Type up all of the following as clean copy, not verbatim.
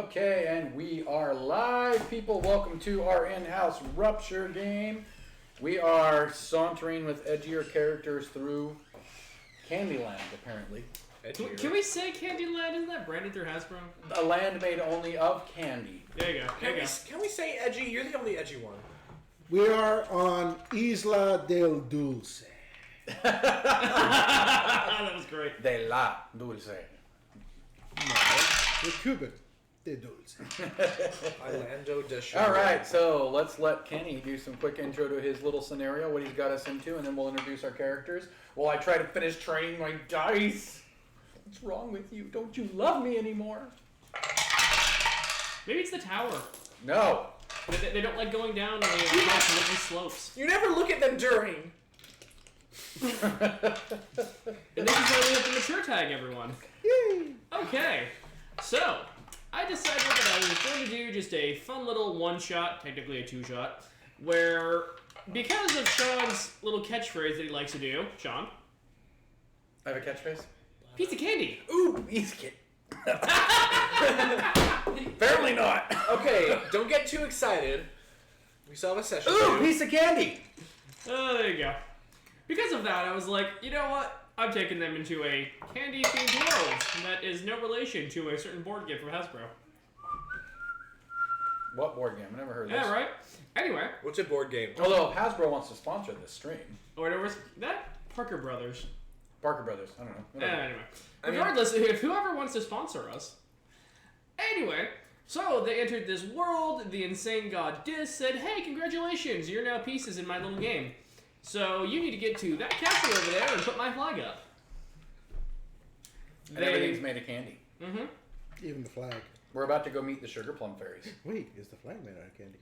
Okay, and we are live, people. Welcome to our in-house Rupture game. We are sauntering with edgier characters through Candyland, apparently. Can we say Candyland? Isn't that branded through Hasbro? A land made only of candy. There you go. Can we say edgy? You're the only edgy one. We are on Isla del Dulce. That was great. De la Dulce. No, we're Cuban. De Dulce. Orlando de All right, so let's let Kenny do some quick intro to his little scenario, what he's got us into, and then we'll introduce our characters. While I try to finish training my dice. What's wrong with you? Don't you love me anymore? Maybe it's the tower. No. They don't like going down the slopes. You never look at them during. And this is why we have to mature tag everyone. Yay! Okay, so I decided that I was going to do just a fun little one-shot, technically a two-shot, where because of Sean's little catchphrase that he likes to do, Sean. I have a catchphrase? Piece of candy. Ooh, piece of candy. Apparently not. Okay, don't get too excited. We still have a session. Ooh, piece of candy. Oh, there you go. Because of that, I was like, you know what? I'm taking them into a candy-themed world that is no relation to a certain board game from Hasbro. What board game? I've never heard of this. Yeah, right? Anyway. What's a board game? Although Hasbro wants to sponsor this stream. Or there was that Parker Brothers. Parker Brothers. I don't know. Whatever. Anyway. Regardless, if whoever wants to sponsor us. Anyway, so they entered this world. The insane god Dis said, hey, congratulations, you're now pieces in my little game. So you need to get to that castle over there and put my flag up. And everything's made of candy. Mm-hmm. Even the flag. We're about to go meet the sugar plum fairies. Wait, is the flag made out of candy?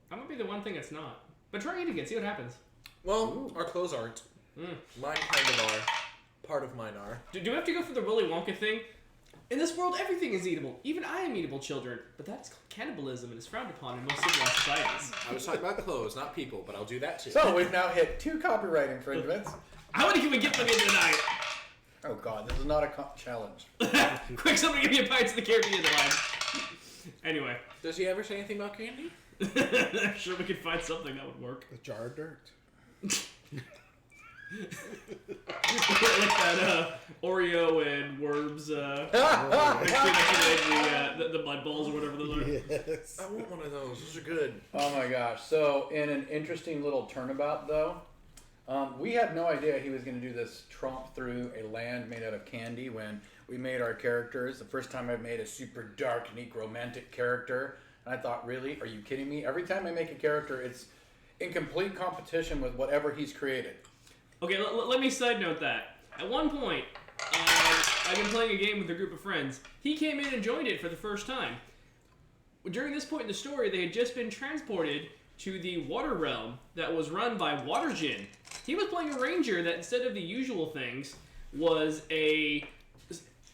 I'm going to be the one thing that's not. But try eating it, see what happens. Well, our clothes aren't. Mine kind of are. Part of mine are. Do we have to go for the Willy Wonka thing? In this world, everything is eatable. Even I am eatable, children. But that's called cannibalism and is frowned upon in most civilized societies. I was talking about clothes, not people, but I'll do that too. So we've now hit 2 copyright infringements. How many can we get from you tonight? Oh god, this is not a challenge. Quick, somebody give me a pint to the Caribbean line. Anyway. Does he ever say anything about candy? I'm sure we could find something that would work. A jar of dirt. Like that Oreo and worms the mud balls or whatever those are. Yes. I want one of those. Those are good. Oh my gosh. So in an interesting little turnabout though, we had no idea he was going to do this tromp through a land made out of candy when we made our characters. The first time I made a super dark, necromantic character. And I thought, really? Are you kidding me? Every time I make a character, it's in complete competition with whatever he's created. Okay, let me side note that. At one point, I've been playing a game with a group of friends. He came in and joined it for the first time. During this point in the story, they had just been transported to the water realm that was run by Water Djinn. He was playing a ranger that, instead of the usual things, was a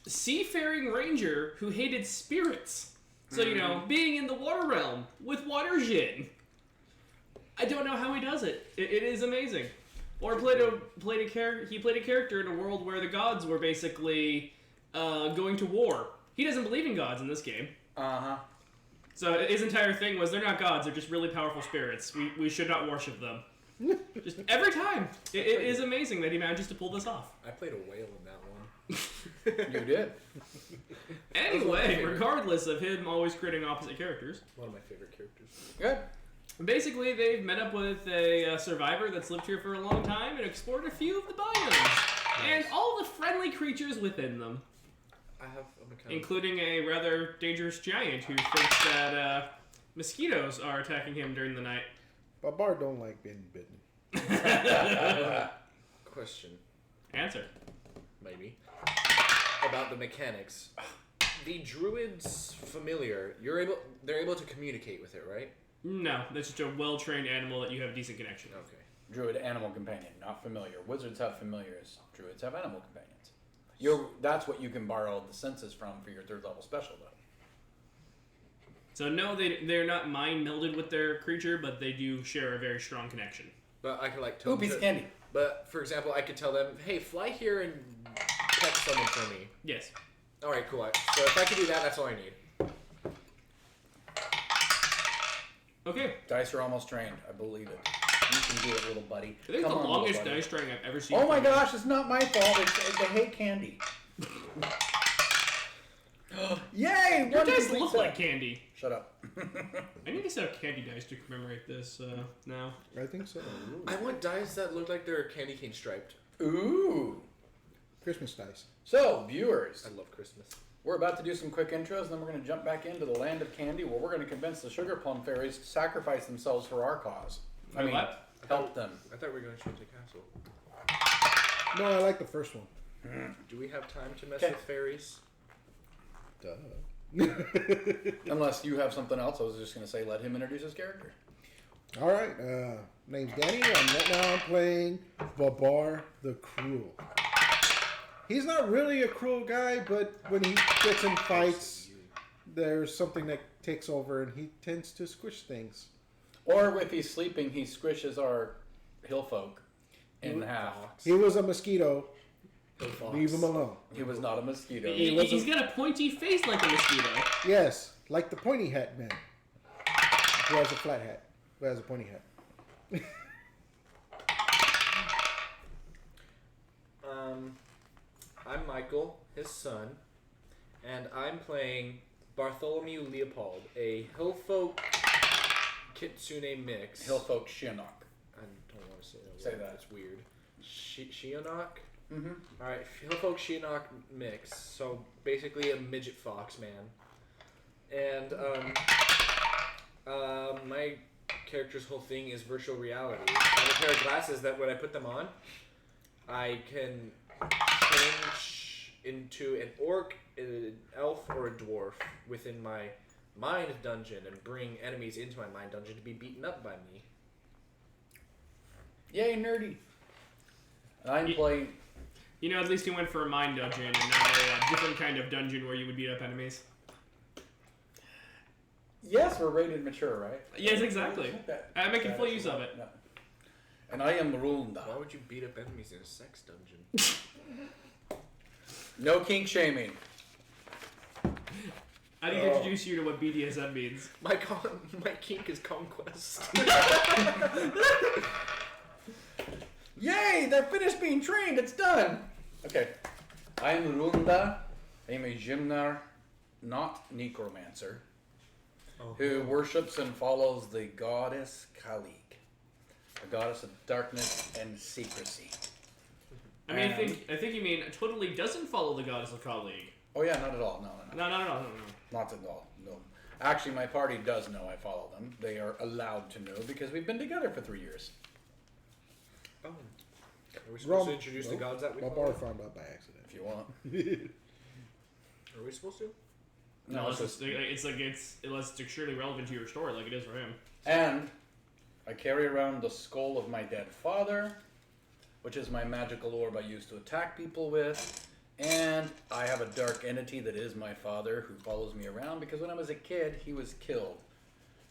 seafaring ranger who hated spirits. So, you know, being in the water realm with Water Djinn. I don't know how he does it. It is amazing. Or he played a character in a world where the gods were basically going to war. He doesn't believe in gods in this game. Uh-huh. So his entire thing was, they're not gods, they're just really powerful spirits. We should not worship them. Just every time. It is amazing that he manages to pull this off. I played a whale in that one. You did. Anyway, regardless of him always creating opposite characters. One of my favorite characters. Good. Basically, they've met up with a survivor that's lived here for a long time and explored a few of the biomes. And all the friendly creatures within them. Including a rather dangerous giant who thinks that mosquitoes are attacking him during the night. But Bard don't like being bitten. Question. Answer. Maybe. About the mechanics. The druid's familiar, they're able to communicate with it, right? No, that's just a well-trained animal that you have a decent connection with. Okay. Druid, animal companion, not familiar. Wizards have familiars. Druids have animal companions. That's what you can borrow the senses from for your 3rd level special, though. So no, they're not mind-melded with their creature, but they do share a very strong connection. But I could tell them piece of candy. But, for example, I could tell them, hey, fly here and pet someone for me. Yes. Alright, cool. So if I could do that, that's all I need. Okay. Dice are almost trained. I believe it. You can do it, little buddy. I think Come the on, longest little buddy. dice train I've ever seen. Oh my gosh, it's not my fault. They hate candy. Yay! Your one dice complete look set. like candy. Shut up. I need to set up candy dice to commemorate this now. I think so. I want dice that look like they're candy cane striped. Ooh. Christmas dice. So, viewers, I love Christmas. we're about to do some quick intros, and then we're going to jump back into the land of candy, where we're going to convince the sugar plum fairies to sacrifice themselves for our cause. I mean, What? help them. I thought we were going straight to castle. No, I like the first one. Do we have time to mess Okay. with fairies? Duh. Unless you have something else, I was just going to say let him introduce his character. All right. Name's Danny, and right now I'm playing Babar the Cruel. He's not really a cruel guy, but when he gets in fights, there's something that takes over, and he tends to squish things. Or if he's sleeping, he squishes our hill folk in half. He was a mosquito. Fox. Leave him alone. He was not a mosquito. He's got a pointy face like a mosquito. Yes, like the pointy hat man. Who has a flat hat. Who has a pointy hat. I'm Michael, his son, and I'm playing Bartholomew Leopold, a Hillfolk Kitsune mix. Hillfolk Shinnok. I don't want to say that. Say word. that. It's weird. Shinnok? Mm-hmm. Alright, Hillfolk Shinnok mix. So basically a midget fox man. And my character's whole thing is virtual reality. I have a pair of glasses that when I put them on, I can change into an orc, an elf, or a dwarf within my mind dungeon and bring enemies into my mind dungeon to be beaten up by me. Yay, nerdy. I'm playing. You know, at least he went for a mind dungeon and not a different kind of dungeon where you would beat up enemies. Yes, we're rated mature, right? Yes, exactly. I'm making full use of it. No. And I am Runda. Why would you beat up enemies in a sex dungeon? No kink shaming. I need to introduce you to what BDSM means. My kink is conquest. Yay! They're finished being trained. It's done. Okay. I am Runda. I am a Gymnar, not necromancer, who worships and follows the goddess Kalik, the goddess of darkness and secrecy. I mean, I think you mean totally doesn't follow the goddess of colleague. Oh yeah, not at all. No. No. Not at all. No. Actually, my party does know I follow them. They are allowed to know because we've been together for 3 years. Oh. Are we supposed to introduce the gods that we Babar follow? found out by accident. If you want. Are we supposed to? No, it's it's unless it's extremely relevant to your story, like it is for him. And I carry around the skull of my dead father, which is my magical orb I used to attack people with. And I have a dark entity that is my father who follows me around because when I was a kid, he was killed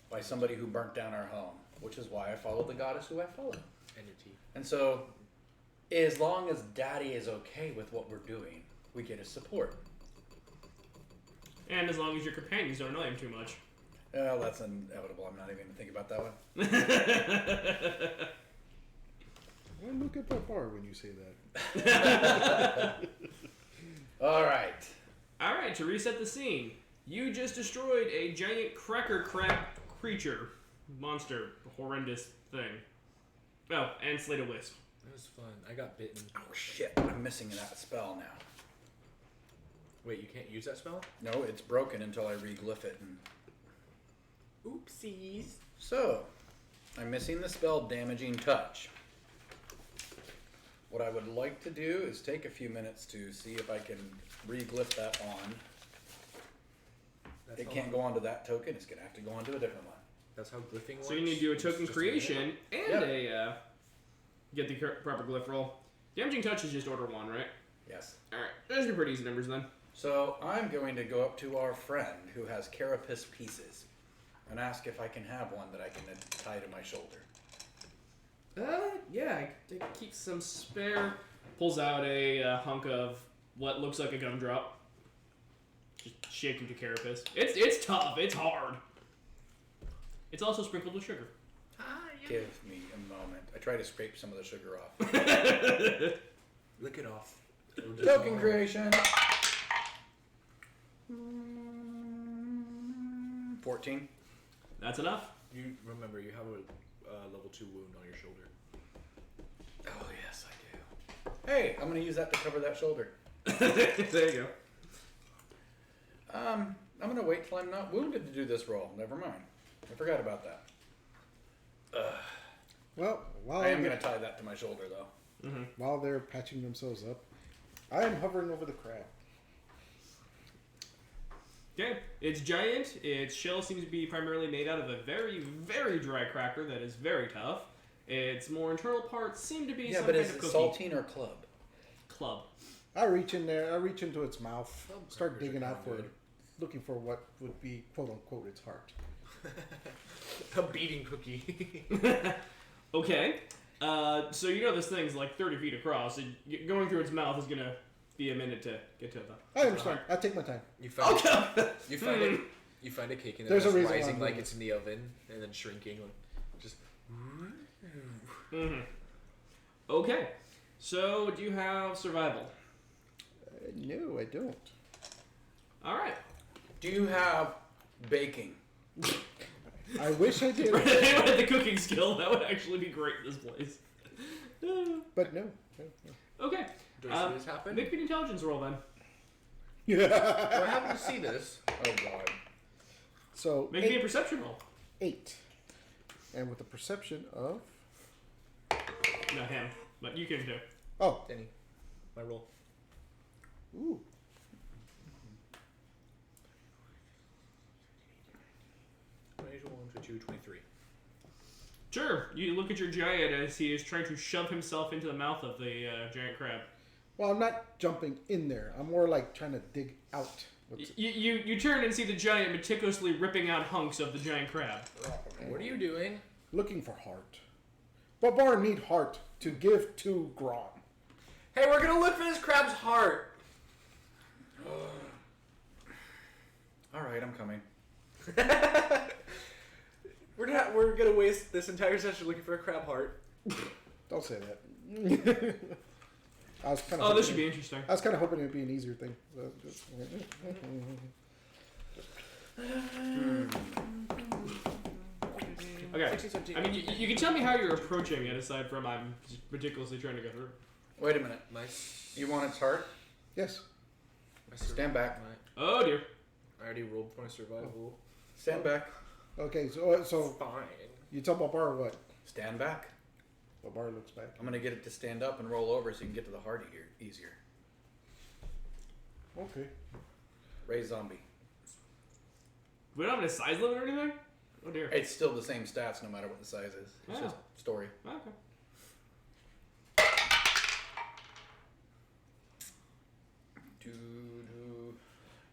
by somebody who burnt down our home, which is why I follow the goddess who I follow. Entity. And so, as long as Daddy is okay with what we're doing, we get his support. And as long as your companions don't annoy him too much. Well, that's inevitable. I'm not even going to think about that one. Well, look at Babar when you say that. All right. Alright, to reset the scene, you just destroyed a giant cracker crab creature, monster, horrendous thing. Oh, and slayed a wisp. That was fun. I got bitten. Oh, shit. I'm missing that spell now. Wait, you can't use that spell? No, it's broken until I reglyph it. And... Oopsies. So, I'm missing the spell Damaging Touch. What I would like to do is take a few minutes to see if I can reglyph that on. It can't go onto that token. It's going to have to go onto a different one. That's how glyphing works? So you need to do a token It's just creation and Yep. get the proper glyph roll. Damaging touch is just order 1, right? Yes. Alright, those are pretty easy numbers then. So I'm going to go up to our friend who has carapace pieces and ask if I can have one that I can tie to my shoulder. Yeah, I keep some spare. Pulls out a hunk of what looks like a gumdrop. Just shake him to carapace. It's tough. It's hard. It's also sprinkled with sugar. Give me a moment. I try to scrape some of the sugar off. Lick it off. Token creation. 14. That's enough. You remember you have a level 2 wound on your shoulder. Oh, yes, I do. Hey, I'm going to use that to cover that shoulder. There you go. I'm going to wait till I'm not wounded to do this roll. Never mind. I forgot about that. Well, I am going to tie that to my shoulder, though. while they're patching themselves up, I am hovering over the crab. Okay, it's giant. Its shell seems to be primarily made out of a very, very dry cracker that is very tough. Its more internal parts seem to be some but kind is of it cookie. saltine or club? Club. I reach in there. I reach into its mouth, start crackers digging are out for kinda it, looking for what would be quote unquote its heart. A beating cookie. Okay, so you know this thing's like 30 feet across. And going through its mouth is gonna be a minute to get to the. I understand. I take my time. You find Okay. you find it. You find a cake and There's a it's reason why rising I'm like doing it's in the oven and then shrinking, like just. Okay, so do you have survival? No, I don't. All right. Do you have baking? I wish I did, If anyone had the cooking skill, that would actually be great in this place. but no. Okay. Do I see this happen? Make me an intelligence roll then. Do I happen to see this? Oh, God. So Make me a perception roll. 8, and with a perception of Not him, but you can do. oh, Danny, my roll. ooh, 21, 22, 23. Sure. You look at your giant as he is trying to shove himself into the mouth of the giant crab. well, I'm not jumping in there. I'm more like trying to dig out. You turn and see the giant meticulously ripping out hunks of the giant crab. What are you doing? Looking for heart. Babar need heart to give to Grom. Hey, we're gonna look for this crab's heart. All right, I'm coming. We're gonna waste this entire session looking for a crab heart. Don't say that. I was kind of. Oh, this should be interesting. I was kind of hoping it'd be an easier thing. So just- Okay. 16, 17. I mean, you can tell me how you're approaching it aside from I'm just ridiculously trying to go through. Wait a minute. My, You want its heart? Yes. Stand back. Oh dear. I already rolled for my survival. Stand back. Okay. So Fine. you tell Babar what? Stand back. Babar looks back. I'm going to get it to stand up and roll over so you can get to the heart easier. Okay. Raise zombie. We don't have a size limit or anything? Oh dear. It's still the same stats no matter what the size is. It's Oh. just story. Okay. Doo-doo.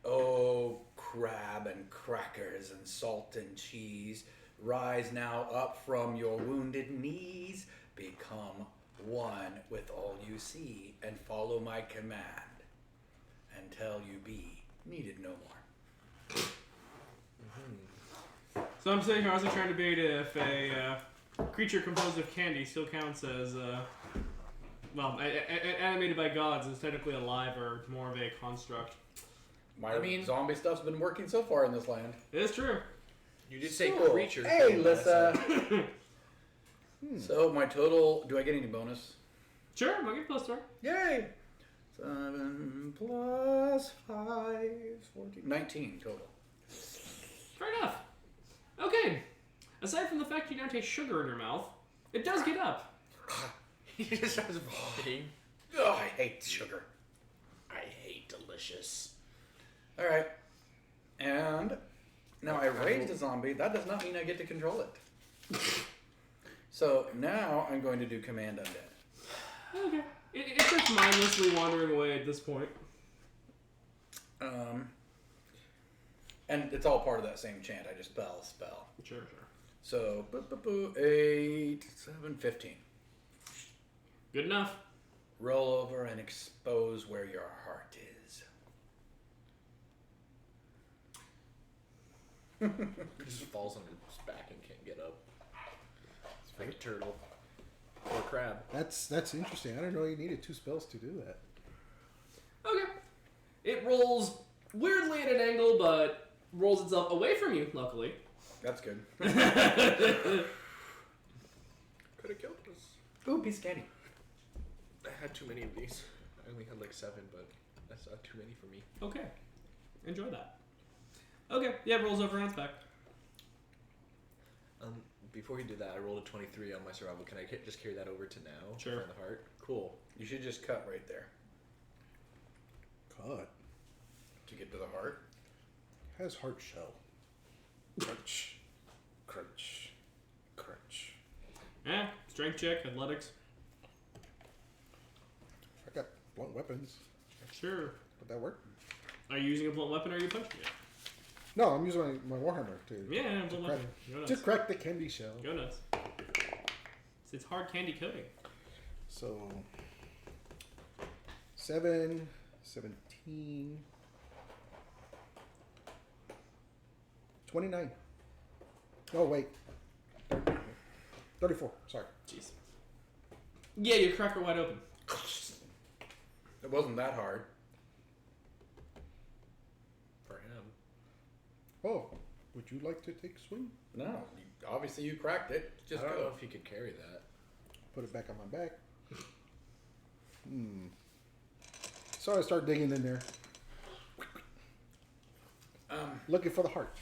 Oh, crab and crackers and salt and cheese, rise now up from your wounded knees, become one with all you see, and follow my command until you be needed no more. So I'm saying I was trying to debate if a creature composed of candy still counts as, animated by gods is technically alive or more of a construct. My zombie stuff's been working so far in this land. It is true. You did say Cool. creature. Hey, Lissa. So my total, do I get any bonus? Sure, I'll get plus 4. Yay! 7 plus 5, 14, 19 total. Fair enough. Okay. Aside from the fact you now taste sugar in your mouth, it does get up. He just starts vomiting. Oh, I hate sugar. I hate delicious. All right. And now I raised a zombie. That does not mean I get to control it. So now I'm going to do Command Undead. Okay. It's just mindlessly wandering away at this point. And it's all part of that same chant. I just spell. Sure. So, 8, 7, 15. Good enough. Roll over and expose where your heart is. He just falls on his back and can't get up. It's like a turtle or a crab. That's interesting. I didn't know you needed 2 spells to do that. Okay. It rolls weirdly at an angle, but rolls itself away from you, luckily. That's good. Could have killed us. Ooh, piece of candy. I had too many of these. I only had like 7, but that's not too many for me. Okay. Enjoy that. Okay. Yeah, it rolls over on its back. Before you did that, I rolled a 23 on my survival. Can I just carry that over to now? Sure. Find the heart. Cool. You should just cut right there Cut. to get to the heart. Has heart shell. Crunch. Crunch. Crunch. Strength check, athletics. I got blunt weapons. Sure. Would that work? Are you using a blunt weapon or are you punching it? No, I'm using my Warhammer to Yeah, blunt crack, weapon. Go to nuts. crack the candy shell. Go nuts. It's hard candy coating. So 7, 17, 29. Oh wait, 34. Sorry. Jeez. Yeah, you crack her wide open. It wasn't that hard. For him. Oh, would you like to take a swing? No, obviously you cracked it. Just I don't know go. if he could carry that. Put it back on my back. So I start digging in there, looking for the heart.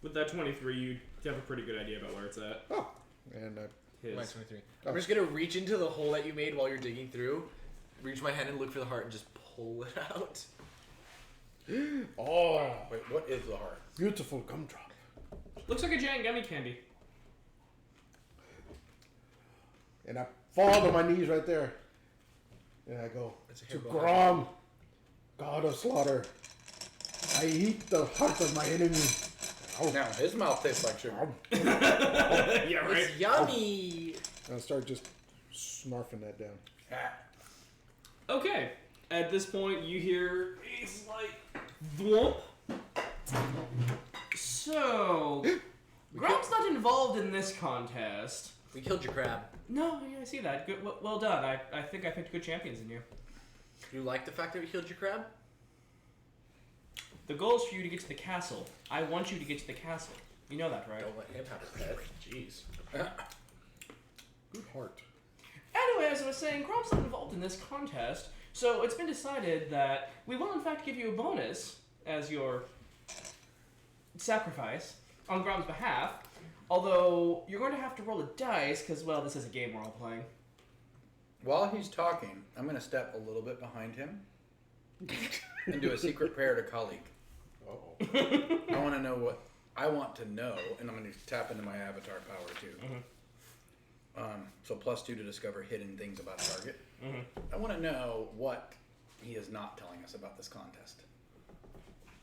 With that 23, you have a pretty good idea about where it's at. Oh, and His. Mine's 23. Oh. I'm just gonna reach into the hole that you made while you're digging through, reach my hand and look for the heart and just pull it out. Oh, wait, what is the heart? beautiful gumdrop. Looks like a giant gummy candy. And I fall to my knees right there. And I go, It's a to hairball. Grom, god of slaughter, I eat the heart of my enemy. Ow. Now his mouth tastes like sugar. Ow. Yeah, right. It's yummy. And I start just snarfing that down. Ah. Okay. At this point, you hear a slight thwomp. So, Grom's not involved in this contest. We killed your crab. No, yeah, I see that. Good, well done. I think I picked good champions in you. You like the fact that we killed your crab? The goal is for you to get to the castle. I want you to get to the castle. You know that, right? Don't let him have his pet. Jeez. Good heart. Anyway, as I was saying, Grom's not involved in this contest, so it's been decided that we will in fact give you a bonus as your sacrifice on Grom's behalf. Although you're going to have to roll a dice because, well, this is a game we're all playing. While he's talking, I'm going to step a little bit behind him and do a secret prayer to colleague. Uh-oh. I want to know what I want to know, and I'm going to tap into my avatar power too. So +2 to discover hidden things about target. I want to know what he is not telling us about this contest.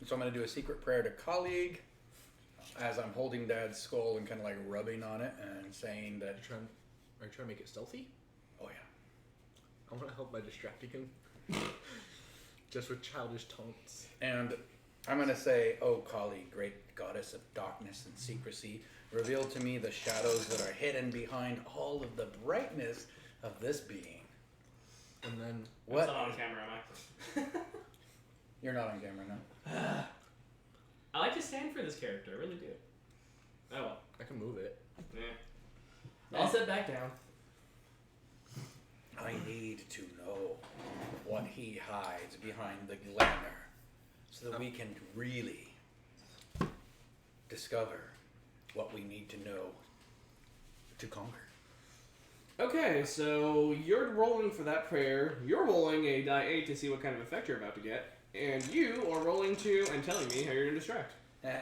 So I'm going to do a secret prayer to colleague as I'm holding Dad's skull and kind of like rubbing on it and saying that. Are you trying to make it stealthy? Oh yeah. I want to help by distracting him. Just with childish taunts. And I'm going to say, "Oh, colleague, great goddess of darkness and secrecy, reveal to me the shadows that are hidden behind all of the brightness of this being." And then What? I'm not on camera, am I? You're not on camera now. I like to stand for this character, I really do. Oh well. I can move it. Yeah. I'll sit back down. I need to know what he hides behind the glamour so that we can really discover what we need to know to conquer. Okay, so you're rolling for that prayer. You're rolling a die 8 to see what kind of effect you're about to get. And you are rolling to and telling me how you're going to distract.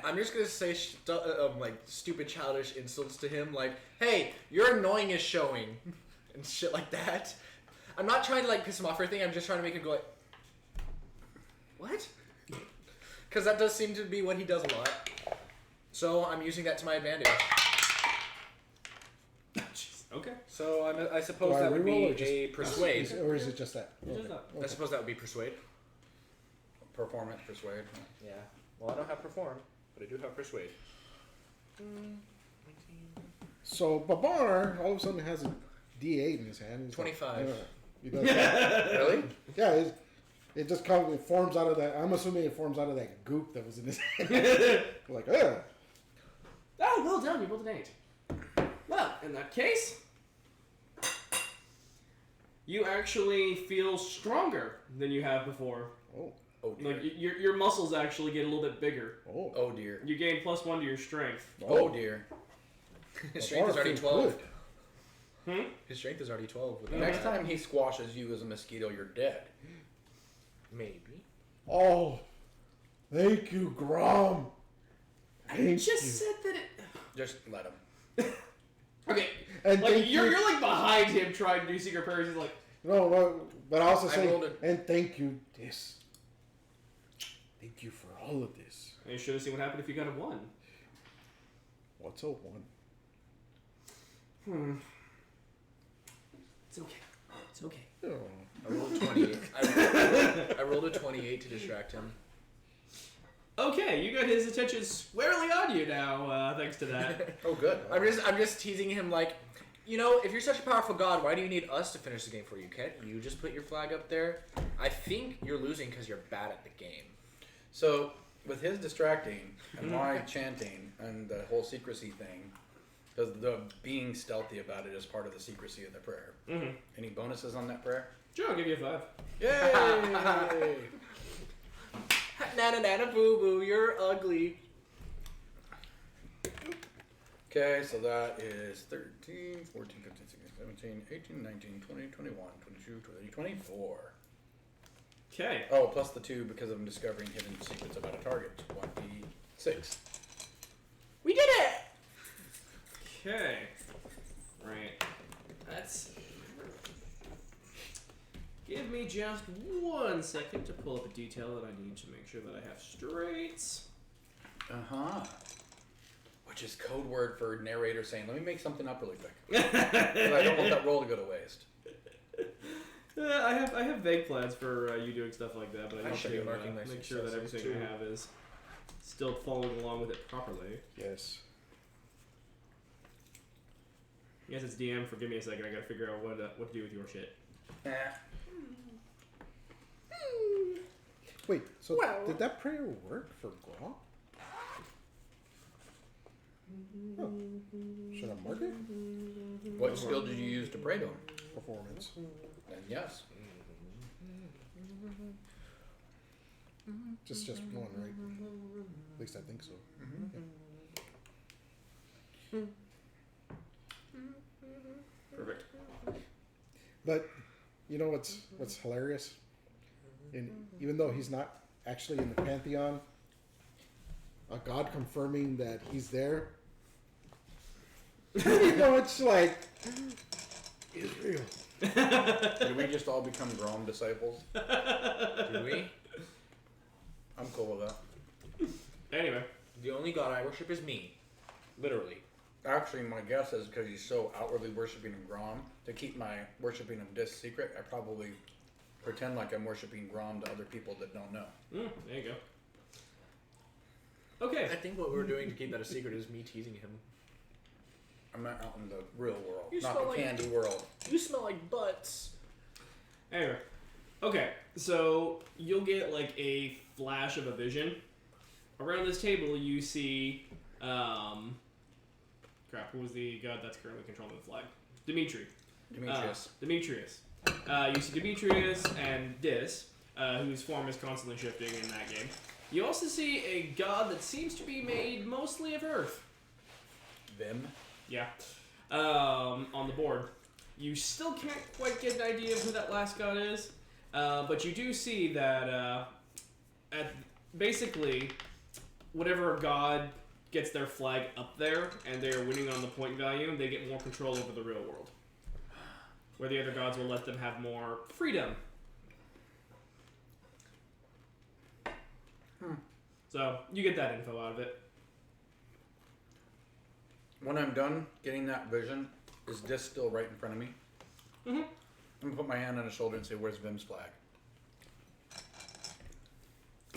I'm just gonna say like stupid childish insults to him, like, "Hey, your annoying is showing," and shit like that. I'm not trying to like piss him off or anything. I'm just trying to make him go like, "What?" Because that does seem to be what he does a lot. So I'm using that to my advantage. Okay. So I suppose Do I that would reroll or be just- a persuade. Or is it just that? It's just Okay. that. I Okay. suppose that would be persuade. Performance, persuade. Yeah. Well, I don't have perform, but But I do have persuade. So Babar all of a sudden has a D8 in his hand. He's 25. Like, he does that. Really? Yeah, it just comes. It forms out of that. I'm assuming it forms out of that goop that was in his hand. Like, ugh. Oh, well done. You rolled an 8. Well, in that case, you actually feel stronger than you have before. Oh, Oh dear. Like your muscles actually get a little bit bigger. oh, Oh dear. You gain +1 to your strength. Oh dear. His strength is already 12. Hmm? His strength is already 12. With The that. next time he squashes you as a mosquito, you're dead. Maybe. Oh, thank you, Grom. I Thank just you. said that it. Just let him. Okay. And Like thank you're you. like behind him trying to do secret prayers. He's like, No, but I also I say, rolled it. and thank you, this. Thank you for all of this. you should have seen what happened if you got a 1. What's a 1? It's okay. It's okay. Oh. I rolled 28. I rolled a 28 to distract him. Okay, you got his attention squarely on you now, thanks to that. Oh good. I'm just teasing him like, you know, if you're such a powerful god, why do you need us to finish the game for you? Can't you just put your flag up there? I think you're losing because you're bad at the game. So with his distracting and my chanting and the whole secrecy thing, because the being stealthy about it is part of the secrecy of the prayer. Mm-hmm. Any bonuses on that prayer? Sure, I'll give you a 5. Yay! Nana nana boo boo, you're ugly. Okay, so that is 13, 14, 15, 16, 17, 18, 19, 20, 21, 22, 23, 24. Okay. Oh, plus the 2 because I'm discovering hidden secrets about a target. 26. We did it! Okay. Right. That's. Give me just 1 second to pull up a detail that I need to make sure that I have straight. Uh-huh. Which is code word for narrator saying, let me make something up really quick. 'Cause I don't want that roll to go to waste. I have vague plans for you doing stuff like that, but I I need should be to marking my make sure that successes, everything too. I have is still following along with it properly. Yes. Yes, it's DM. Forgive me a second. I gotta figure out what to do with your shit. Wait, so Well. did that prayer work for Grom? Oh. Should I mark it? What skill did you use to pray to him? Performance. Then yes. Just one, right? At least I think so. Perfect. But you know what's hilarious? And even though he's not actually in the pantheon, a god confirming that he's there. You know, it's like Israel. Did we just all become Grom disciples? Do we? I'm cool with that. Anyway. The only god I worship is me. Literally. Actually, my guess is because he's so outwardly worshiping Grom, to keep my worshiping of Dis secret, I probably pretend like I'm worshiping Grom to other people that don't know. There you go. Okay. I think what we're doing to keep that a secret is me teasing him. I'm not out in the real world, You not smell the like- candy world. You smell like butts. Anyway. Okay. So you'll get like a flash of a vision. Around this table, you see. Crap. Who was the god that's currently controlling the flag? Demetrius. Demetrius. You see Demetrius and Dis, whose form is constantly shifting in that game. You also see a god that seems to be made mostly of earth. Vim. Yeah. On the board. You still can't quite get an idea of who that last god is, but you do see that at basically whatever god gets their flag up there and they're winning on the point value, they get more control over the real world. Where the other gods will let them have more freedom. So, you get that info out of it. When I'm done getting that vision, is Dis still right in front of me? Mm-hmm. I'm gonna put my hand on his shoulder and say, "Where's Vim's flag?"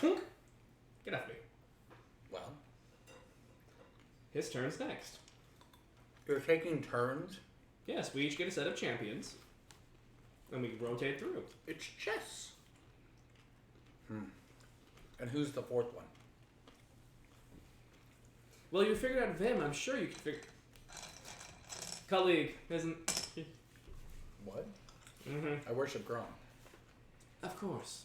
Get off me. Well, His turn's next. You're taking turns? Yes, we each get a set of champions. And we can rotate through. It's chess. And who's the fourth one? Well, you figured out Vim. I'm sure you can figure... Colleague, isn't... What? Mm-hmm. I worship Grom. Of course.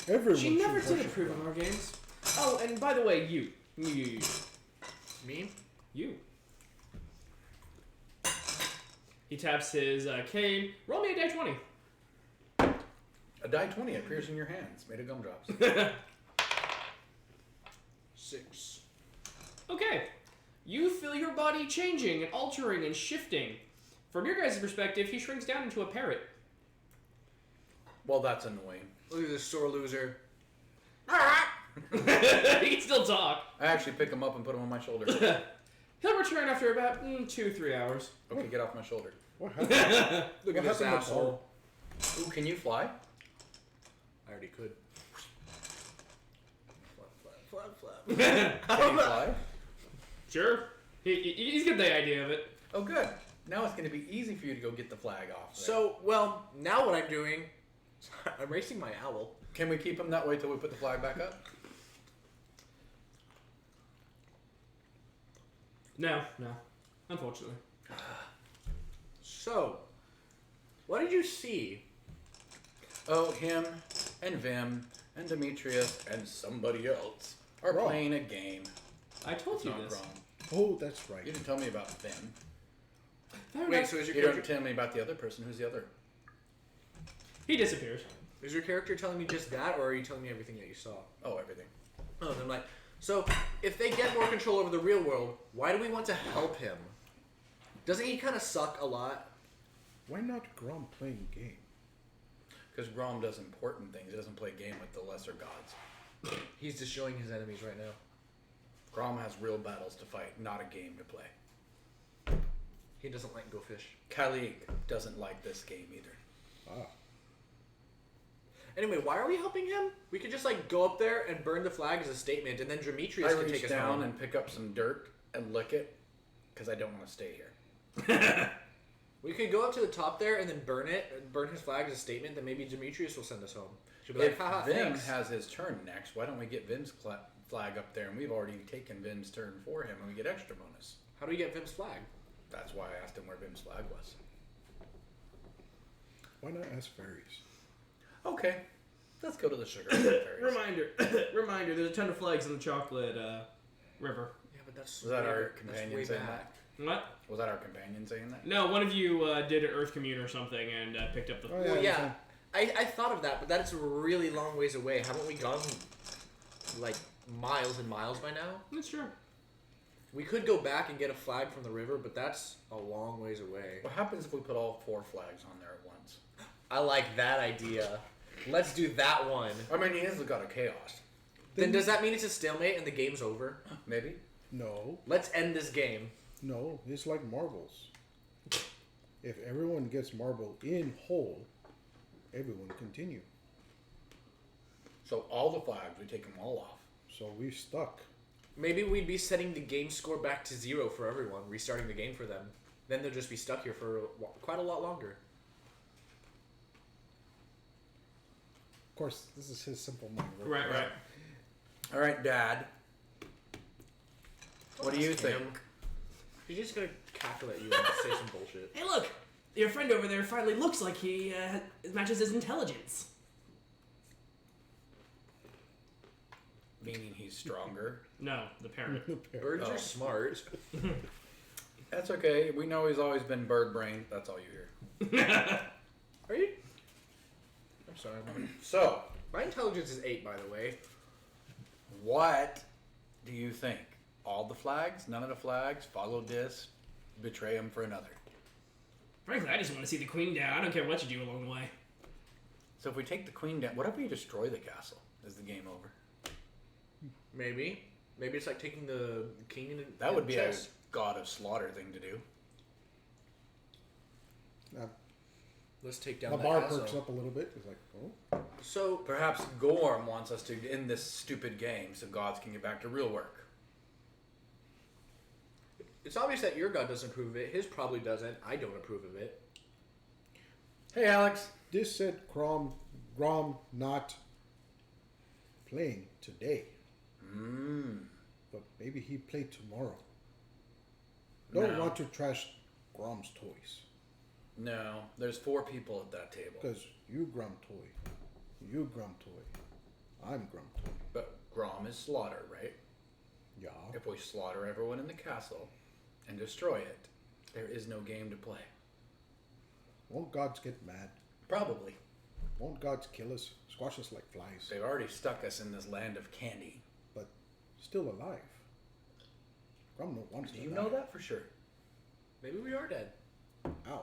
Everyone She never should did worship approve God. of our games. Oh, and by the way, you. Me? You. He taps his cane. Roll me a die 20. A die 20 appears in your hands, made of gumdrops. 6. Okay. You feel your body changing and altering and shifting. From your guys' perspective, he shrinks down into a parrot. Well, that's annoying. Look at this sore loser. He can still talk. I actually pick him up and put him on my shoulder. He'll return after about 2-3 hours. Okay, get off my shoulder. What happened? Look What at this happened to asshole. Ooh, can you fly? I already could. Flap. Can you fly? Sure. He's got the idea of it. Oh, good. Now it's going to be easy for you to go get the flag off. there. So, well, now what I'm doing, I'm racing my owl. Can we keep him that way till we put the flag back up? No. Unfortunately. So, what did you see? Oh, him and Vim and Demetrius and somebody else are Grom. playing a game. I told It's you not this. Grom. Oh, that's right. You didn't tell me about Vim. Fair Wait, enough. so is your You don't character tell me about the other person. Who's the other? He disappears. is your character telling me just that, or are you telling me everything that you saw? Oh, everything. Oh, then I'm like, so if they get more control over the real world, why do we want to help him? Doesn't he kind of suck a lot? Why not Grom playing game? Because Grom does important things. He doesn't play a game with the lesser gods. He's destroying his enemies right now. Grom has real battles to fight, not a game to play. He doesn't like go fish. Kalik doesn't like this game either. Ah. Anyway, why are we helping him? We could just like go up there and burn the flag as a statement, and then Demetrius I can take reach us down home. and pick up some dirt and lick it because I don't want to stay here. We could go up to the top there and then burn it, and burn his flag as a statement. Then maybe Demetrius will send us home. She'll be like, If haha, Vim thanks. has his turn next, why don't we get Vim's flag up there and we've already taken Vim's turn for him and we get extra bonus? How do we get Vim's flag? That's why I asked him where Vim's flag was. Why not ask fairies? Okay, let's go to the sugar fairies. Reminder, there's a ton of flags in the chocolate river. Yeah, but that's Was that way- our that's companion way saying back. What? Was that our companion saying that? No, one of you did an Earth Commune or something and picked up the... Oh, Well, yeah, yeah, I thought of that, but that's a really long ways away. Haven't we gone like miles and miles by now? That's true. We could go back and get a flag from the river, but that's a long ways away. What happens if we put all 4 flags on there at once? I like that idea. Let's do that one. I mean, he is the god of chaos. Then does that mean it's a stalemate and the game's over? Maybe. No, Let's end this game. no, it's like marbles. If everyone gets marble in whole, everyone continue. So all the flags, we take them all off. So we're stuck. Maybe we'd be setting the game score back to 0 for everyone, restarting the game for them. Then they'll just be stuck here for quite a lot longer. Of course, this is his simple mind. Right. All right, Dad. What do you Ask think? him. He's just gonna cackle at you and say some bullshit. Hey, look! Your friend over there finally looks like he matches his intelligence. Meaning he's stronger. No, the parrot. Birds Oh. are smart. That's okay. We know he's always been bird brain. That's all you hear. Are you? I'm sorry. So, My intelligence is 8, by the way. what do you think? All the flags? None of the flags? Follow this? Betray him for another? Frankly, I just want to see the queen down. I don't care what you do along the way. So if we take the queen down, what if we destroy the castle? Is the game over? Maybe. Maybe it's like taking the king in That would be chess. a god of slaughter thing to do. Let's take down The the bar castle. perks up a little bit. It's like, oh, So, Perhaps Gorm wants us to end this stupid game so gods can get back to real work. It's obvious that your god doesn't approve of it. His probably doesn't. I don't approve of it. Hey, Alex. This said Grom not playing today. But maybe he played tomorrow. Don't No. want to trash Grom's toys. No, there's 4 people at that table. Because you Grom toy. You Grom toy. I'm Grom toy. But Grom is slaughter, right? Yeah. If we slaughter everyone in the castle and destroy it, there is no game to play. Won't gods get mad? Probably. Won't gods kill us? Squash us like flies? They've already stuck us in this land of candy. But still alive. Grom no wants Do to you die. know that for sure? Maybe we are dead. Ow.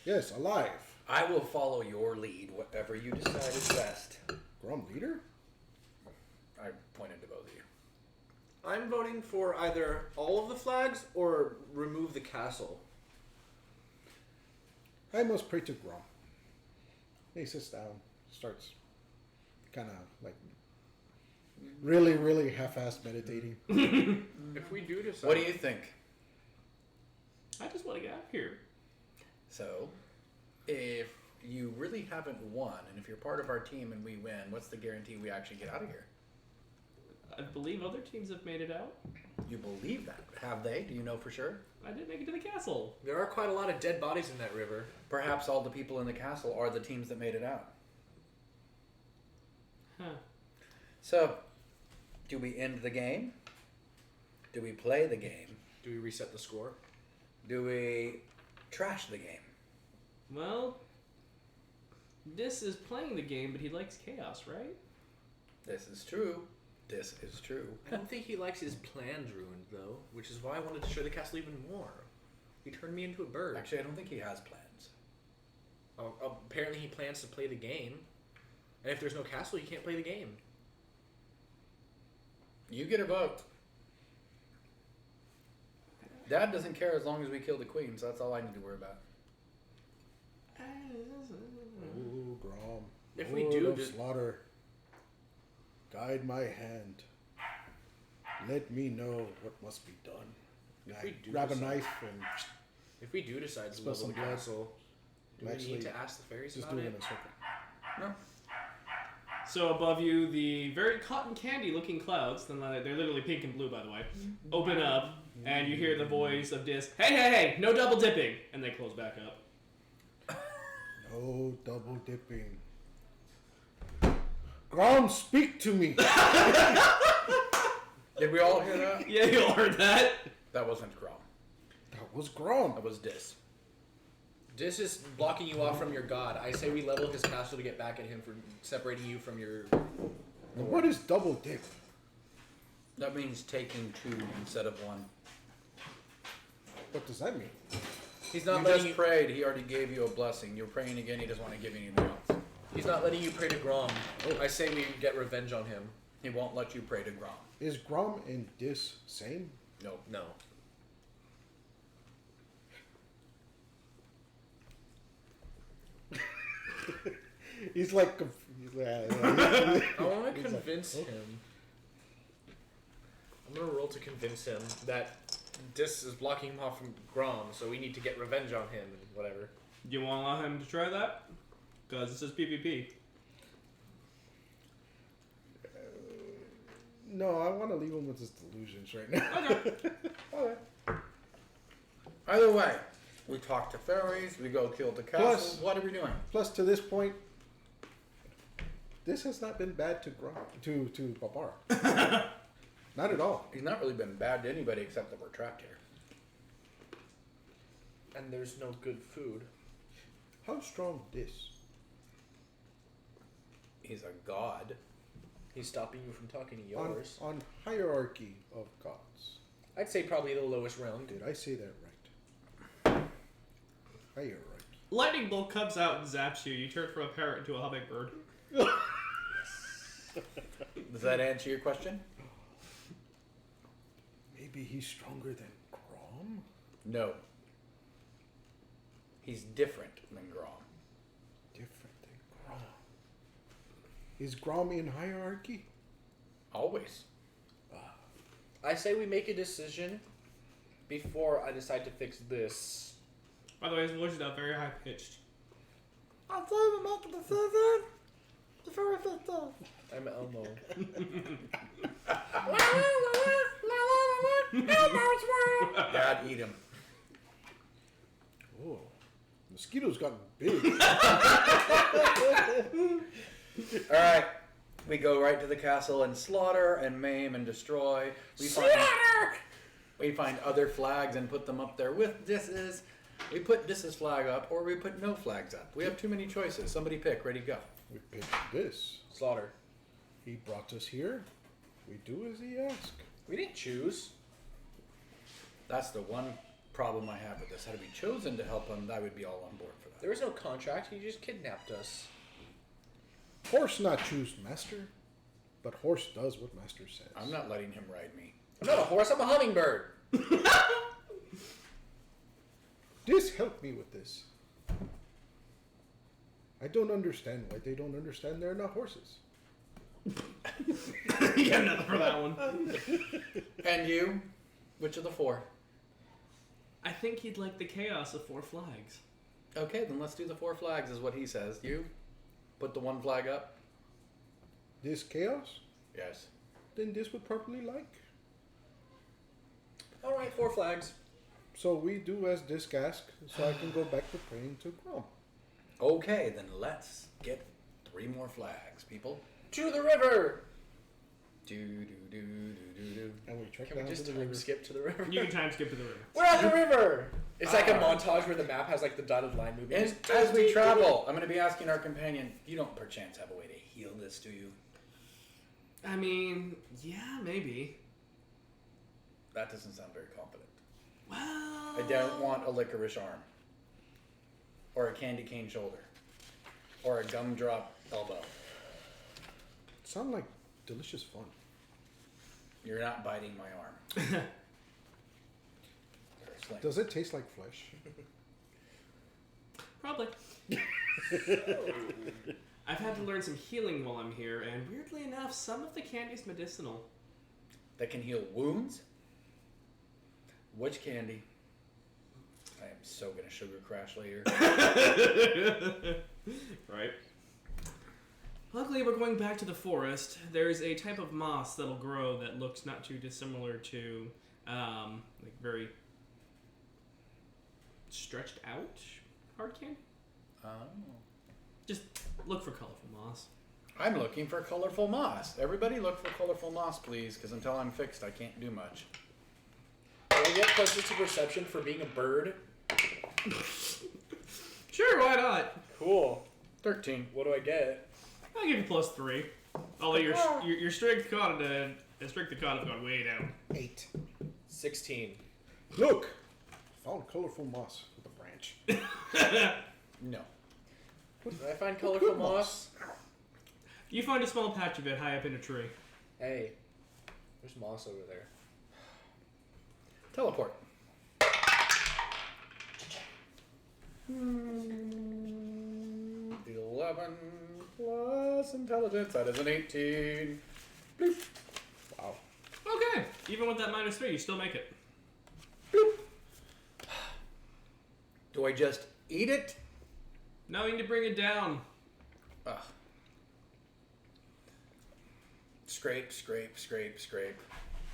Yes, alive. I will follow your lead, whatever you decide is best. Grom leader? I pointed to both of you. I'm voting for either all of the flags or remove the castle. I must pray to Grom. He sits down, starts kind of like really half-assed meditating. If we do decide, What do you think? I just want to get out of here. So, if you really haven't won, and if you're part of our team and we win, what's the guarantee we actually get out of here? I believe other teams have made it out. You believe that? Have they? Do you know for sure? I did make it to the castle. There are quite a lot of dead bodies in that river. Perhaps all the people in the castle are the teams that made it out. Huh. So, do we end the game? Do we play the game? Do we reset the score? Do we trash the game? Well, this is playing the game, but he likes chaos, right? This is true. This is true. I don't think he likes his plans ruined, though, which is why I wanted to destroy the castle even more. He turned me into a bird. Actually, I don't think he has plans. Apparently he plans to play the game. And if there's no castle, he can't play the game. You get a vote. Dad doesn't care as long as we kill the queen, so that's all I need to worry about. Oh, Grom. If we Lord do of just- slaughter, guide my hand. Let me know what must be done. If I we do grab a decide- knife and If we do decide to Spill level the some blood. castle, do we Actually, need to ask the fairies just about do it it? in a circle. No. So above you, the very cotton candy looking clouds, they're literally pink and blue by the way, open up, and you hear the voice of Dis, hey, no double dipping, and they close back up. No double dipping. Grom, speak to me. Did we all hear that? Yeah, you all heard that. That wasn't Grom. That was Grom. That was Dis. This is blocking you off from your god. I say we level his castle to get back at him for separating you from your... And what is double dip? That means taking 2 instead of 1. What does that mean? He's You not letting just you... prayed. He already gave you a blessing. You're praying again. He doesn't want to give you anything else. He's not letting you pray to Grom. Oh. I say we get revenge on him. He won't let you pray to Grom. Is Grom and Dis same? No. No. He's like, I want to He's like, convince "Oh." him. I'm going to roll to convince him that Dis is blocking him off from Grom, so we need to get revenge on him and whatever. Do you want to allow him to try that? Because this is PvP. No, I want to leave him with his delusions right now. Okay. Either way, we talk to fairies. We go kill the castle. Plus- What are we doing? Plus, to this point, this has not been bad to Grom, to Babar. Not at all. He's not really been bad to anybody except that we're trapped here. And there's no good food. How strong Dis? He's a god. He's stopping you from talking to On, yours. on hierarchy of gods. I'd say probably the lowest round. Did I say that right? Hierarchy. Lightning bolt comes out and zaps you. You turn from a parrot into a hummingbird. Does that answer your question? Maybe he's stronger than Grom? No. He's different than Grom. Different than Grom. Is Grom in hierarchy? Always. Ah. I say we make a decision before I decide to fix this. By the way, his voice is now very high pitched. I say we make a decision before we fix this. I'm Elmo. Elmo's world. Dad, eat him. Oh, mosquitoes gotten big. All right. We go right to the castle and slaughter and maim and destroy. We find other flags and put them up there with disses. We put disses flag up or we put no flags up. We have too many choices. Somebody pick. Ready, go. We picked this. Slaughter. He brought us here. We do as he asked. We didn't choose. That's the one problem I have with this. Had we chosen to help him, I would be all on board for that. There was no contract. He just kidnapped us. Horse not choose master, but horse does what master says. I'm not letting him ride me. I'm not a horse. I'm a hummingbird. This helped me with this. I don't understand why they don't understand they're not horses. You got nothing for that one. And you? Which of the four? I think he'd like the chaos of 4 flags. Okay, then let's do the 4 flags is what he says. You? Put the 1 flag up? This chaos? Yes. Then this would probably like. All right, 4 flags. So we do as this ask, so I can go back to praying to Grom. Okay, then let's get 3 more flags, people. To the river. Do do do do do do. And we trek Can down we just to the time river. skip to the river? You can time skip to the river. We're at the river. It's like a Ah. montage where the map has like the dotted line moving. And as we travel, I'm going to be asking our companion, you don't perchance have a way to heal this, do you? I mean, yeah, maybe. That doesn't sound very confident. Well, I don't want a licorice arm. Or a candy cane shoulder. Or a gumdrop elbow. Sound like delicious fun. You're not biting my arm. Or a sling. Does it taste like flesh? Probably. I've had to learn some healing while I'm here, and weirdly enough, some of the candy's medicinal. That can heal wounds? Which candy? I am so going to sugar crash later. Right. Luckily, we're going back to the forest. There's a type of moss that'll grow that looks not too dissimilar to, like very stretched out hard candy. Oh. Just look for colorful moss. I'm looking for colorful moss. Everybody look for colorful moss, please, because until I'm fixed, I can't do much. Do I get pluses to perception for being a bird? Sure, why not? Cool. 13. What do I get? I'll give you +3. Although your strength con have gone way down. 8. 16. Look! Found colorful moss with a branch. No. Did I find colorful moss? You find a small patch of it high up in a tree. Hey, there's moss over there. Teleport. 11 plus intelligence. That is an 18. Bloop. Wow. Okay. Even with that -3, you still make it. Bloop. Do I just eat it? No, you need to bring it down. Ugh. Scrape, scrape, scrape, scrape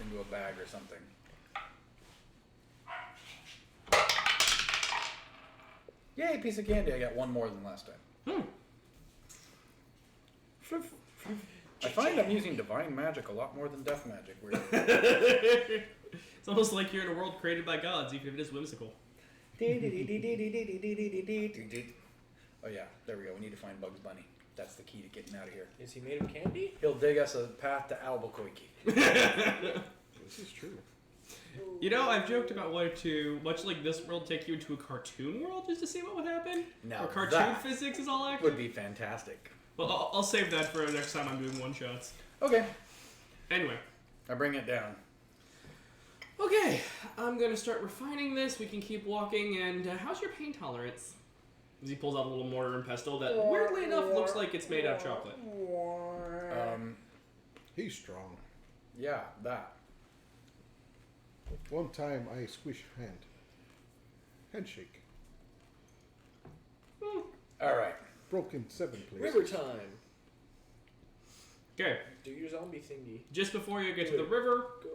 into a bag or something. Yay, piece of candy. I got one more than last time. I find I'm using divine magic a lot more than death magic. Weird. It's almost like you're in a world created by gods, even if it is whimsical. Oh yeah, there we go. We need to find Bugs Bunny. That's the key to getting out of here. Is he made of candy? He'll dig us a path to Albuquerque. This is true. You know, I've joked about wanting to, much like this world, take you into a cartoon world just to see what would happen. Now Or cartoon that physics is all accurate. would be fantastic. Well, I'll save that for next time I'm doing one-shots. Okay, Anyway. I bring it down. Okay, I'm going to start refining this. We can keep walking. And how's your pain tolerance? As he pulls out a little mortar and pestle that, weirdly enough, looks like it's made out of chocolate. He's strong. Yeah, that. One time I squish hand. Handshake. All right. Broken 7 places. River time. Okay. Do your zombie thingy. Just before you get to the river, Go.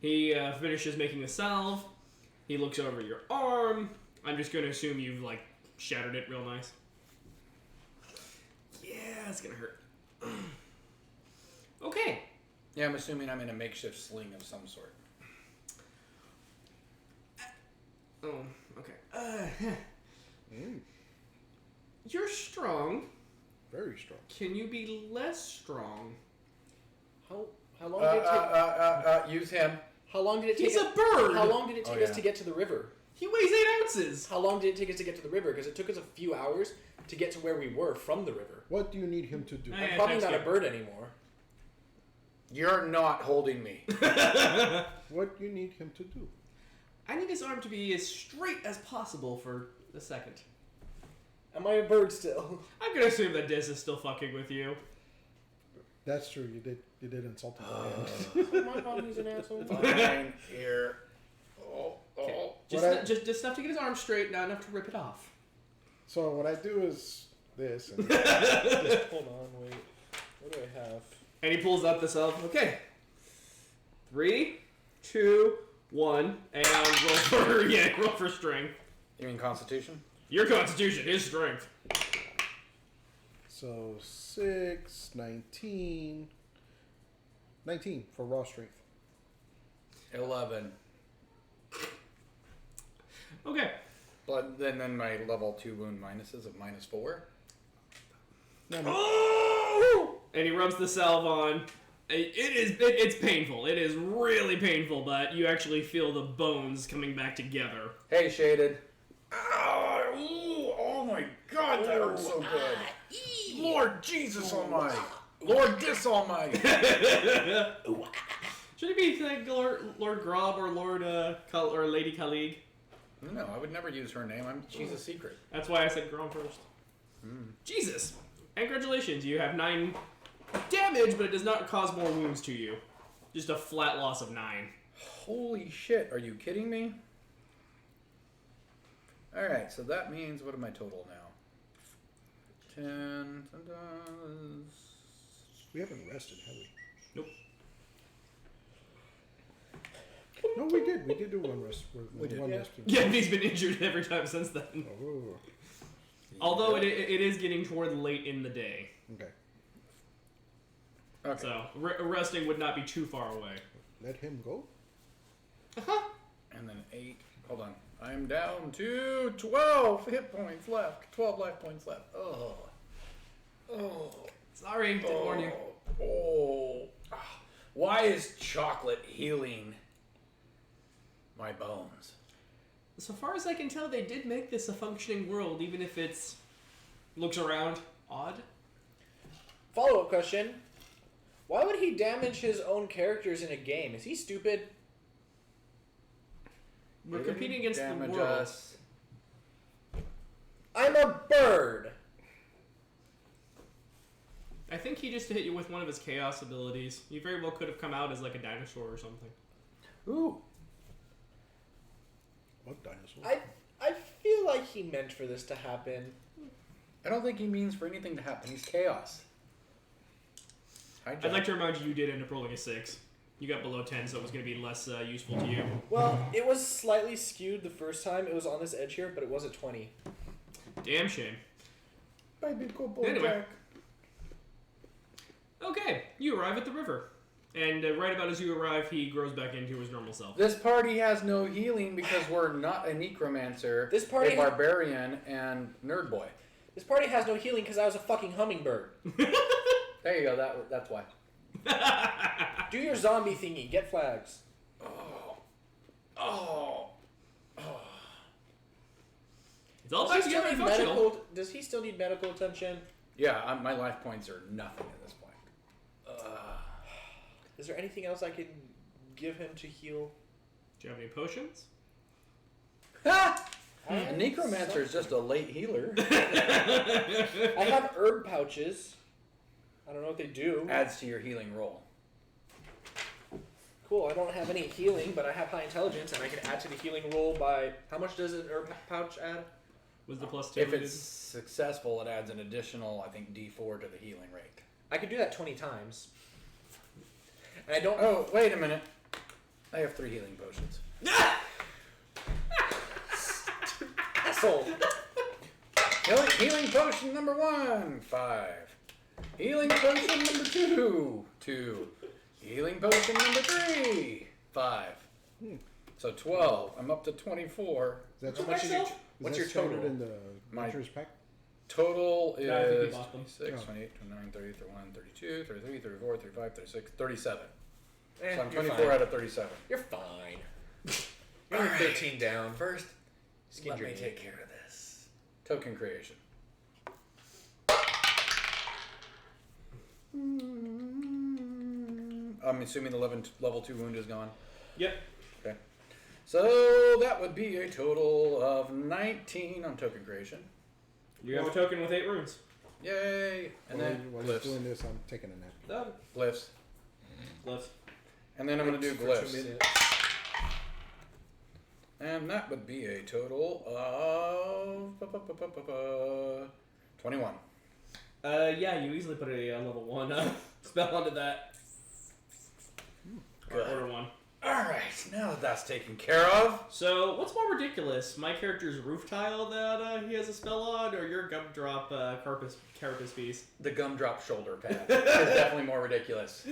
he finishes making the salve. He looks over your arm. I'm just going to assume you've, like, shattered it real nice. Yeah, it's going to hurt. Okay. Yeah, I'm assuming I'm in a makeshift sling of some sort. Oh, okay. You're strong. Very strong. Can you be less strong? How long did it take? Use him. How long did it take? He's a bird! How long did it take us yeah. to get to the river? He weighs 8 ounces! How long did it take us to get to the river? Because it took us a few hours to get to where we were from the river. What do you need him to do? Hey. I'm probably thanks, not a kid. bird anymore. You're not holding me. What do you need him to do? I need his arm to be as straight as possible for a second. Am I a bird still? I'm gonna assume that Diz is still fucking with you. That's true. You did insult him. My mommy's an asshole. Fine, here. Oh. Just enough to get his arm straight, not enough to rip it off. So what I do is this. And Just hold on, wait. What do I have? And he pulls up the salve. Okay. 3, 2, 1, and roll for strength. You mean Constitution? Your constitution is strength. so 6, 19. 19 for raw strength. 11. Okay. But then my level 2 wound minuses of -4. No. Oh! And he rubs the salve on. It's painful. It is really painful, but you actually feel the bones coming back together. Hey, Shaded. Ow, ooh, oh my god, that hurts so good. Lord Jesus Almighty. Lord Dis Almighty. Should it be like Lord Grob or Lord or Lady Khalig? No, I would never use her name. She's a secret. That's why I said Grob first. Jesus! And congratulations, you have 9 damage, but it does not cause more wounds to you. Just a flat loss of 9. Holy shit, are you kidding me? Alright, so that means, what am I total now? 10. We haven't rested, have we? Nope. No, we did. We did do one rest. We did, one yeah. rest. Yeah, he's been injured every time since then. Oh, Although it is getting toward late in the day. okay. Okay. So, resting would not be too far away. Let him go. And then 8. Hold on. I'm down to 12 hit points left. 12 life points left. Oh. Sorry, didn't warn you. Oh. Why is chocolate healing my bones? So far as I can tell, they did make this a functioning world, even if it's looks around odd. Follow-up question. Why would he damage his own characters in a game? Is he stupid? We're They competing didn't against the damage world. us. I'm a bird. I think he just hit you with one of his chaos abilities. You very well could have come out as like a dinosaur or something. Ooh. What dinosaur? I feel like he meant for this to happen. I don't think he means for anything to happen. He's chaos. Hi, I'd like to remind you did end up rolling a 6. You got below 10, so it was going to be less useful to you. Well, it was slightly skewed the first time. It was on this edge here, but it was a 20. Damn shame. Baby cool boy Anyway. Jack. Okay, you arrive at the river. And right about as you arrive, he grows back into his normal self. This party has no healing because we're not a necromancer, This party a barbarian, and nerd boy. This party has no healing because I was a fucking hummingbird. There you go. That's why. Do your zombie thingy. Get flags. Oh. It's all back together and functional. Does he still need medical attention? Yeah, my life points are nothing at this point. Is there anything else I can give him to heal? Do you have any potions? A necromancer is just a late healer. I have herb pouches. I don't know what they do. Adds to your healing roll. Cool, I don't have any healing, but I have high intelligence, and I can add to the healing roll by... How much does an herb pouch add? Was the +2? If it's successful, it adds an additional, I think, D4 to the healing rate. I could do that 20 times. And I don't... Oh, wait a minute. I have 3 healing potions. Asshole! Healing potion number 1, 5. Healing potion number 2, 2. Healing potion number 3, 5. So 12. I'm up to 24. Is that How much is your, what's your standard total? in the My- Adventurers pack? Total No, I think we is bought them. 26, Oh. 28, 29, 30, 31, 32, 33, 34, 35, 36, 37. So I'm You're 24 fine. out of 37. You're fine. You're only 13 down. First, Skin let me drain. take care of this. Token creation. I'm assuming the level 2 wound is gone. Yep. Okay. So that would be a total of 19 on token creation. You have a token with 8 runes. Yay! And While then while he's glyphs. doing this, I'm taking a nap. Done. Glyphs. Let's. And then I'm going to do For 2 glyphs. minutes. And that would be a total of 21. Yeah, you easily put a level 1 spell onto that. Or Good. order 1. Alright, now that that's taken care of. So, what's more ridiculous? My character's roof tile that he has a spell on, or your gumdrop carapace piece? The gumdrop shoulder pad is definitely more ridiculous.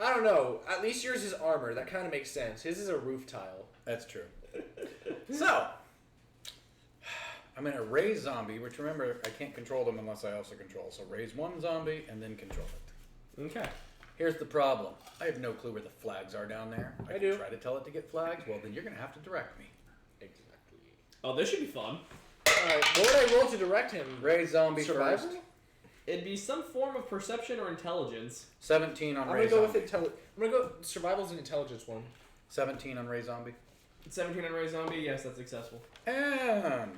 I don't know. At least yours is armor. That kind of makes sense. His is a roof tile. That's true. So, I'm going to raise zombie, which remember, I can't control them unless I also control. So raise 1 zombie and then control it. Okay. Here's the problem. I have no clue where the flags are down there. I can do. try to tell it to get flags. Well, then you're going to have to direct me. Exactly. Oh, this should be fun. Alright, what would I roll to direct him? Raise zombie Survival? first. It'd be some form of perception or intelligence. 17 on I'm gonna raise go zombie. with I'm gonna go. Survival's an intelligence one. 17 on raise zombie. 17 on Ray Zombie, yes, that's successful. And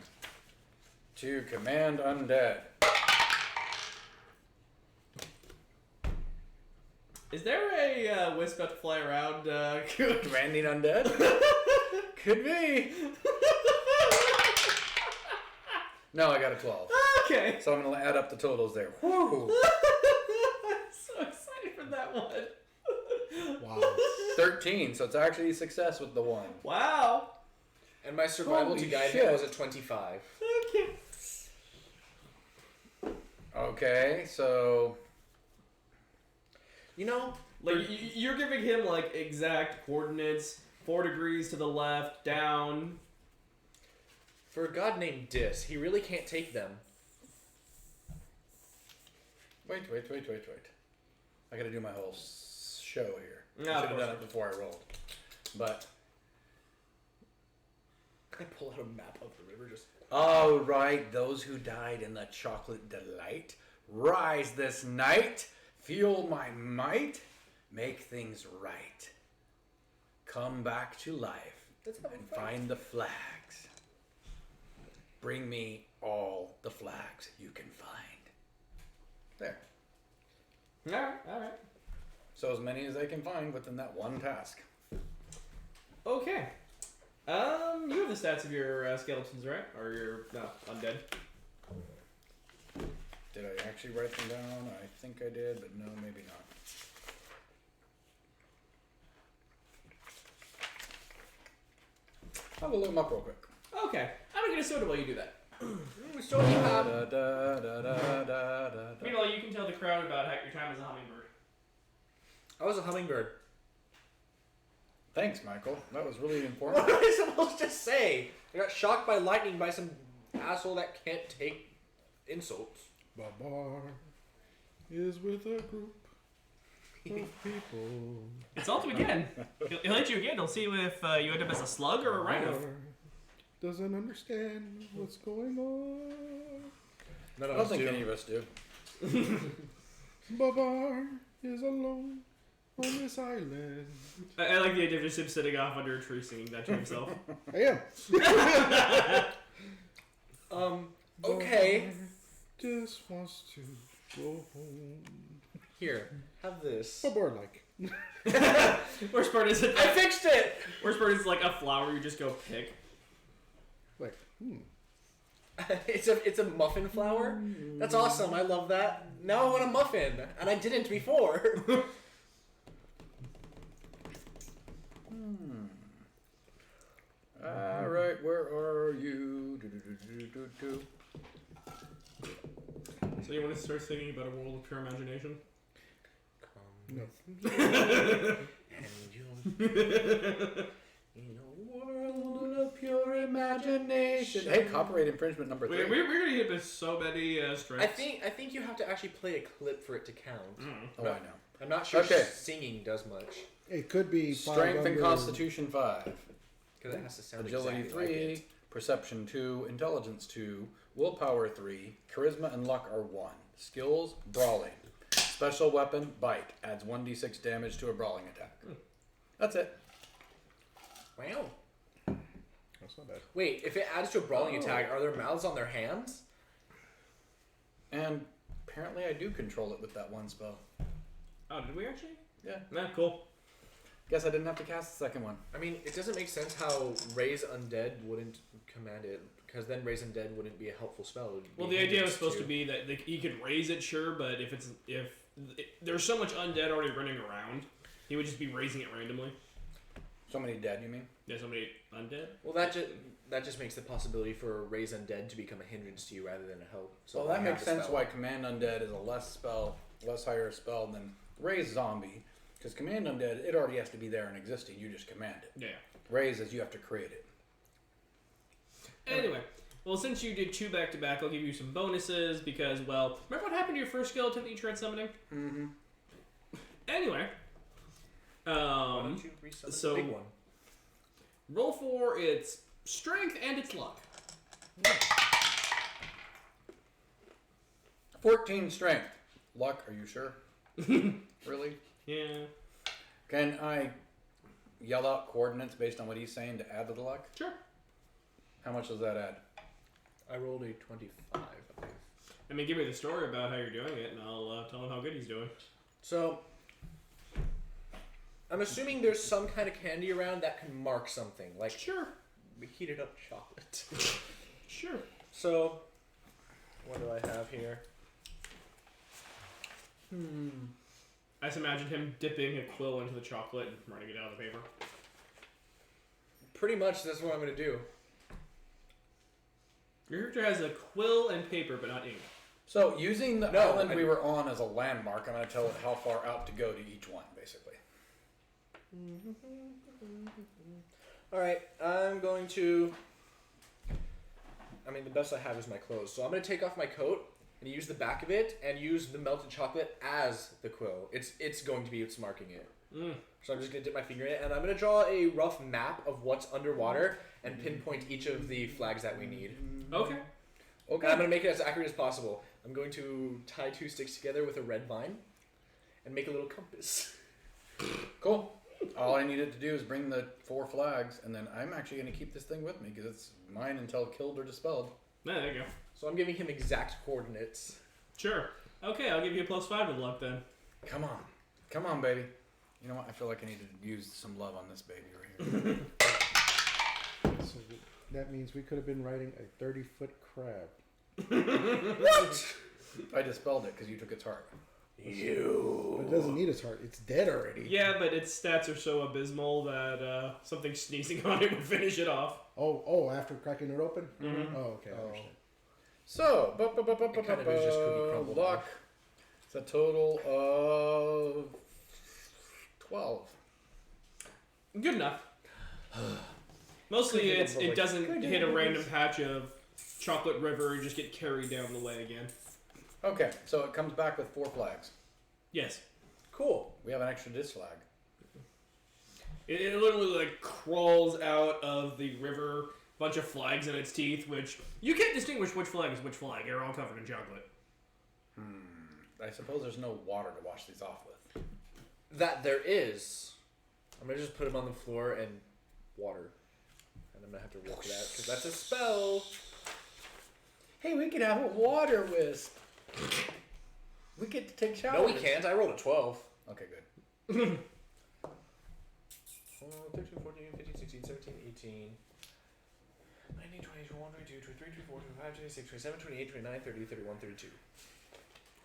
to command undead. Is there a wisp about to fly around? Commanding undead? Could be. No, I got a 12. Okay. So I'm going to add up the totals there. Whew. So excited for that one. Wow. 13, so it's actually a success with the 1. Wow. And my survival Holy to guide shit. him was a 25. Okay. Okay, so You know, Like you're giving him like exact coordinates, 4 degrees to the left, down. for a god named Dis, he really can't take them. wait. I got to do my whole show here. No, I of should have course done it before I rolled. But I pull out a map of the river just. all right, those who died in the chocolate delight, rise this night, feel my might, make things right. Come back to life That's how and we fight. find the flags. Bring me all the flags you can find. There. Alright. So as many as they can find within that one task. Okay. You have the stats of your skeletons, right? Or your undead. Did I actually write them down? I think I did, but no, maybe not. I'll look them up real quick. Okay. I'm gonna get a soda while you do that. We still need Da, have. da, da, da, da, da. Meanwhile, you can tell the crowd about how your time as a hummingbird. I was a hummingbird. Thanks, Michael. That was really What important. am I supposed to say? I got shocked by lightning by some asshole that can't take insults. Babar is with a group of people. Insult him again. He'll hit you again. He'll see if you end up as a slug or a rhino. Babar doesn't understand what's going on. None I of don't us think do. any of us do. Babar is alone on this island. I like the idea of just him sitting off under a tree singing that to himself. I am. Okay. Babar just wants to go home. Here, have this. Babar like. Worst part is I fixed it! worst part is like a flower you just go pick. Like, It's a muffin flower? That's awesome, I love that. Now I want a muffin, and I didn't before. All right, where are you? So you want to start thinking about a world of pure imagination? no. And you'll in a world of pure imagination. Hey, copyright infringement number 3. We're gonna hit with so many strikes. I think you have to actually play a clip for it to count. Oh, I know. I'm not sure Okay. singing does much. It could be Strength and under- Constitution 5. Because it has to sound Agility exactly 3, like it. Perception 2, Intelligence 2, Willpower 3, Charisma and Luck are 1. Skills, Brawling. Special Weapon, Bite. Adds 1d6 damage to a brawling attack. That's it. Wow. That's not bad. Wait, if it adds to a brawling attack, are there mouths on their hands? And apparently I do control it with that one spell. Oh, did we actually? Yeah. Nah, cool. Guess I didn't have to cast the second one. I mean, it doesn't make sense how Raise Undead wouldn't command it, because then Raise Undead wouldn't be a helpful spell. It would be Well, the idea was hindrance supposed to be that he could raise it, sure, but if there's so much undead already running around, he would just be raising it randomly. So many dead, you mean? There's so many undead. Well, that just makes the possibility for Raise Undead to become a hindrance to you rather than a help. So Well, that you have makes the sense spell. why Command Undead is a less higher spell than Raise Zombie. Because Command Undead, it already has to be there and existing. You just command it. Yeah. Raise is you have to create it. Anyway, well, since you did 2 back-to-back, I'll give you some bonuses because, well, remember what happened to your first skeleton that you tried summoning? Mm-hmm. Anyway. Why don't you resummon so- the big one? Roll for its strength and its luck. 14 strength. Luck, are you sure? Really? Yeah. Can I yell out coordinates based on what he's saying to add to the luck? Sure. How much does that add? I rolled a 25, I believe. I mean, give me the story about how you're doing it, and I'll tell him how good he's doing. So, I'm assuming there's some kind of candy around that can mark something, like Sure. heated up chocolate. Sure. So, what do I have here? I just imagine him dipping a quill into the chocolate and running it out of the paper. Pretty much that's what I'm going to do. Your character has a quill and paper, but not ink. So, using the No, island I- we were on as a landmark, I'm going to tell it how far out to go to each one, basically. Alright, I'm going to... I mean, the best I have is my clothes. So I'm going to take off my coat and use the back of it and use the melted chocolate as the quill. It's going to be what's marking it. So I'm just going to dip my finger in it, and I'm going to draw a rough map of what's underwater and pinpoint each of the flags that we need. Okay. And Okay. I'm going to make it as accurate as possible. I'm going to tie 2 sticks together with a red vine and make a little compass. Cool. All I needed to do is bring the 4 flags, and then I'm actually going to keep this thing with me because it's mine until killed or dispelled. Yeah, there you go. So I'm giving him exact coordinates. Sure. Okay, I'll give you a +5 with luck then. Come on. Come on, baby. You know what? I feel like I need to use some love on this baby right here. So that means we could have been riding a 30-foot crab. I dispelled it because you took its heart. But it doesn't need its heart. It's dead already. Yeah, but its stats are so abysmal that something sneezing on it would finish it off. Oh, after cracking it open? Mhm. Oh, okay. I understand. So, It kind of is just Cookie Crumble. luck. It's a total of 12. Good enough. Mostly Good it enough. doesn't Good hit a enough. random patch of chocolate river and just get carried down the way again. Okay, so it comes back with 4 flags. Yes. Cool. We have an extra dis flag. It literally like crawls out of the river, bunch of flags in its teeth, which you can't distinguish which flag is which flag. They're all covered in chocolate. I suppose there's no water to wash these off with. That there is. I'm going to just put him on the floor and water. And I'm going to have to work that because that's a spell. Hey, we could have a water wisp. We get to take showers. No, we can't. I rolled a 12. Okay, good. 13, 14, 15, 16, 17, 18, 19, 20, 21, 22, 23, 24, 25, 26, 27, 28, 29, 30, 31, 32.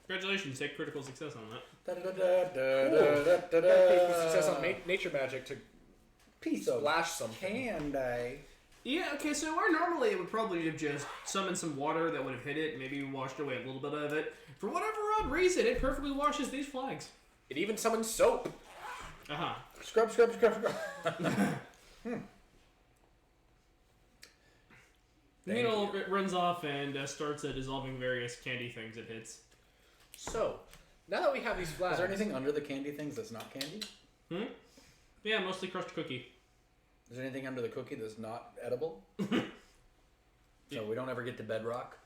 Congratulations, take critical success on that. Success on nature magic to Piece of splash something. candy. Yeah, okay, so where normally it would probably have just summoned some water that would have hit it, maybe washed away a little bit of it. For whatever odd reason, it perfectly washes these flags. It even summons soap. Uh-huh. Scrub. The needle runs off and starts dissolving various candy things it hits. So, now that we have these flags... Is there anything under the candy things that's not candy? Yeah, mostly crushed cookie. Is there anything under the cookie that's not edible? So we don't ever get to bedrock?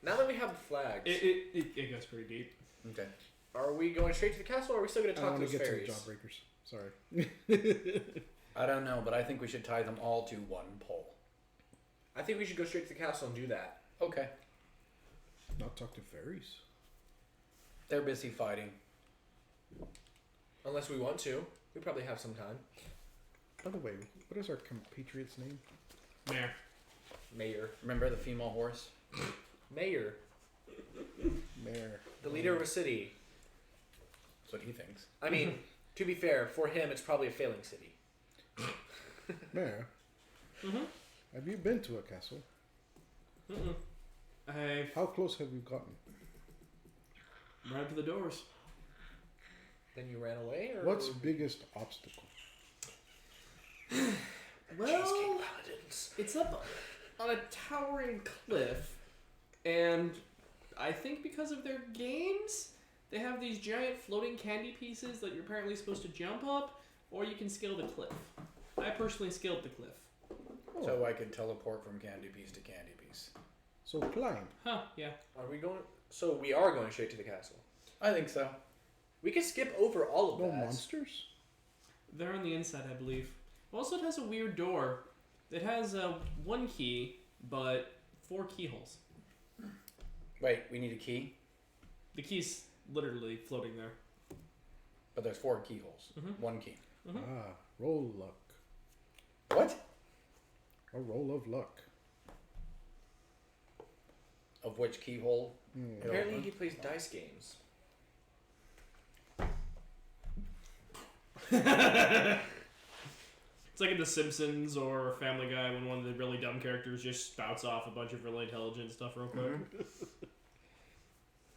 Now that we have the flags, It goes pretty deep. Okay. are we going straight to the castle or are we still going to I talk want to to those get fairies? to the jawbreakers. Sorry. I don't know, but I think we should tie them all to one pole. I think we should go straight to the castle and do that. Okay. Not talk to fairies. They're busy fighting. Unless we want to. We probably have some time. By the way, what is our compatriot's name? There. Mayor. Remember the female horse? Mayor. Mayor. The leader of a city. That's what he thinks. I mean, to be fair, for him, it's probably a failing city. Mayor. Mm-hmm. Have you been to a castle? I've How close have you gotten? right to the doors. Then you ran away, or What's biggest obstacle? Well, it's up on a towering cliff, and I think because of their games, they have these giant floating candy pieces that you're apparently supposed to jump up, or you can scale the cliff. I personally scaled the cliff. So I could teleport from candy piece to candy piece. So climb. Huh, yeah. Are we going? So we are going straight to the castle. I think so. We can skip over all of No that. monsters? They're on the inside, I believe. Also, it has a weird door. It has one key, but 4 keyholes. Wait, we need a key? The key's literally floating there. But there's 4 keyholes. Mhm. 1 key. Mm-hmm. Ah, roll luck. What? A roll of luck. Of which keyhole? it Apparently, opened? he plays dice games. It's like in The Simpsons or Family Guy when one of the really dumb characters just spouts off a bunch of really intelligent stuff real quick.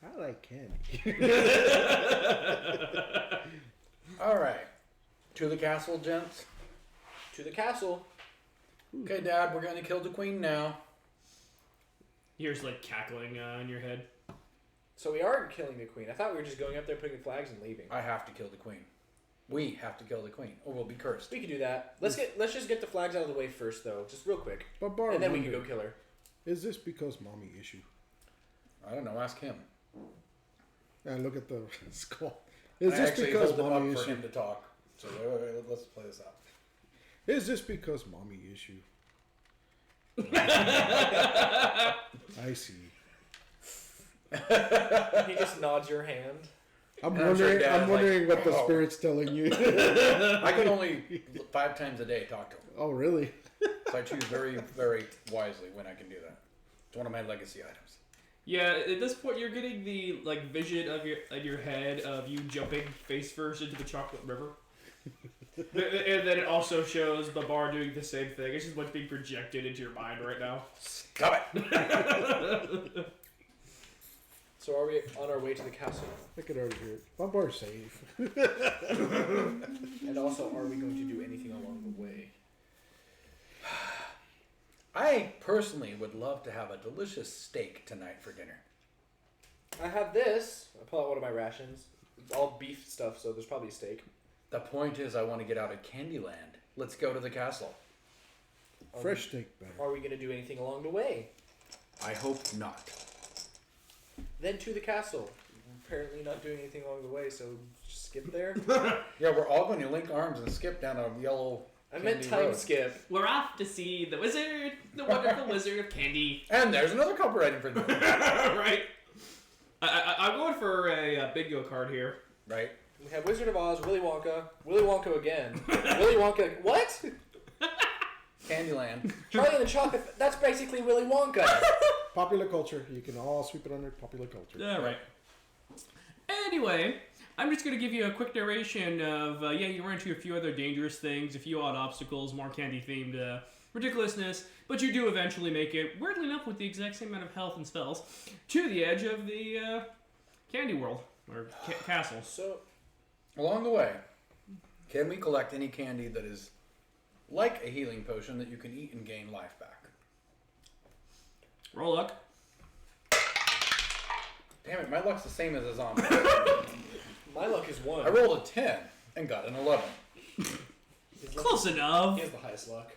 I like candy. Alright. To the castle, gents. To the castle. Okay, Dad, we're going to kill the queen now. Here's like cackling in your head. So we are killing the queen. I thought we were just going up there, putting the flags, and leaving. I have to kill the queen. We have to kill the queen, or we'll be cursed. We can do that. Let's just get the flags out of the way first, though, just real quick, But Bar and then we can wondered, go kill her. Is this because mommy issue? I don't know, ask him. And look at the skull. Is I this actually because hold him mommy up for issue? him to talk. So wait, let's play this out. Is this because mommy issue? I see. He just nods your hand. I'm And I'm sure wondering. Dad's I'm wondering like, what the "Oh." spirit's telling you. I can only 5 times a day talk to him. Oh, really? So I choose very, very wisely when I can do that. It's one of my legacy items. Yeah, at this point you're getting the like vision of your head of you jumping face first into the chocolate river. And then it also shows Babar doing the same thing. It's just what's being projected into your mind right now. Stop it! So are we on our way to the castle? I could already hear it. Bumbar's safe. And also, are we going to do anything along the way? I personally would love to have a delicious steak tonight for dinner. I have this. I pull out one of my rations. It's all beef stuff, so there's probably a steak. The point is I want to get out of Candyland. Let's go to the castle. Fresh steak better. Are we going to do anything along the way? I hope not. Then to the castle. Apparently not doing anything along the way, so just skip there. Yeah, we're all going to link arms and skip down a yellow I meant candy time road. skip. We're off to see the wizard, the wonderful wizard of candy. And there's another copyright infringement. Right? I'm going for a bingo card here. Right? We have Wizard of Oz, Willy Wonka again, Willy Wonka. What? Candyland. Charlie and the Chocolate. That's basically Willy Wonka. Popular culture. You can all sweep it under popular culture. All right. Anyway, I'm just going to give you a quick narration of, you run into a few other dangerous things, a few odd obstacles, more candy-themed ridiculousness, but you do eventually make it, weirdly enough with the exact same amount of health and spells, to the edge of the candy world, or castle. So, Along the way, can we collect any candy that is like a healing potion that you can eat and gain life back? Roll luck. Damn it, my luck's the same as a zombie. my luck is 1. I rolled a 10 and got an 11. Close enough. He has the highest luck.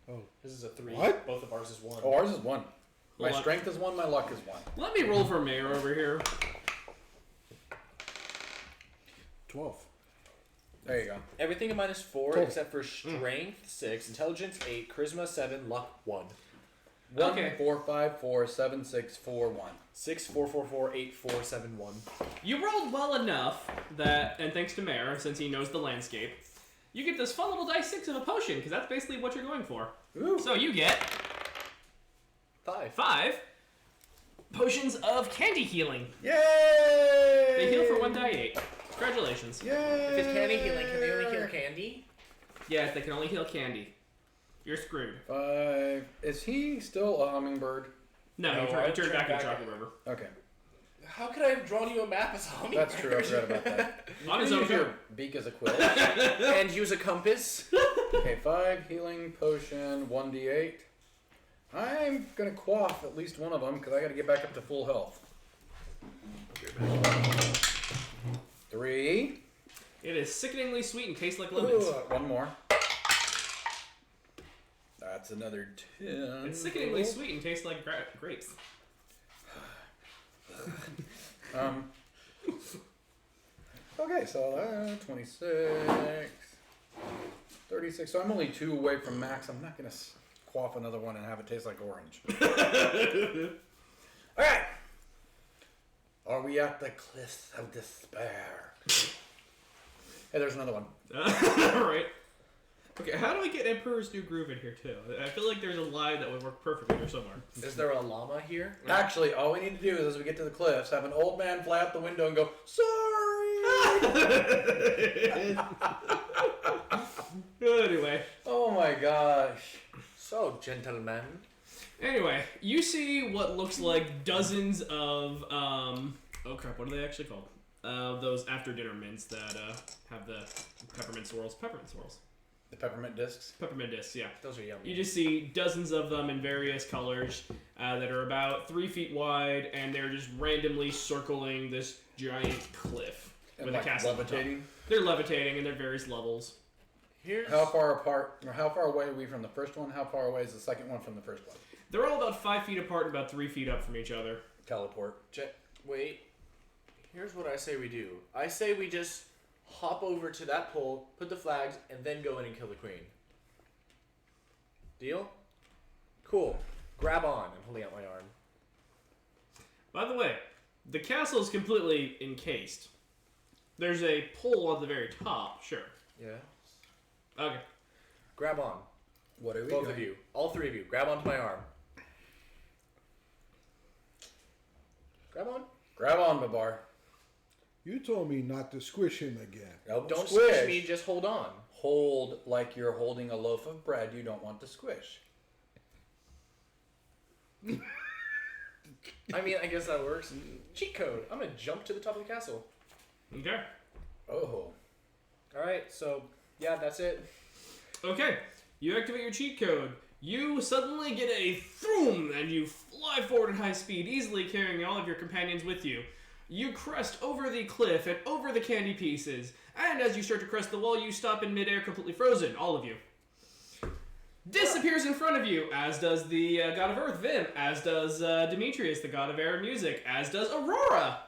Oh. His is a 3. What? Both of ours is 1. Oh, ours is 1. My Luck. strength is 1, my luck is 1. Let me roll for mayor over here. 12. There you go. Everything in minus 4 Cool. except for strength 6, intelligence 8, charisma 7, luck 1. 1, Okay. 4, 5, 4, 7, 6, 4, 1. 6, 4, 4, 4, 8, 4, 7, 1. You rolled well enough that, and thanks to Mayor, since he knows the landscape, you get this fun little dice 6 of a potion, because that's basically what you're going for. Ooh. So you get 5. 5 potions of candy healing. Yay! They heal for 1 die 8. Congratulations. Yay! If it's candy healing, can they only heal candy? Yes, they can only heal candy. You're screwed. 5. Is he still a hummingbird? No, No, you I turned back turned into back Chocolate River. Okay. How could I have drawn you a map as a hummingbird? That's true, I forgot about that. On his You own use your turn. beak as a quill. And use a compass. Okay, 5 healing potion, 1d8. I'm gonna quaff at least one of them because I gotta get back up to full health. 3. It is sickeningly sweet and tastes like lemons. One more. That's another 10. It's sickeningly sweet and tastes like grapes. Okay, so 26, 36. So I'm only 2 away from max. I'm not gonna quaff another one and have it taste like orange. All right. Are we at the cliffs of despair? Hey, there's another one. Alright. Okay, how do we get Emperor's New Groove in here too? I feel like there's a line that would work perfectly here somewhere. Is there a llama here? Actually, all we need to do is, as we get to the cliffs, have an old man fly out the window and go, "Sorry." Anyway. Oh my gosh. So, gentlemen. Anyway, you see what looks like dozens of, oh crap, what are they actually called? Those after dinner mints that have the peppermint swirls. Peppermint swirls. The peppermint discs. Peppermint discs, yeah. Those are yummy. You just see dozens of them in various colors that are about 3 feet wide, and they're just randomly circling this giant cliff And with like a castle on the top. levitating. They're levitating, and they're various levels. Here's How far apart, or how far away are we from the first one? How far away is the second one from the first one? They're all about 5 feet apart and about 3 feet up from each other. Teleport. Wait. Here's what I say we do. I say we just hop over to that pole, put the flags, and then go in and kill the queen. Deal? Cool. Grab on. I'm holding out my arm. By the way, the castle is completely encased. There's a pole at the very top, sure. Yeah. Okay. Grab on. What are we Both doing? of you. All 3 of you. Grab onto my arm. Grab on. Grab on, Babar. You told me not to squish him again. Don't Don't squish. squish me, just hold on. Hold like you're holding a loaf of bread you don't want to squish. I mean, I guess that works. Cheat code. I'm gonna jump to the top of the castle. Okay. Oh. Alright, so, yeah, that's it. Okay. You activate your cheat code. You suddenly get a throom, and you fly forward at high speed, easily carrying all of your companions with you. You crest over the cliff and over the candy pieces, and as you start to crest the wall, you stop in midair completely frozen, all of you. Disappears in front of you, as does the god of earth, Vim, as does Demetrius, the god of air and music, as does Aurora.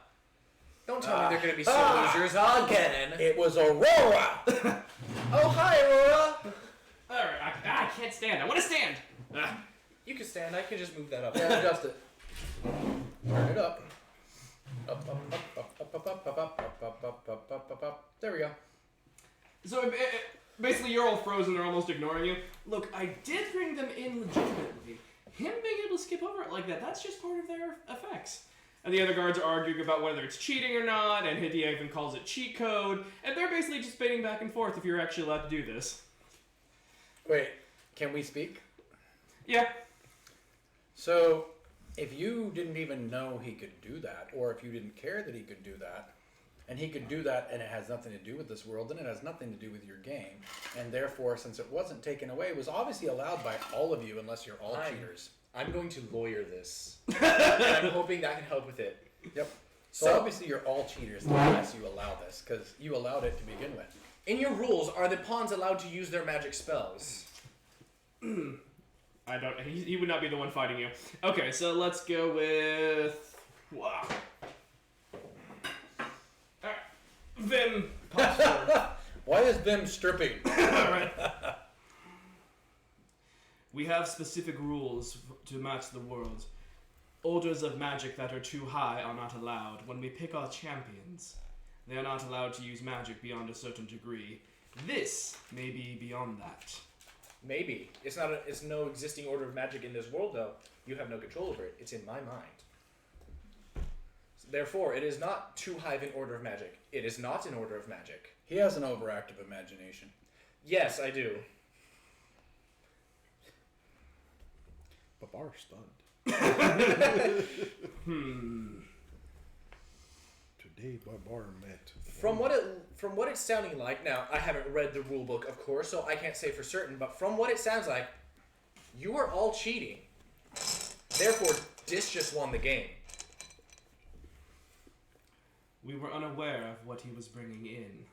Don't tell me they're gonna be losers again. It was Aurora! Oh, hi, Aurora! Alright, I can't stand. I want to stand. You can stand. I can just move that up. Yeah, adjust it. Turn it up. Up, up, up, up, up, There we go. So basically, you're all frozen. They're almost ignoring you. Look, I did bring them in legitimately. Him being able to skip over it like that—that's just part of their effects. And the other guards are arguing about whether it's cheating or not, and Hidea even calls it cheat code. And they're basically just debating back and forth if you're actually allowed to do this. Wait, can we speak? Yeah. So, if you didn't even know he could do that, or if you didn't care that he could do that, and he could do that and it has nothing to do with this world, then it has nothing to do with your game. And therefore, since it wasn't taken away, it was obviously allowed by all of you unless you're all cheaters. I'm going to lawyer this. And I'm hoping that can help with it. Yep. So obviously you're all cheaters unless you allow this, because you allowed it to begin with. In your rules, are the pawns allowed to use their magic spells? I don't. He would not be the one fighting you. Okay, so let's go with. Wow. Alright. Vim. Why is Vim stripping? Alright. We have specific rules to match the world. Orders of magic that are too high are not allowed. When we pick our champions, they are not allowed to use magic beyond a certain degree. This may be beyond that. Maybe. It's not. It's no existing order of magic in this world, though. You have no control over it. It's in my mind. Therefore, it is not too high of an order of magic. It is not an order of magic. He has an overactive imagination. Yes, I do. Babar stunned. Today, Babar met. From what it's sounding like, now I haven't read the rule book, of course, so I can't say for certain. But from what it sounds like, you are all cheating. Therefore, Dis just won the game. We were unaware of what he was bringing in.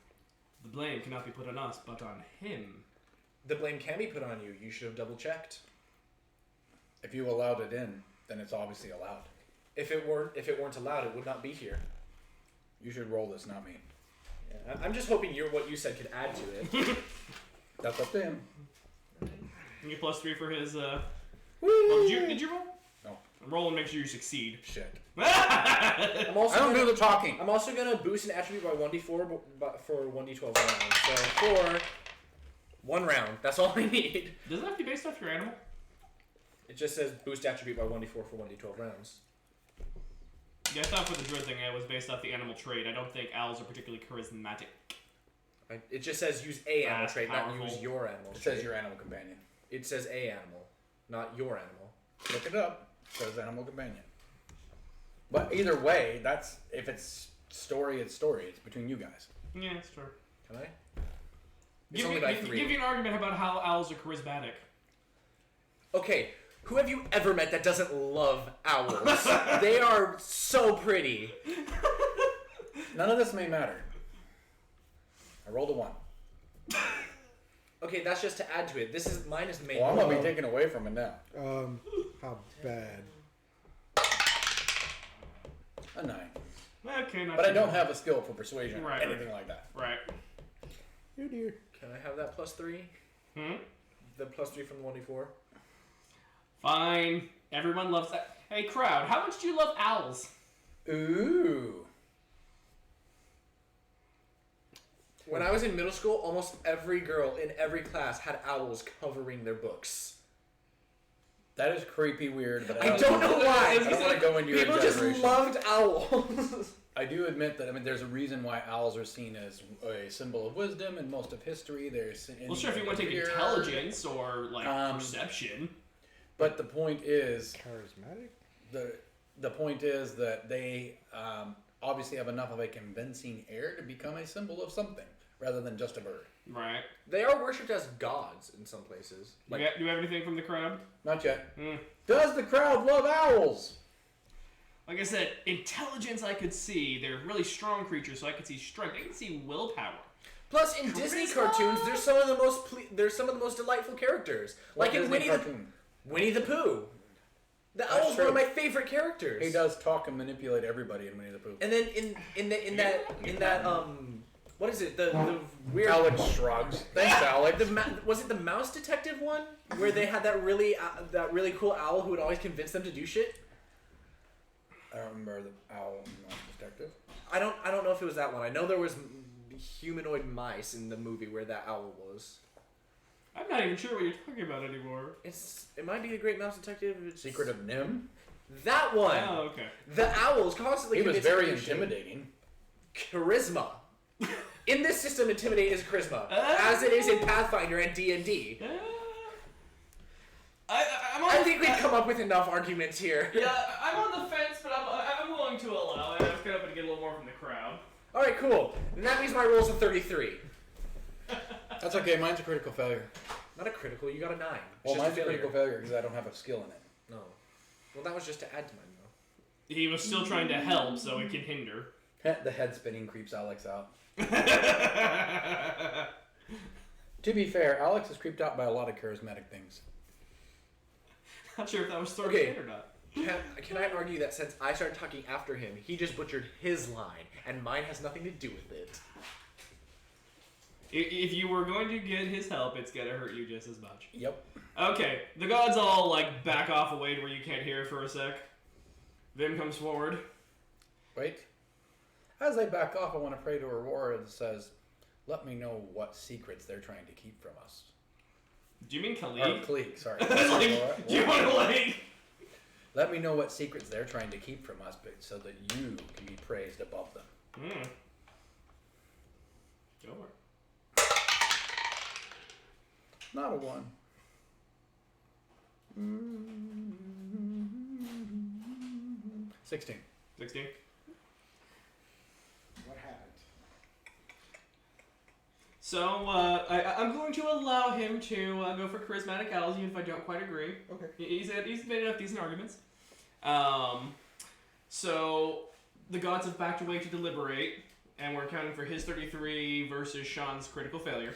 The blame cannot be put on us, but on him. The blame can be put on you. You should have double checked. If you allowed it in, then it's obviously allowed. If it weren't allowed, it would not be here. You should roll this, not me. Yeah, I'm just hoping what you said could add to it. That's up to him. Can you +3 for his Whee! Oh, did you roll? No. Roll and make sure you succeed. Shit. I don't do the talking. I'm also gonna boost an attribute by 1d4 for 1d12 rounds. So for 1 round, that's all I need. Does it have to be based off your animal? It just says boost attribute by 1d4 for 1d12 rounds. Yeah, I thought for the druid thing it was based off the animal trait. I don't think owls are particularly charismatic. It just says use a animal That's trait, powerful. not use your animal It trait. says your animal companion. It says a animal, not your animal. Look it up. It says animal companion. But either way, that's if it's story, it's story. It's between you guys. Yeah, it's true. Can I? It's only by 3. Give you an argument about how owls are charismatic. Okay, who have you ever met that doesn't love owls? They are so pretty. None of this may matter. I rolled a 1. Okay, that's just to add to it. This is mine is main. Well, I'm gonna be taken away from it now. How bad? A 9. Okay, not But I too don't bad. have a skill for persuasion or Right, anything like that. Right. Oh dear. Can I have that +3? The +3 from the 1d4? Fine. Everyone loves that. Hey, crowd, how much do you love owls? Ooh. When I was in middle school, almost every girl in every class had owls covering their books. That is creepy weird, but I don't know why. I don't want to go into your People just exaggeration. loved owls. I do admit that, there's a reason why owls are seen as a symbol of wisdom in most of history. Well, sure, if you want to take intelligence or, like, perception. But the point is, Charismatic? the point is that they obviously have enough of a convincing air to become a symbol of something, rather than just a bird. Right. They are worshipped as gods in some places. Do you have anything from the crowd? Not yet. Mm. Does the crowd love owls? Like I said, intelligence I could see. They're really strong creatures, so I could see strength. I can see willpower. Plus, in Disney cartoons, there's some of the most delightful characters. What Like in Disney cartoon? Winnie the Pooh. The That's owl's one true. of my favorite characters. He does talk and manipulate everybody in Winnie the Pooh. And then in that what is it? The weird Alex shrugs. Thanks, Alex. was it the Mouse Detective one where they had that really cool owl who would always convince them to do shit? I don't remember the owl in Mouse Detective. I don't know if it was that one. I know there was humanoid mice in the movie where that owl was. I'm not even sure what you're talking about anymore. It might be the Great Mouse Detective. Secret of Nim. That one. Oh, okay. The owls constantly. He was commits very pollution. intimidating. Charisma. In this system, intimidate is charisma, as it is in Pathfinder and D&D. I think we've come up with enough arguments here. Yeah, I'm on the fence, but I'm willing to allow it. I was kind of hoping to get a little more from the crowd. All right, cool. And that means my roll's a 33. That's okay. Mine's a critical failure. Not a critical. You got a 9. Well, It's just mine's a failure. critical failure because I don't have a skill in it. No. Well, that was just to add to mine, though. He was still trying to help, so it can hinder. The head spinning creeps Alex out. To be fair, Alex is creeped out by a lot of charismatic things. Not sure if that was thrown Okay. in or not. Can I argue that since I started talking after him, he just butchered his line, and mine has nothing to do with it? If you were going to get his help, it's gonna hurt you just as much. Yep. Okay, the gods all like back off away to where you can't hear for a sec. Vim comes forward. Wait. As they back off, I want to pray to Aurora that says, let me know what secrets they're trying to keep from us. Do you mean Or Khalid? Kalik, sorry. I was like, Aurora. do you want to like? Let me know what secrets they're trying to keep from us, but so that you can be praised above them. Go for it. Not a 1. 16. 16. What happened? So I'm going to allow him to go for charismatic owls, even if I don't quite agree. Okay. He's made enough decent arguments. So the gods have backed away to deliberate, and we're counting for his 33 versus Sean's critical failure.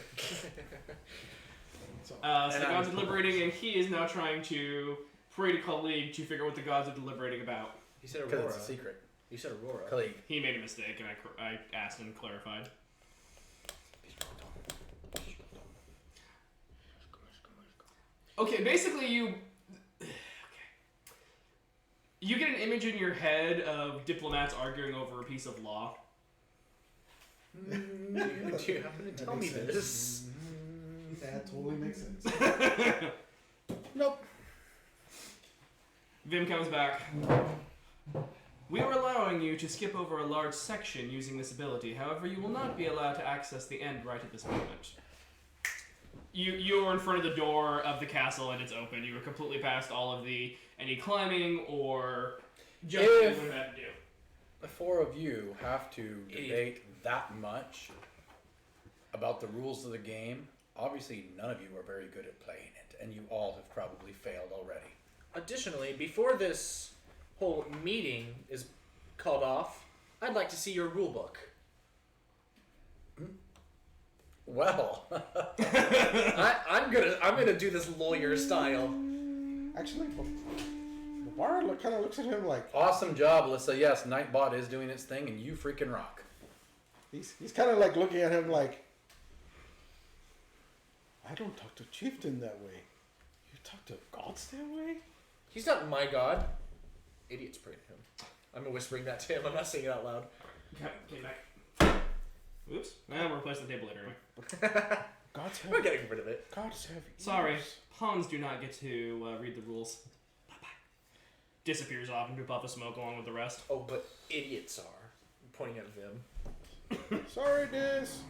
So the gods are deliberating, and he is now trying to pray to Khalid to figure out what the gods are deliberating about. He said Because Aurora. it's a secret. You said Aurora. Kalik. He made a mistake, and I asked and clarified. Okay, basically you get an image in your head of diplomats arguing over a piece of law. Do you happen to tell me this? That totally makes sense. Nope. Vim comes back. We are allowing you to skip over a large section using this ability. However, you will not be allowed to access the end right at this moment. You're in front of the door of the castle and it's open. You were completely past all of any climbing or jumping you would have had to do. The 4 of you have to debate that much about the rules of the game. Obviously, none of you are very good at playing it, and you all have probably failed already. Additionally, before this whole meeting is called off, I'd like to see your rule book. Well, I'm gonna do this lawyer style. Actually, the bar kind of looks at him like awesome job, Alyssa. Yes, Nightbot is doing its thing, and you freaking rock. he's kind of like looking at him like, I don't talk to chieftain that way. You talk to gods that way? He's not my god. Idiots pray to him. I'm whispering that to him. I'm not saying it out loud. Okay, back. Oops. Now we're replacing the table later. Gods have. We're getting rid of it. Gods have. Sorry, ears. pawns do not get to read the rules. Bye-bye. Disappears off into a puff of smoke along with the rest. Oh, but idiots are. I'm pointing at Vim. Sorry, Diz.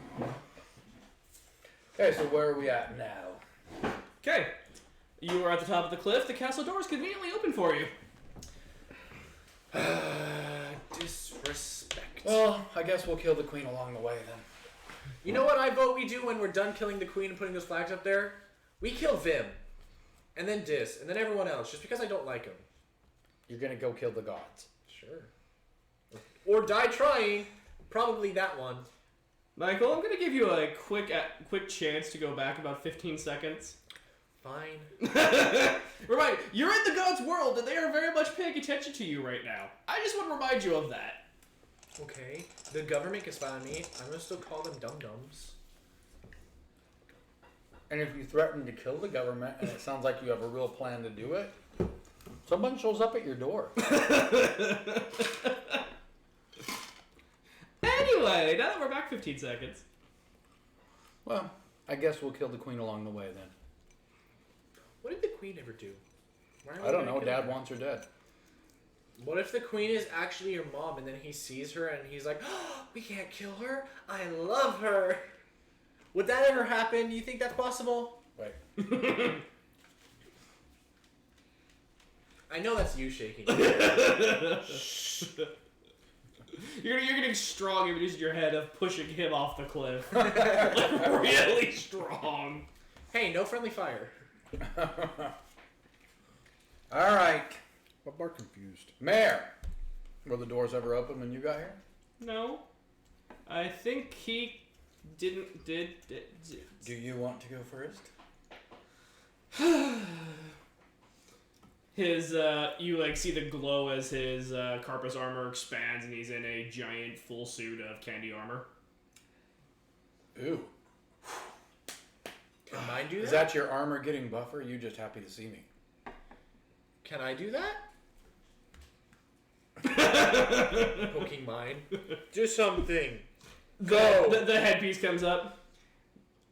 Okay, so where are we at now? Okay. You are at the top of the cliff. The castle door is conveniently open for you. Disrespect. Well, I guess we'll kill the queen along the way then. You know what I vote we do when we're done killing the queen and putting those flags up there? We kill Vim. And then Dis. And then everyone else. Just because I don't like him. You're gonna go kill the gods. Sure. Or die trying. Probably that one. Michael, I'm going to give you a quick chance to go back about 15 seconds. Fine. Right, you're in the gods' world, and they are very much paying attention to you right now. I just want to remind you of that. Okay. The government can spy on me. I'm going to still call them dum-dums. And if you threaten to kill the government, and it sounds like you have a real plan to do it, Someone shows up at your door. Anyway, now that we're back 15 seconds. Well, I guess we'll kill the queen along the way then. What did the queen ever do? Why are we I don't gonna know. kill Dad her? wants her dead. What if the queen is actually your mom and then he sees her and he's like, oh, we can't kill her? I love her. Would that ever happen? You think that's possible? Wait. I know that's you shaking. You're getting strong even using your head of pushing him off the cliff. Like, really strong. Hey, no friendly fire. All right. Babar confused. Mayor. Were the doors ever open when you got here? No. I think he didn't did. Do you want to go first? His you like see the glow as his Carpus armor expands and he's in a giant full suit of candy armor. Ooh. Can I do that? Is that your armor getting buffer? You just happy to see me. Can I do that? Poking mine. Do something. Go. The headpiece comes up.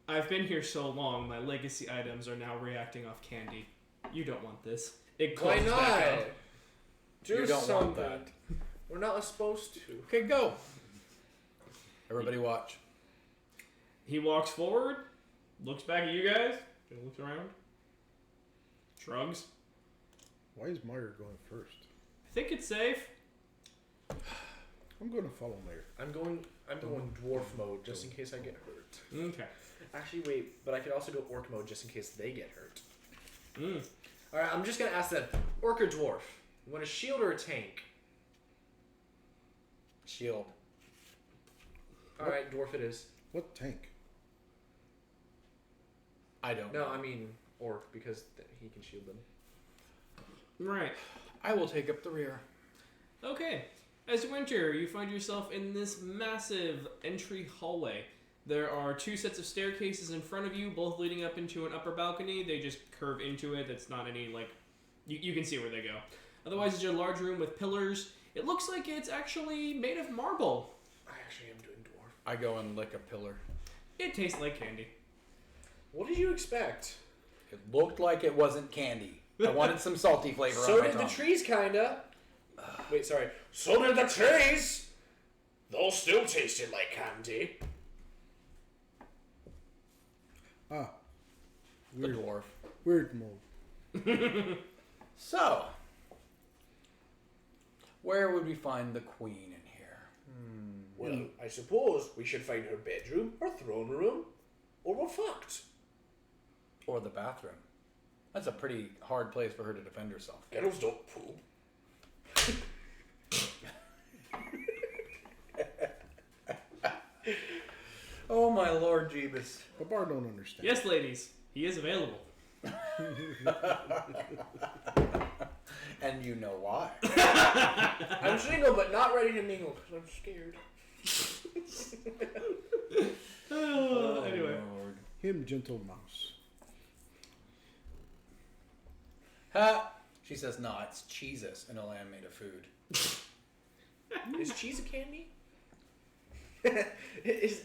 I've been here so long, my legacy items are now reacting off candy. You don't want this. It Why closes back not? up. Do You don't something. want that. We're not supposed to. Okay, go. Everybody watch. He walks forward, looks back at you guys, looks around, shrugs. Why is Meyer going first? I think it's safe. I'm going to follow Meyer. I'm going dwarf mode just in case I get hurt. Okay. Actually, wait, but I could also go orc mode just in case they get hurt. Mm. Alright, I'm just gonna ask that. Orc or dwarf? You want a shield or a tank? Shield. Alright, dwarf it is. What tank? I don't. No, I mean orc because he can shield them. Right. I will take up the rear. Okay. As you enter, you find yourself in this massive entry hallway. There are two sets of staircases in front of you, both leading up into an upper balcony. They just curve into it. It's not any, like... You can see where they go. Otherwise, it's a large room with pillars. It looks like it's actually made of marble. I actually am doing dwarf. I go and lick a pillar. It tastes like candy. What did you expect? It looked like it wasn't candy. I wanted some salty flavor So on my did the tongue. trees, kinda. Wait, sorry. So did the trees! Those still tasted like candy. Ah, The dwarf. weird mode. So, where would we find the queen in here? Well, I suppose we should find her bedroom, her throne room, or we're fucked. Or the bathroom. That's a pretty hard place for her to defend herself. Elves don't poop. Oh my Lord Jeebus. Babar don't understand. Yes, ladies. He is available. And you know why. I'm single, but not ready to mingle because I'm scared. Anyway. Lord. Him, gentle mouse. Ha! She says, nah, it's cheeses in a land made of food. Is cheese a candy?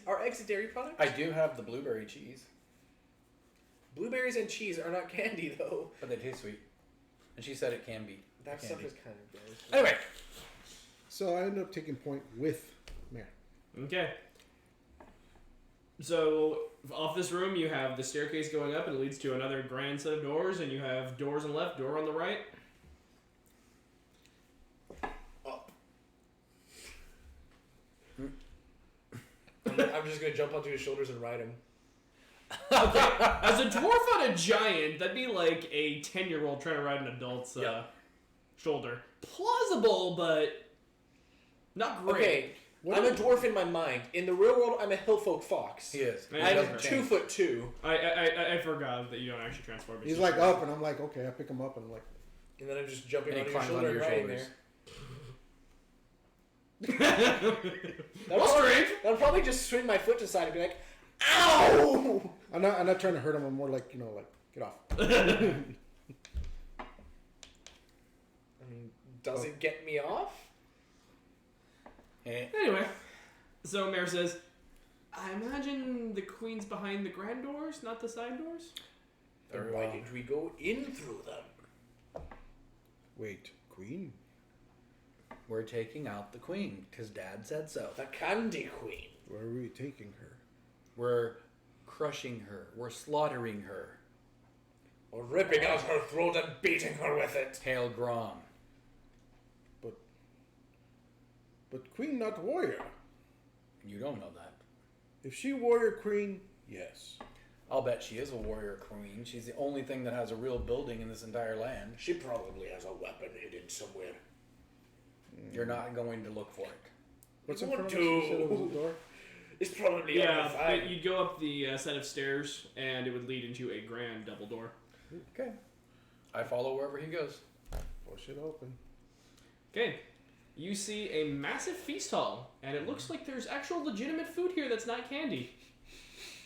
Are eggs a dairy product? I do have the blueberry cheese, Blueberries and cheese are not candy, though. but they taste sweet. And she said it can be. That candy. stuff is kind of gross. Anyway. So I ended up taking point with Mayor. Okay. So, off this room, you have the staircase going up, and it leads to another grand set of doors, and you have doors on the left, door on the right. Up. I'm just gonna jump onto his shoulders and ride him. As a dwarf on a giant, that'd be like a 10-year-old trying to ride an adult's shoulder. Plausible, but not great. Okay, I'm a dwarf in my mind. In the real world, I'm a hillfolk fox. He is. Yeah, I'm doesn't 2'2", I forgot that you don't actually transform. He's like up, and I'm like, okay. I pick him up, and I'm like, and then I'm just jumping And he on your climbs shoulder onto and your riding shoulders. there. What's strange? I'll probably just swing my foot to the side and be like, "Ow!" I'm not trying to hurt him. I'm more like, like, get off. doesn't get me off. Hey, Anyway, so Mayor says, I imagine the queen's behind the grand doors, not the side doors? Then Very why well. did we go in through them? Wait, Queen? we're taking out the queen because Dad said so. The Candy Queen. Where are we taking her? We're crushing her. We're slaughtering her. Or ripping out her throat and beating her with it. Hail Grom. But Queen not warrior. You don't know that. If she warrior queen, yes. I'll bet she is a warrior queen. She's the only thing that has a real building in this entire land. She probably has a weapon hidden somewhere. You're not going to look for it. What's in What front of us? You said it was a do? door? It's probably Yeah, on the but side. you'd go up the set of stairs, and it would lead into a grand double door. Okay. I follow wherever he goes. Push it open. Okay. You see a massive feast hall, and it looks like there's actual legitimate food here that's not candy.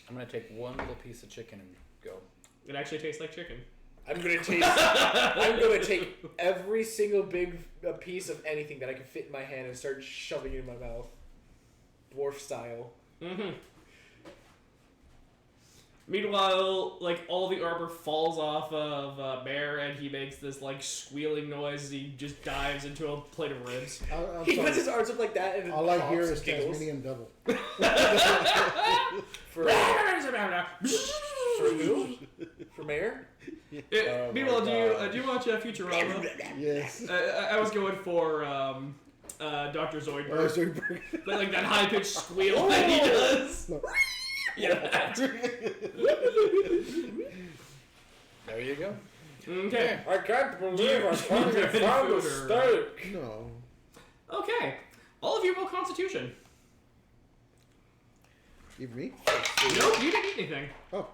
I'm going to take one little piece of chicken and go. It actually tastes like chicken. I'm gonna take every single big piece of anything that I can fit in my hand and start shoving it in my mouth, dwarf style. Mm-hmm. Meanwhile, like, all the armor falls off of Bear, and he makes this, like, squealing noise as he just dives into a plate of ribs. I'm He sorry. puts his arms up like that, and All I pops hear and is giggles. Tasmanian devil. For who? For mayor? Oh Meanwhile, my do you watch Futurama? Yes. I was going for Dr. Zoidberg. Zoidberg. Like that high pitched squeal that he does. No. Yeah. That. There you go. Okay. I can't Do believe you I finally have any found a food or- steak. No. Okay. All of you roll Constitution. Even me? Nope, you didn't eat anything. Oh.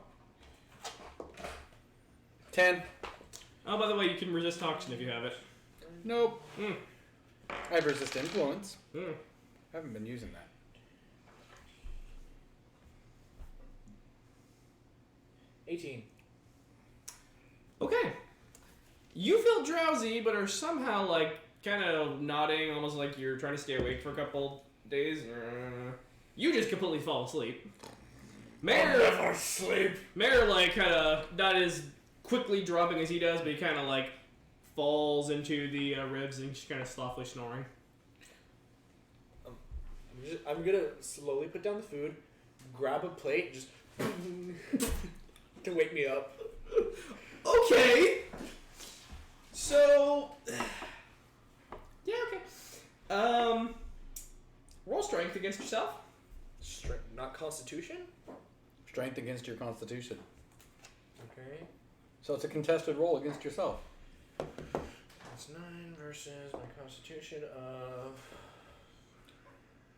10. Oh, by the way, you can resist toxin if you have it. Nope. Mm. I have resist influence. Mm. I haven't been using that. 18. Okay. You feel drowsy, but are somehow like kind of nodding, almost like you're trying to stay awake for a couple days. You just completely fall asleep. I'll Mayor, never sleep. Mayor, like kind of not as quickly dropping as he does, but he kind of like falls into the ribs and just kind of softly snoring. I'm gonna slowly put down the food, grab a plate, just to wake me up. Okay. So, yeah, okay. Roll strength against yourself. Strength, not Constitution. Strength against your constitution. Okay. So it's a contested roll against yourself. That's 9 versus my Constitution of.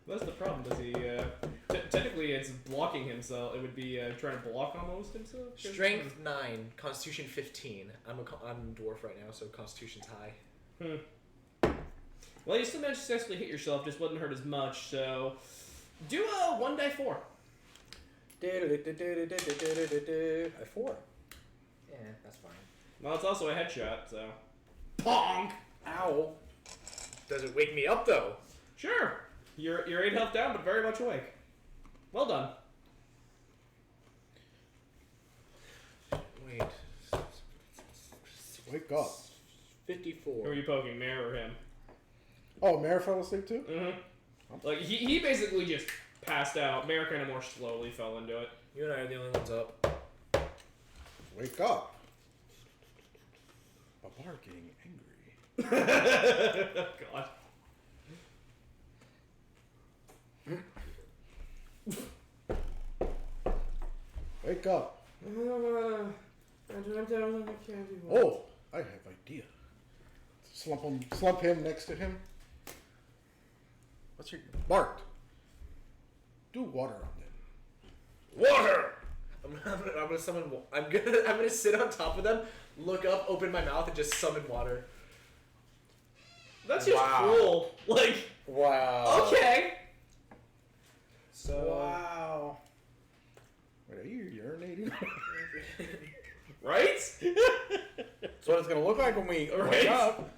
That's the problem. Does he? Technically, it's blocking himself. It would be trying to block almost himself. Strength 9, Constitution 15. I'm dwarf right now, so Constitution's high. Well, you still managed to successfully hit yourself. Just wouldn't hurt as much. So, do a 1d4. A 4. Yeah, that's fine. Well, it's also a headshot. So, pong. Ow. Does it wake me up though? Sure. You're 8 health down, but very much awake. Well done. Wait. Wake up. 54. Who are you poking, Mare or him? Oh, Mare fell asleep too? Mm-hmm. Like he basically just passed out. Mare kind of more slowly fell into it. You and I are the only ones up. Wake up. Babar getting angry. God. Wake up. Oh, Oh, I have idea. Slump him next to him. What's your Bart? Do water on them. Water. I'm gonna summon. I'm gonna sit on top of them, look up, open my mouth, and just summon water. That's just Wow. cruel. Like, Wow. okay. So. Wow. Wait, are you urinating? Right? That's what it's going to look like when we Right. wake up.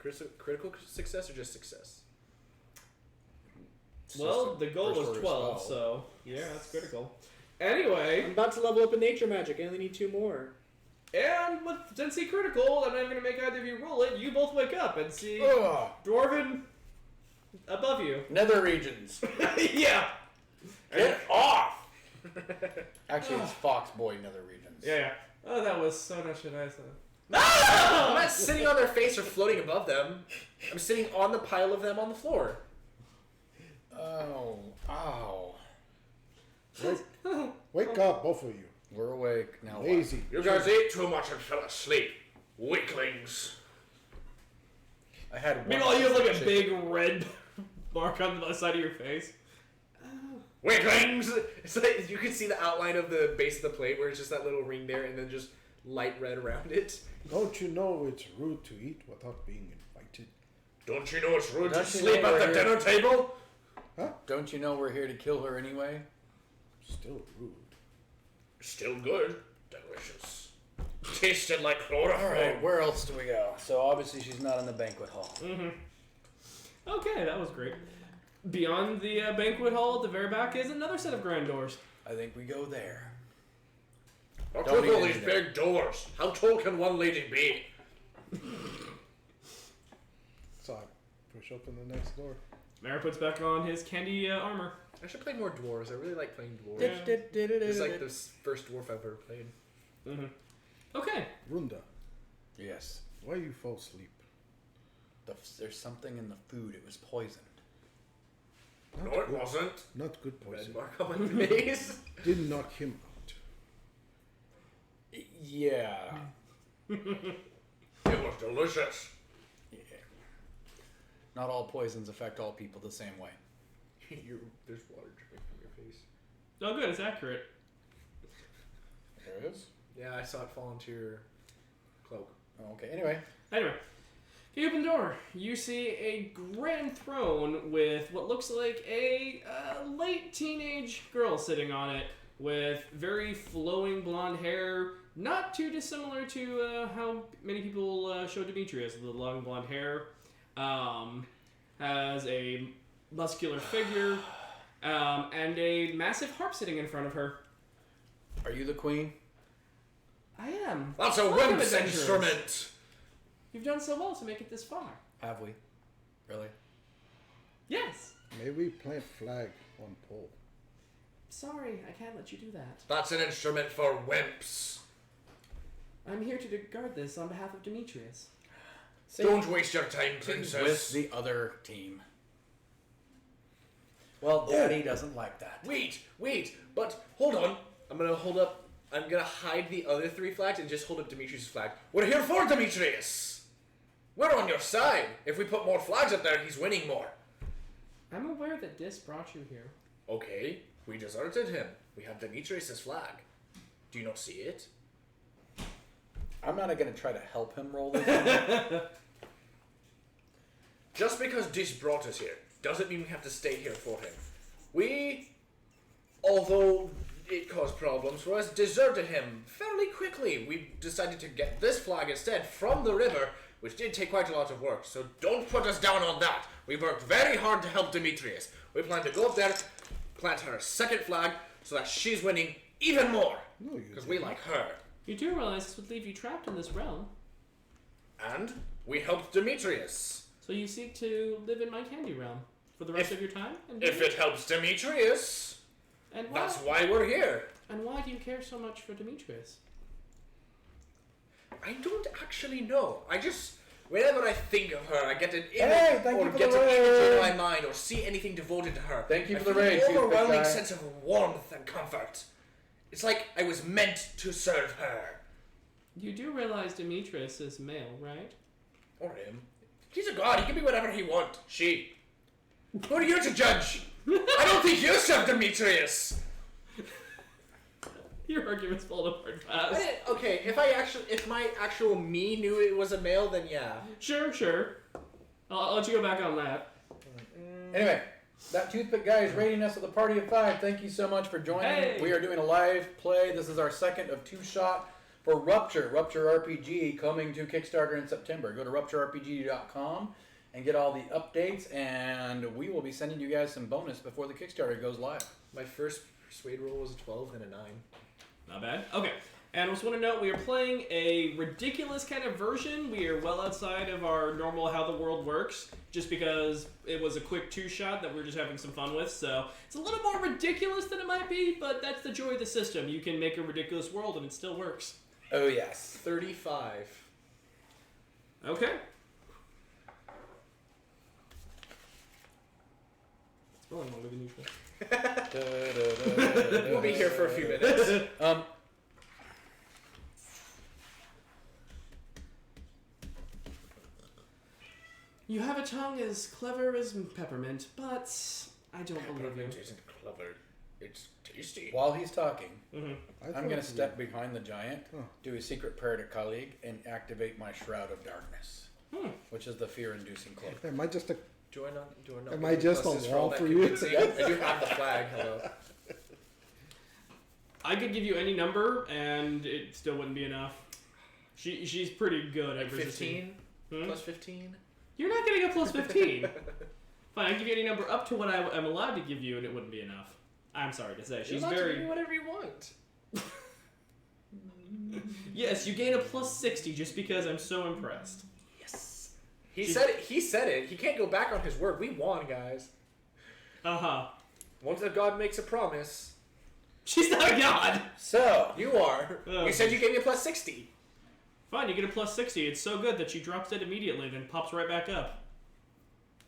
Critical success or just success? It's Well, just a the goal first was order 12, spell. so yeah, that's critical. Anyway, I'm about to level up in nature magic. I only need 2 more. and since he critical, I'm not going to make either of you roll it. You both wake up and see Ugh. Dwarven above you. Nether regions. Yeah. Get off! Actually, it's Fox Boy Nether regions. Yeah. Oh, that was so much nice. I'm not sitting on their face or floating above them. I'm sitting on the pile of them on the floor. Oh, ow. Wake up, both of you. We're awake now. what? Lazy. You guys ate too much and fell asleep. Weaklings. I had one. Meanwhile, you have like a chicken. big red mark on the side of your face. Weaklings! It's like you can see the outline of the base of the plate where it's just that little ring there and then just light red around it. Don't you know it's rude to eat without being invited? Don't you know it's rude to Don't you sleep know at the we're dinner table? Don't you know we're here to kill her anyway? Still rude. Still good. Delicious. Tasted like chloroform. Alright, where else do we go? So obviously she's not in the banquet hall. Okay, that was great. Beyond the banquet hall at the very back is another set of grand doors. I think we go there. What's Don't with all eat these anything. big doors? How tall can one lady be? So I push open the next door. Mara puts back on his candy armor. I should play more dwarves. I really like playing dwarves. Yeah. It's like the first dwarf I've ever played. Okay. Runda, Yes. why you fall asleep? There's something in the food. It was poisoned. Not No, it good, wasn't. Not good Red poison. mark on my face. Didn't knock him out. Yeah. It was delicious. Yeah. Not all poisons affect all people the same way. There's water dripping from your face. Oh, good. It's accurate. There it is. Yeah, I saw it fall into your cloak. Okay. Anyway. Anyway, you open the door. You see a grand throne with what looks like a late teenage girl sitting on it with very flowing blonde hair, not too dissimilar to how many people show Demetrius. The long blonde hair, has a muscular figure, and a massive harp sitting in front of her. Are you the queen? I am. That's a Welcome, wimp's adventurers. instrument. You've done so well to make it this far. Have we? Really? Yes. May we plant flag on pole? Sorry, I can't let you do that. That's an instrument for wimps. I'm here to guard this on behalf of Demetrius. Don't waste your time, With princess. the other team. Well, Daddy doesn't like that. Wait, but hold on. I'm gonna hide the other 3 flags and just hold up Demetrius' flag. We're here for Demetrius! We're on your side. If we put more flags up there, he's winning more. I'm aware that Dis brought you here. Okay, we deserted him. We have Demetrius' flag. Do you not see it? I'm not going to try to help him roll this. Just because Dish brought us here doesn't mean we have to stay here for him. We, although it caused problems for us, deserted him fairly quickly. We decided to get this flag instead from the river, which did take quite a lot of work, so don't put us down on that. We worked very hard to help Demetrius. We plan to go up there, plant her second flag, so that she's winning even more. No, you Because we didn't. like her. You do realize this would leave you trapped in this realm, And we helped Demetrius. so you seek to live in my candy realm for the rest of your time? And If it helps Demetrius, and why, that's why we're here. and why do you care so much for Demetrius? I don't actually know. I just, whenever I think of her, I get an Hey, image, thank or you for get the an image in raid. my mind, or see anything devoted to her. Thank you I for the feel raid, an toothpick overwhelming guy. sense of warmth and comfort. It's like I was meant to serve her. You do realize Demetrius is male, right? Or him. He's a god. He can be whatever he wants. She. Who are you to judge? I don't think you serve Demetrius. Your argument's falling apart fast. Okay, if my actual me knew it was a male, then yeah. Sure. I'll let you go back on that. Anyway, that toothpick guy is rating us with a party of 5. Thank you so much for joining. Hey. We are doing a live play. This is our second of 2-shot for Rupture RPG, coming to Kickstarter in September. Go to rupturerpg.com and get all the updates, and we will be sending you guys some bonus before the Kickstarter goes live. My first persuade roll was a 12 and a 9. Not bad. Okay. And I just want to note, we are playing a ridiculous kind of version. We are well outside of our normal how the world works, just because it was a quick two-shot that we're just having some fun with. So it's a little more ridiculous than it might be, but that's the joy of the system. You can make a ridiculous world and it still works. Oh, yes. 35. Okay. It's rolling longer than usual. We'll be here for a few minutes. You have a tongue as clever as peppermint, but I don't believe Peppermint you. isn't clever. It's tasty. While he's talking, Mm-hmm. I'm going to step behind the giant, do a secret prayer to colleague, and activate my Shroud of Darkness, which is the fear-inducing cloak. Am I just a... Do I not? Am I just Plus a this for all wall that for you? convincing. I do have the flag. Hello. I could give you any number, and it still wouldn't be enough. She's pretty good at Like resisting. 15? Plus 15? You're not getting a plus 15. Fine, I can give you any number up to what I'm allowed to give you, and it wouldn't be enough. I'm sorry to say. She's You're allowed very... to do whatever you want. Yes, you gain a plus 60 just because I'm so impressed. Yes. He said it. He said it. He can't go back on his word. We won, guys. Uh-huh. Once a god makes a promise, She's not a god! So, you are. Oh. You said you gave me a plus 60. Fine, you get a plus 60. It's so good that she drops dead immediately, then pops right back up.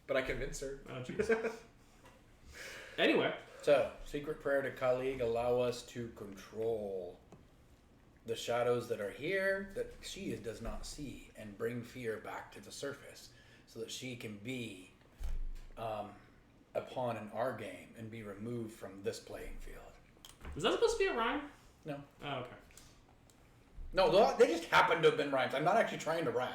But I convinced her. Oh, jeez. Anyway. So, secret prayer to colleague, allow us to control the shadows that are here that she does not see, and bring fear back to the surface so that she can be a pawn in our game and be removed from this playing field. Was that supposed to be a rhyme? No. Oh, okay. No, they just happen to have been rhymes. I'm not actually trying to rhyme.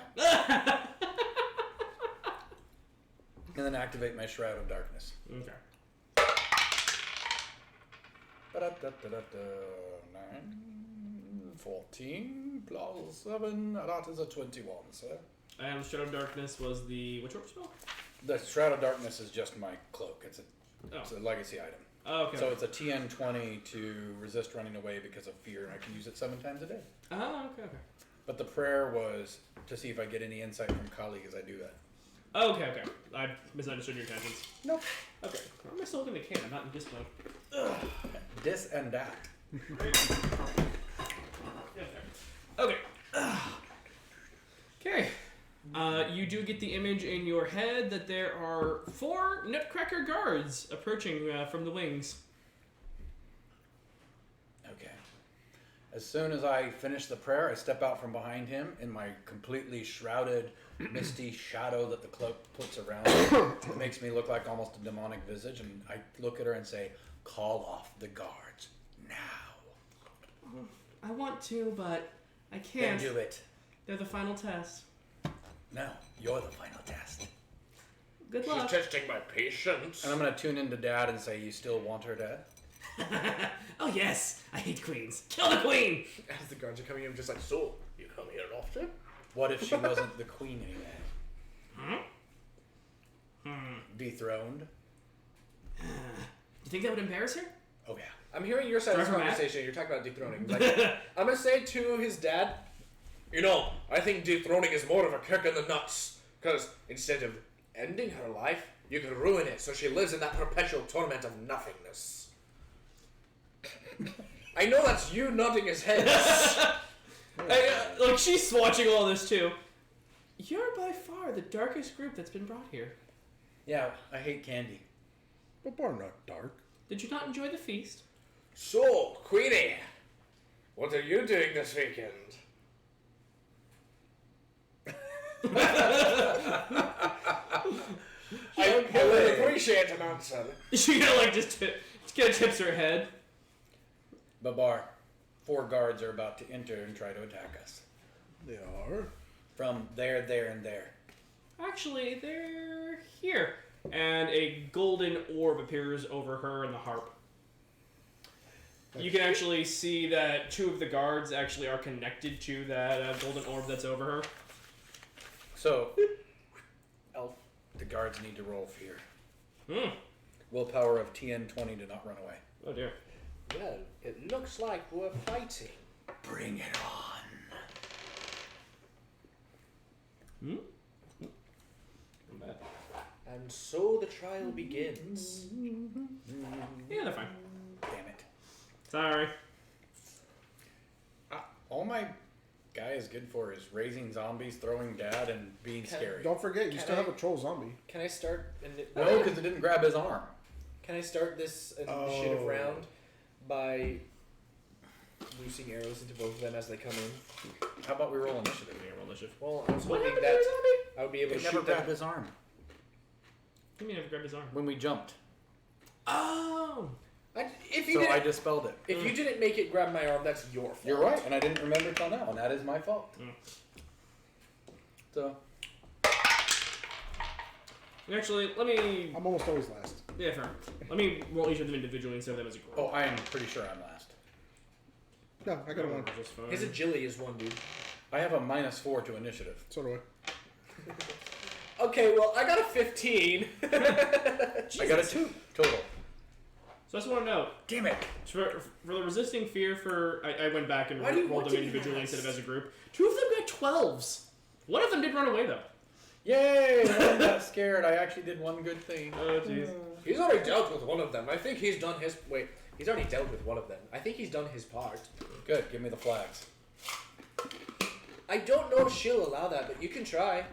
And then activate my Shroud of Darkness. Okay. 14 plus 7, that is a 21, sir. And Shadow of Darkness was the... Which orc spell? The Shroud of Darkness is just my cloak. It's a legacy item. Oh, okay. So it's a TN 20 to resist running away because of fear, and I can use it 7 times a day. Oh, okay. But the prayer was to see if I get any insight from colleague as I do that. Oh, okay. I misunderstood your intentions. Nope. Okay. Why am I still holding the can? I'm not in disc mode. This and that. Okay. Okay. You do get the image in your head that there are 4 Nutcracker guards approaching from the wings. Okay. As soon as I finish the prayer, I step out from behind him in my completely shrouded, misty shadow that the cloak puts around me. It makes me look like almost a demonic visage, and I look at her and say, "Call off the guards now." I want to, but I can't. Then do it. They're the final test. No, you're the final test. Good luck. testing my patience. And I'm going to tune into Dad and say, "You still want her, Dad?" Oh, yes. I hate queens. Kill the queen! As the guards are coming in, I'm just like, so, you come here often? What if she wasn't the queen anymore? Dethroned? Do you think that would embarrass her? Oh, yeah. I'm hearing your side of this Drive her mad? conversation. You're talking about dethroning. Like, I'm going to say to his dad, you know, I think dethroning is more of a kick in the nuts. Because instead of ending her life, you can ruin it so she lives in that perpetual torment of nothingness. I know that's you nodding his head. Like, she's watching all this, too. You're by far the darkest group that's been brought here. Yeah, I hate candy. But bar not dark. Did you not enjoy the feast? So, Queenie, what are you doing this weekend? I would appreciate an answer. She kinda like just kinda tips her head. Babar, 4 guards are about to enter and try to attack us. They are. From there, and there. Actually, they're here. And a golden orb appears over her and the harp. You can actually see that 2 of the guards actually are connected to that golden orb that's over her. So, Elf. the guards need to roll fear. Hmm. Willpower of TN20 to not run away. Oh dear. Well, it looks like we're fighting. Bring it on. Hmm? Not bad. And so the trial begins. Yeah, they're fine. Damn it. Sorry. All my guy is good for is raising zombies, throwing dad, and being scary. Don't forget, you Can still I- have a troll zombie. Can I start? No, because it didn't grab his arm. Can I start this initiative Oh. round by loosing arrows into both of them as they come in? How about we roll initiative? Yeah, roll initiative. Well, I was What hoping happened to that your zombie? I would be able It to never shoot grabbed them. his arm What do you mean I grabbed his arm? when we jumped. Oh! If you So didn't, I dispelled it. if you didn't make it grab my arm, that's your fault. You're right, and I didn't remember till now, and that is my fault. Mm. So, Actually, let me... I'm almost always last. Yeah, fair. Let me roll each of them individually instead of them as a group. oh, I am pretty sure I'm last. No, I got a one. Just fine. His agility is 1, dude. I have a -4 to initiative. So do I. Okay, well, I got a 15. I got a 2 total. So I just want to know, Damn it. for the resisting fear for... I went back and Why do you rolled want them to be individually last? instead of as a group. 2 of them got 12s. One of them did run away, though. Yay! I got scared. I actually did one good thing. Oh, jeez. He's already dealt with one of them. I think he's done his... Wait, he's already dealt with one of them. I think he's done his part. Good. Give me the flags. I don't know if she'll allow that, but you can try.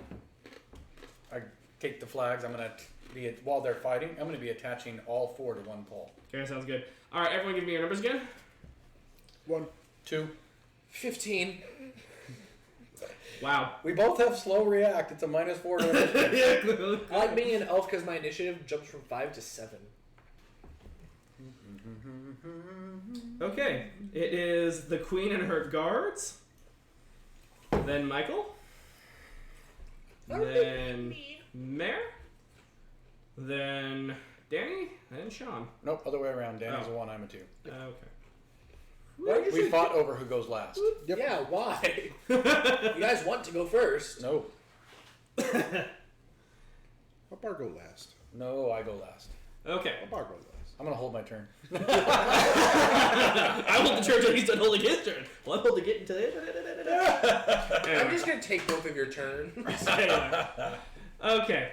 I take the flags. I'm gonna be while they're fighting. I'm gonna be attaching all 4 to one pole. Okay, sounds good. Alright, everyone give me your numbers again. 1. 2. 15. Wow. We both have slow react. It's a -4 to initiative. I like being an elf because my initiative jumps from 5 to 7. Okay, it is the queen and her guards. Then Michael. Then Mare. Then Danny. And Sean. Nope, other way around. Danny's Oh. a 1. I'm a 2. Okay. Why did you We say- fought over who goes last. Yep. Yeah, why? You guys want to go first. No. I'll bar go last. No, I go last. Okay. I'll bar go last. I'm gonna hold my turn. I hold the turn until he's done holding his turn. Well, I'm holding it until... I'm just going to take both of your turns. Okay.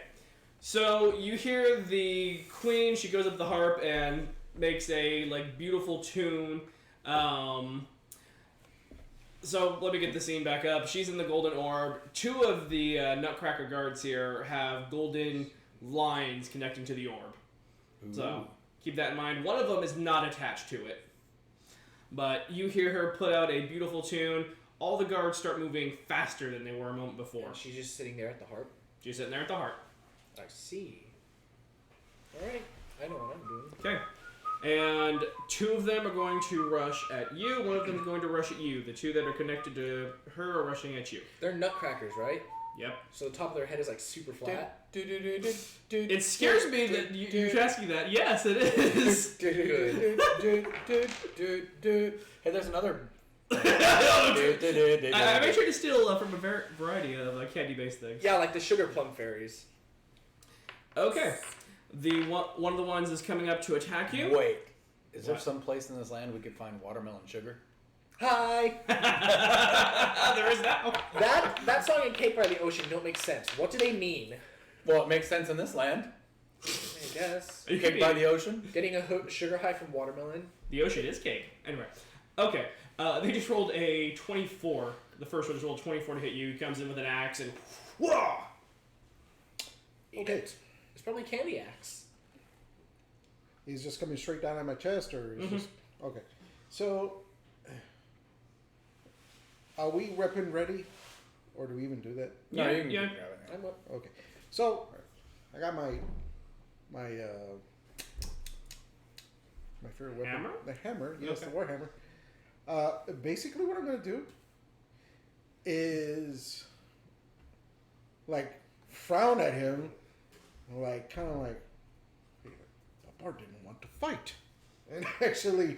So you hear the queen, she goes up the harp and makes a beautiful tune. So let me get the scene back up. She's in the golden orb. 2 of the Nutcracker guards here have golden lines connecting to the orb. So keep that in mind. One of them is not attached to it. But you hear her put out a beautiful tune. All the guards start moving faster than they were a moment before. She's just sitting there at the harp. She's sitting there at the harp. I see. Alright, I know what I'm doing. Okay. And 2 of them are going to rush at you. One of them is going to rush at you. The 2 that are connected to her are rushing at you. They're nutcrackers, right? Yep. So the top of their head is super flat. It scares me that you're asking that. Yes, it is. Hey, there's another. I made sure to steal from a variety of candy-based things. Yeah, like the sugar plum fairies. Okay. The one of the ones is coming up to attack you. Wait, is there What? some place in this land we could find watermelon sugar? Hi! There is now. That song and Cake by the Ocean don't make sense. What do they mean? Well, it makes sense in this land. I guess. You Cake by the ocean. Getting a sugar high from watermelon. The ocean is cake. Anyway. Okay. They just rolled a 24. The first one just rolled 24 to hit you. He comes in with an axe and... Whoa! Okay. It's probably Candy Axe. He's just coming straight down on my chest, or is just okay. So, are we weapon ready, or do we even do that? No, you can Yeah. grab it. I'm up. Okay. So, I got my favorite weapon, Hammer? the hammer. Yes, Okay. the war hammer. Basically, what I'm gonna do is frown at him, kind of the bard didn't want to fight, and actually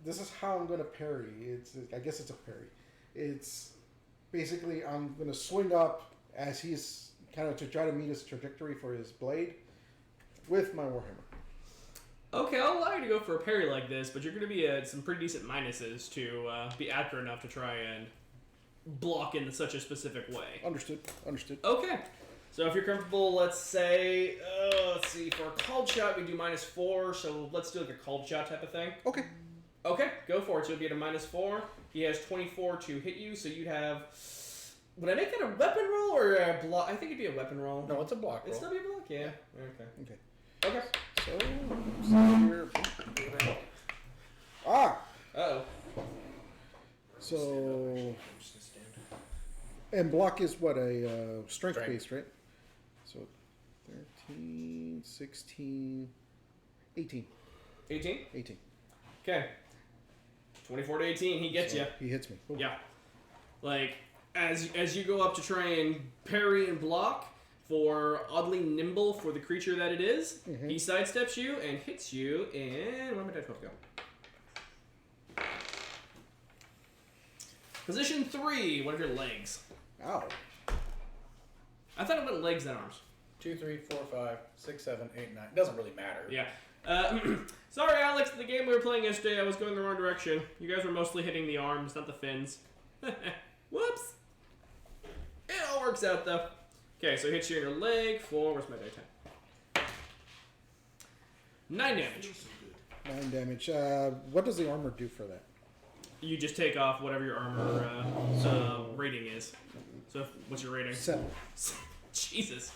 this is how I'm gonna parry. I guess it's a parry. It's basically I'm gonna swing up as he's kind of to try to meet his trajectory for his blade with my warhammer. Okay, I'll allow you to go for a parry like this, but you're going to be at some pretty decent minuses to be accurate enough to try and block in such a specific way. Understood. Okay. So if you're comfortable, let's say, let's see, for a called shot, we do -4, so let's do like a called shot type of thing. Okay. Okay, go for it. So you'll be at a -4. He has 24 to hit you, so you'd have... Would I make that a weapon roll or a block? I think it'd be a weapon roll. No, it's a block roll. It'd still be a block? Yeah. Okay. Okay. So here. Uh-oh. So and block is what a strength based, right? So 13, 16, 18. 18? 18. Okay. 24 to 18, he gets you. He hits me. Boom. Yeah. Like, as you go up to try and parry and block, for oddly nimble for the creature that it is, he sidesteps you and hits you in... Where am I supposed to go? Position 3, one of your legs. Ow. I thought it went legs and arms. 2, 3, 4, 5, 6, 7, 8, 9. Doesn't really matter. Yeah. Sorry, Alex. The game we were playing yesterday, I was going the wrong direction. You guys were mostly hitting the arms, not the fins. Whoops. It all works out, though. Okay, so it hits you in your leg for... Where's my die 9 damage. 9 damage. What does the armor do for that? You just take off whatever your armor rating is. So, what's your rating? 7. Jesus.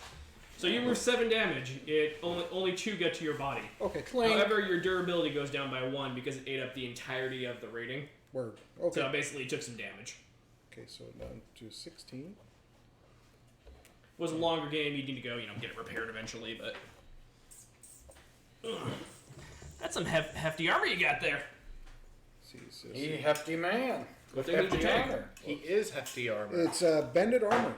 So you were 7 damage. It only 2 get to your body. Okay. However, your durability goes down by 1 because it ate up the entirety of the rating. Word. Okay. So basically, it took some damage. Okay, so down to 16. It was a longer game. You'd need to go, get it repaired eventually, but... Ugh. That's some hefty armor you got there. He hefty man. What With thing did you hefty take? armor. He is hefty armor. It's banded armor.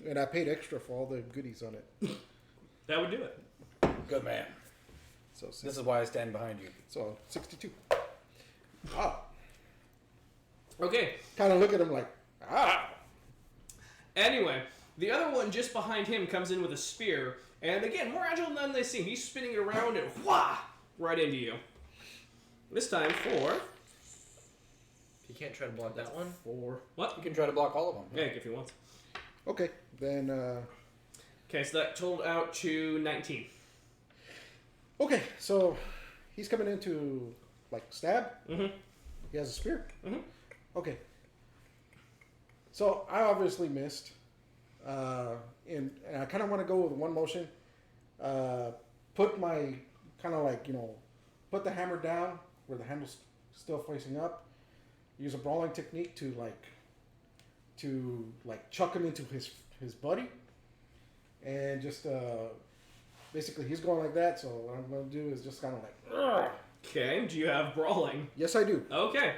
And I paid extra for all the goodies on it. That would do it. Good man. So This is why I stand behind you. So 62. Ah. Okay. Kind of look at him like, ah. Anyway, the other one just behind him comes in with a spear, and again, more agile than they seem. He's spinning it around and whah! Right into you. This time for... He can't try to block that one. For... What? You can try to block all of them. Yeah, if he wants. Okay, then. Okay, so that totaled out to 19. Okay, so he's coming in to like stab. Mm-hmm. He has a spear. Mm-hmm. Okay. So I obviously missed, and I kind of want to go with one motion. Put my kind of like put the hammer down where the handle's still facing up. Use a brawling technique to chuck him into his buddy, and just basically he's going like that. So what I'm going to do is just kind of like. Argh. Okay, do you have brawling? Yes, I do. Okay.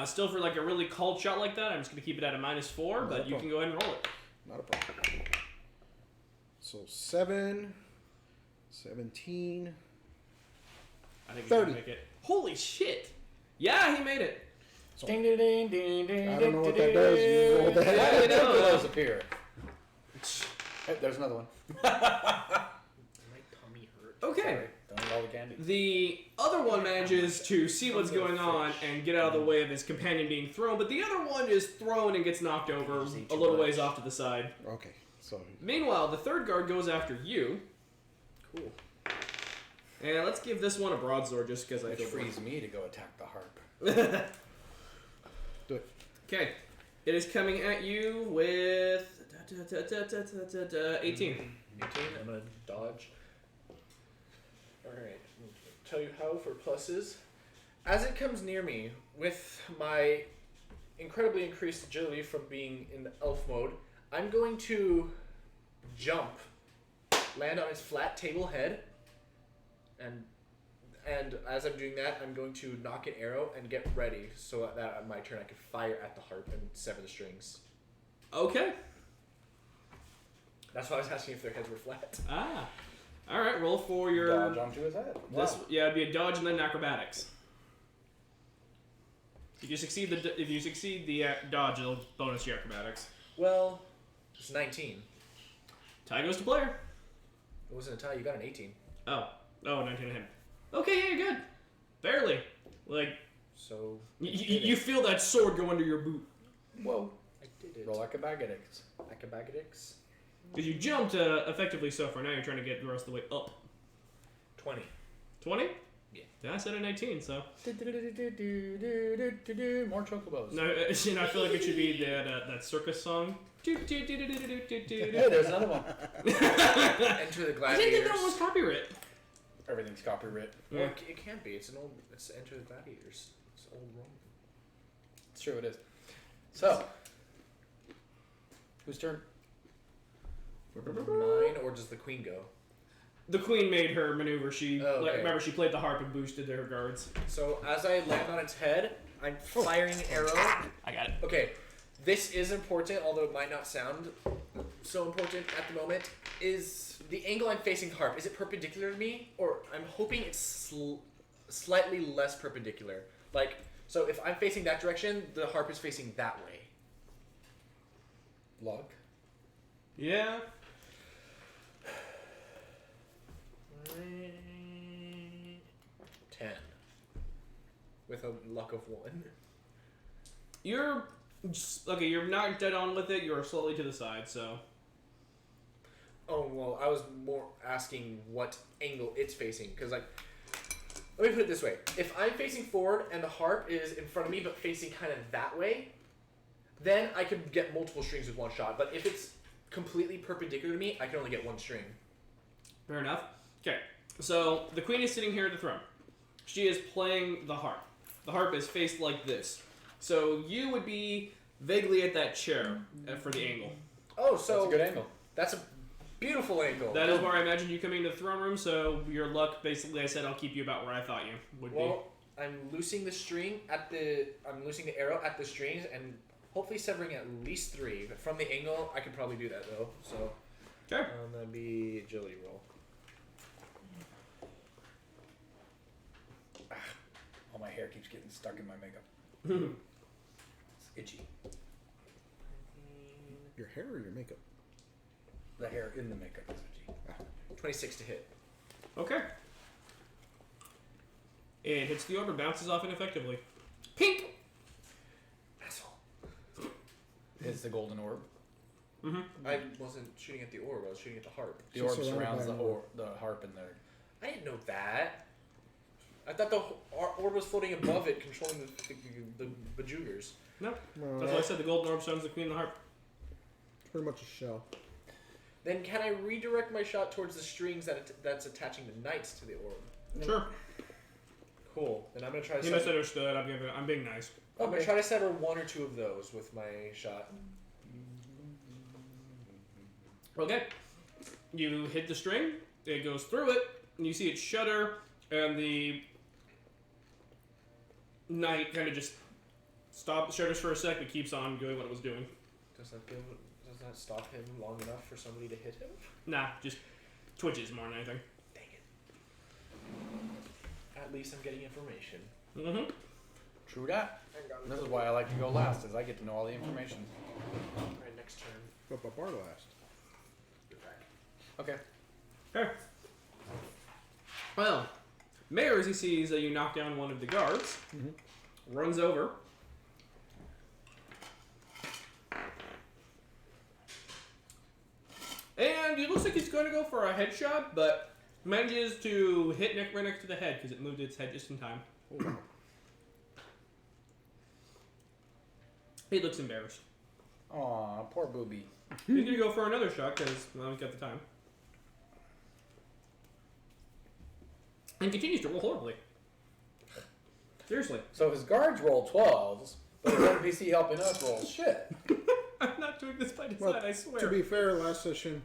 Still for like a really cold shot like that, I'm just going to keep it at a -4, but you can go ahead and roll it. Not a problem. So 7, 17. I think 30. you can make it. Holy shit! Yeah, he made it. So, Ding, ding, ding, ding, ding, I don't know what that does. You roll that. Yeah, you know those appear. Hey, there's another one. My tummy hurt. Okay. Sorry, don't eat all the candy. The other one manages to see what's going on and get out of the way of his companion being thrown, but the other one is thrown and gets knocked over a little ways off to the side. Okay, so Meanwhile, the third guard goes after you. Cool. And let's give this one a broadsword just because I Which feel frees me to go attack the harp. do it. Okay. It is coming at you with 18. 18. I'm gonna dodge. Alright. Tell you how for pluses. As it comes near me, with my incredibly increased agility from being in the elf mode, I'm going to jump, land on its flat table head, and as I'm doing that, I'm going to knock an arrow and get ready so that on my turn I can fire at the harp and sever the strings. Okay. That's why I was asking if their heads were flat. Ah. Alright, roll for your... Dodge onto his head. This, Wow. yeah, it'd be a dodge and then acrobatics. If you succeed the dodge, it'll bonus your acrobatics. Well, it's 19. Tie goes to player. It wasn't a tie. You got an 18. Oh, 19 to him. Okay, yeah, you're good. Barely. Like, So you feel that sword go under your boot. Whoa. I did it. Roll acrobatics. Acrobatics. Because you jumped effectively so far. Now you're trying to get the rest of the way up. 20. 20? Yeah. Yeah, I said a 19, so. More chocobos. No, I feel like it should be that circus song. Hey, there's another one. Enter the I Gladiators. didn't think that one was copyright. Everything's copyright. Well, it can't be. It's Enter the Gladiators. It's old Roman. It's true, it is. So, whose turn? Mine, or does the queen go? The queen made her maneuver. She okay. remember she played the harp and boosted their guards. So as I land on its head, I'm firing an arrow. I got it. Okay, this is important, although it might not sound so important at the moment. Is the angle I'm facing the harp, is it perpendicular to me? Or I'm hoping it's slightly less perpendicular. Like, so if I'm facing that direction, the harp is facing that way. Luck. Yeah. 10. With a luck of 1. You're not dead on with it. You're slowly to the side, so. Oh, well, I was more asking what angle it's facing. Because, like, let me put it this way. If I'm facing forward and the harp is in front of me but facing kind of that way, then I could get multiple strings with one shot. But if it's completely perpendicular to me, I can only get one string. Fair enough. Okay, so the queen is sitting here at the throne. She is playing the harp. The harp is faced like this. So you would be vaguely at that chair for the angle. Oh, so That's a good angle. that's a beautiful angle. That is where I imagined you coming to the throne room, so your luck, basically, I said I'll keep you about where I thought you would Well, I'm loosing the arrow at the strings and hopefully severing at least 3. But from the angle, I could probably do that though. So be. Okay. that'd be agility roll. All my hair keeps getting stuck in my makeup. It's itchy. Your hair or your makeup? The hair in the makeup is itchy. 26 to hit. Okay. It hits the orb and bounces off ineffectively. Pink! Asshole. It's the golden orb. Mm-hmm. I wasn't shooting at the orb. I was shooting at the harp. The So orb surrounded surrounds by the an orb. the harp in there. I didn't know that. I thought the orb was floating above it, controlling the bejewelers. No. No, That's why I said the golden orb surrounds the queen and the harp. it's pretty much a shell. Then can I redirect my shot towards the strings that's attaching the knights to the orb? Sure. Cool. Then I'm gonna try to. You misunderstood. I'm being nice. I'm gonna try to sever 1 or 2 of those with my shot. Okay. You hit the string. It goes through it. And you see it shudder, and the knight kind of just shudders for a sec, but keeps on doing what it was doing. Does that stop him long enough for somebody to hit him? Nah, just twitches more than anything. Dang it. At least I'm getting information. Mm-hmm. True that. This is why I like to go last, is I get to know all the information. Alright, next turn. But bar last. You're back. Okay. Okay. Well, Mayor, as he sees that you knock down one of the guards, runs over. And it looks like he's going to go for a headshot, but manages to hit Nick right next to the head because it moved its head just in time. Oh, wow. He looks embarrassed. Aw, poor booby. He's going to go for another shot because, well, he's got the time. And continues to roll horribly. Seriously. So his guards roll 12s, but his NPC helping us rolls shit. I'm not doing this by design, Well, I swear. to be fair, last session,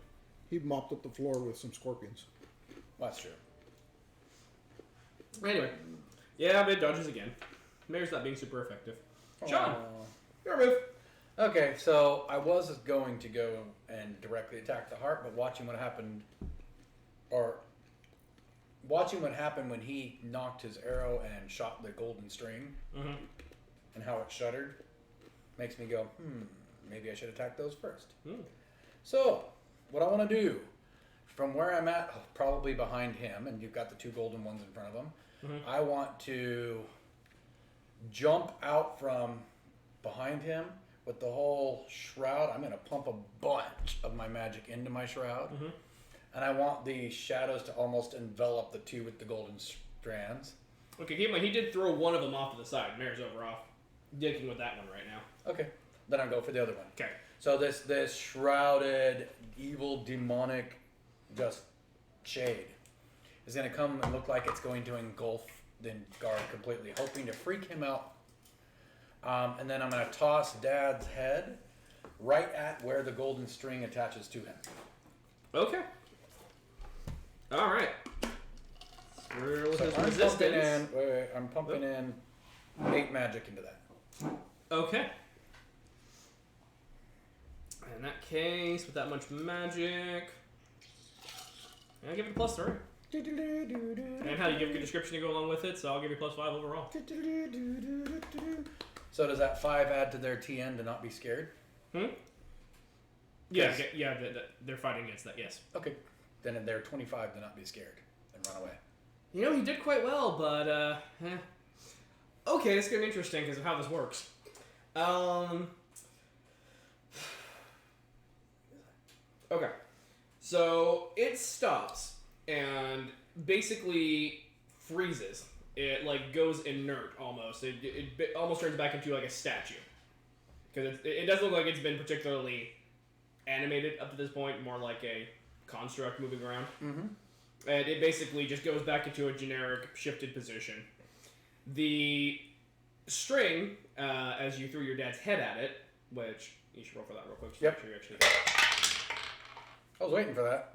he mopped up the floor with some scorpions. That's true. Anyway. Yeah, but it dodges again. Mayor's not being super effective. Sean, Aw. your move. Okay, so I was going to go and directly attack the harp, but watching what happened when he knocked his arrow and shot the golden string, Mm-hmm. and how it shuddered makes me go, maybe I should attack those first. So, what I want to do, from where I'm at, probably behind him, and you've got the 2 golden ones in front of him, I want to jump out from behind him with the whole shroud. I'm going to pump a bunch of my magic into my shroud. And I want the shadows to almost envelop the 2 with the golden strands. Okay, keep in mind, he did throw one of them off to the side. Mayor's over off. Dicking with that one right now. Okay. Then I'll go for the other one. Okay. So this shrouded, evil, demonic, just shade is going to come and look like it's going to engulf the guard completely, hoping to freak him out. And then I'm going to toss Dad's head right at where the golden string attaches to him. Okay. All right. So I'm pumping in 8 magic into that. Okay. In that case, with that much magic, I'll give it a +3. And how you give a good description to go along with it, so I'll give you +5 overall. So does that 5 add to their TN to not be scared? Yeah, they're fighting against that, yes. Okay. Then they're 25 to not be scared and run away. You know, he did quite well, but, Okay, it's getting interesting because of how this works. Okay. So, it stops and basically freezes. It, like, goes inert almost. It almost turns back into, like, a statue. Because it doesn't look like it's been particularly animated up to this point, more like a construct moving around. And it basically just goes back into a generic shifted position. The string, as you threw your dad's head at it, which you should roll for that real quick. Yep. Make sure you actually I was waiting for that.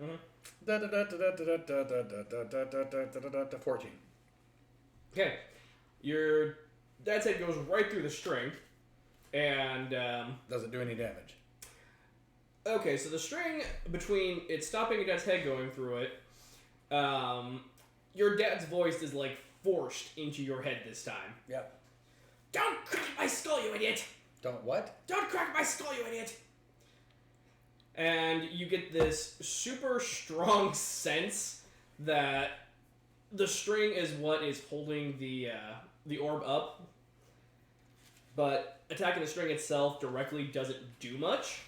14. Okay. Your dad's head goes right through the string, and Does it do any damage? okay, so the string between it stopping your dad's head going through it, your dad's voice is like forced into your head this time. Yep. Don't crack my skull, you idiot! Don't what? Don't crack my skull, you idiot! And you get this super strong sense that the string is what is holding the orb up, but attacking the string itself directly doesn't do much.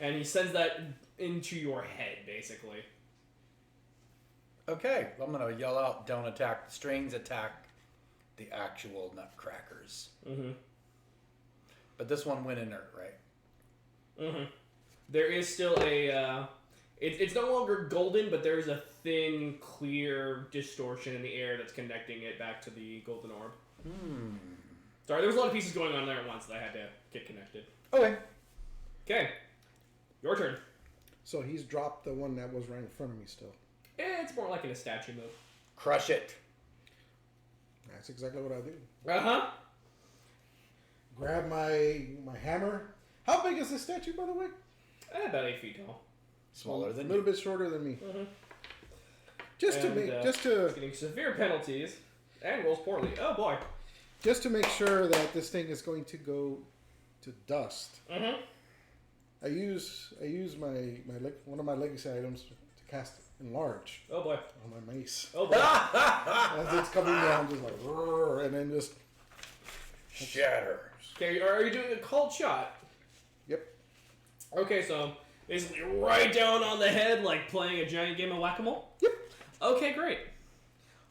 And he sends that into your head, basically. Okay, I'm going to yell out, don't attack the strings, attack the actual nutcrackers. But this one went inert, right? There is still a... It's no longer golden, but there's a thin, clear distortion in the air that's connecting it back to the golden orb. Sorry, there was a lot of pieces going on there at once that I had to get connected. Okay. Okay. Your turn. So he's dropped the one that was right in front of me still. It's more like in a statue move. Crush it. That's exactly what I do. Uh-huh. Grab my hammer. How big is this statue, by the way? About 8 feet tall. Smaller than a little bit shorter than me. Just And, to it's getting severe penalties and rolls poorly. Oh boy. just to make sure that this thing is going to go to dust. I use one of my legacy items to cast enlarge Oh boy. on my mace. Oh boy. As it's coming down, just like roar, and then just Shatter. Okay, are you doing a cold shot? yep. Okay, so basically right down on the head, like playing a giant game of whack-a-mole? Yep. Okay, great.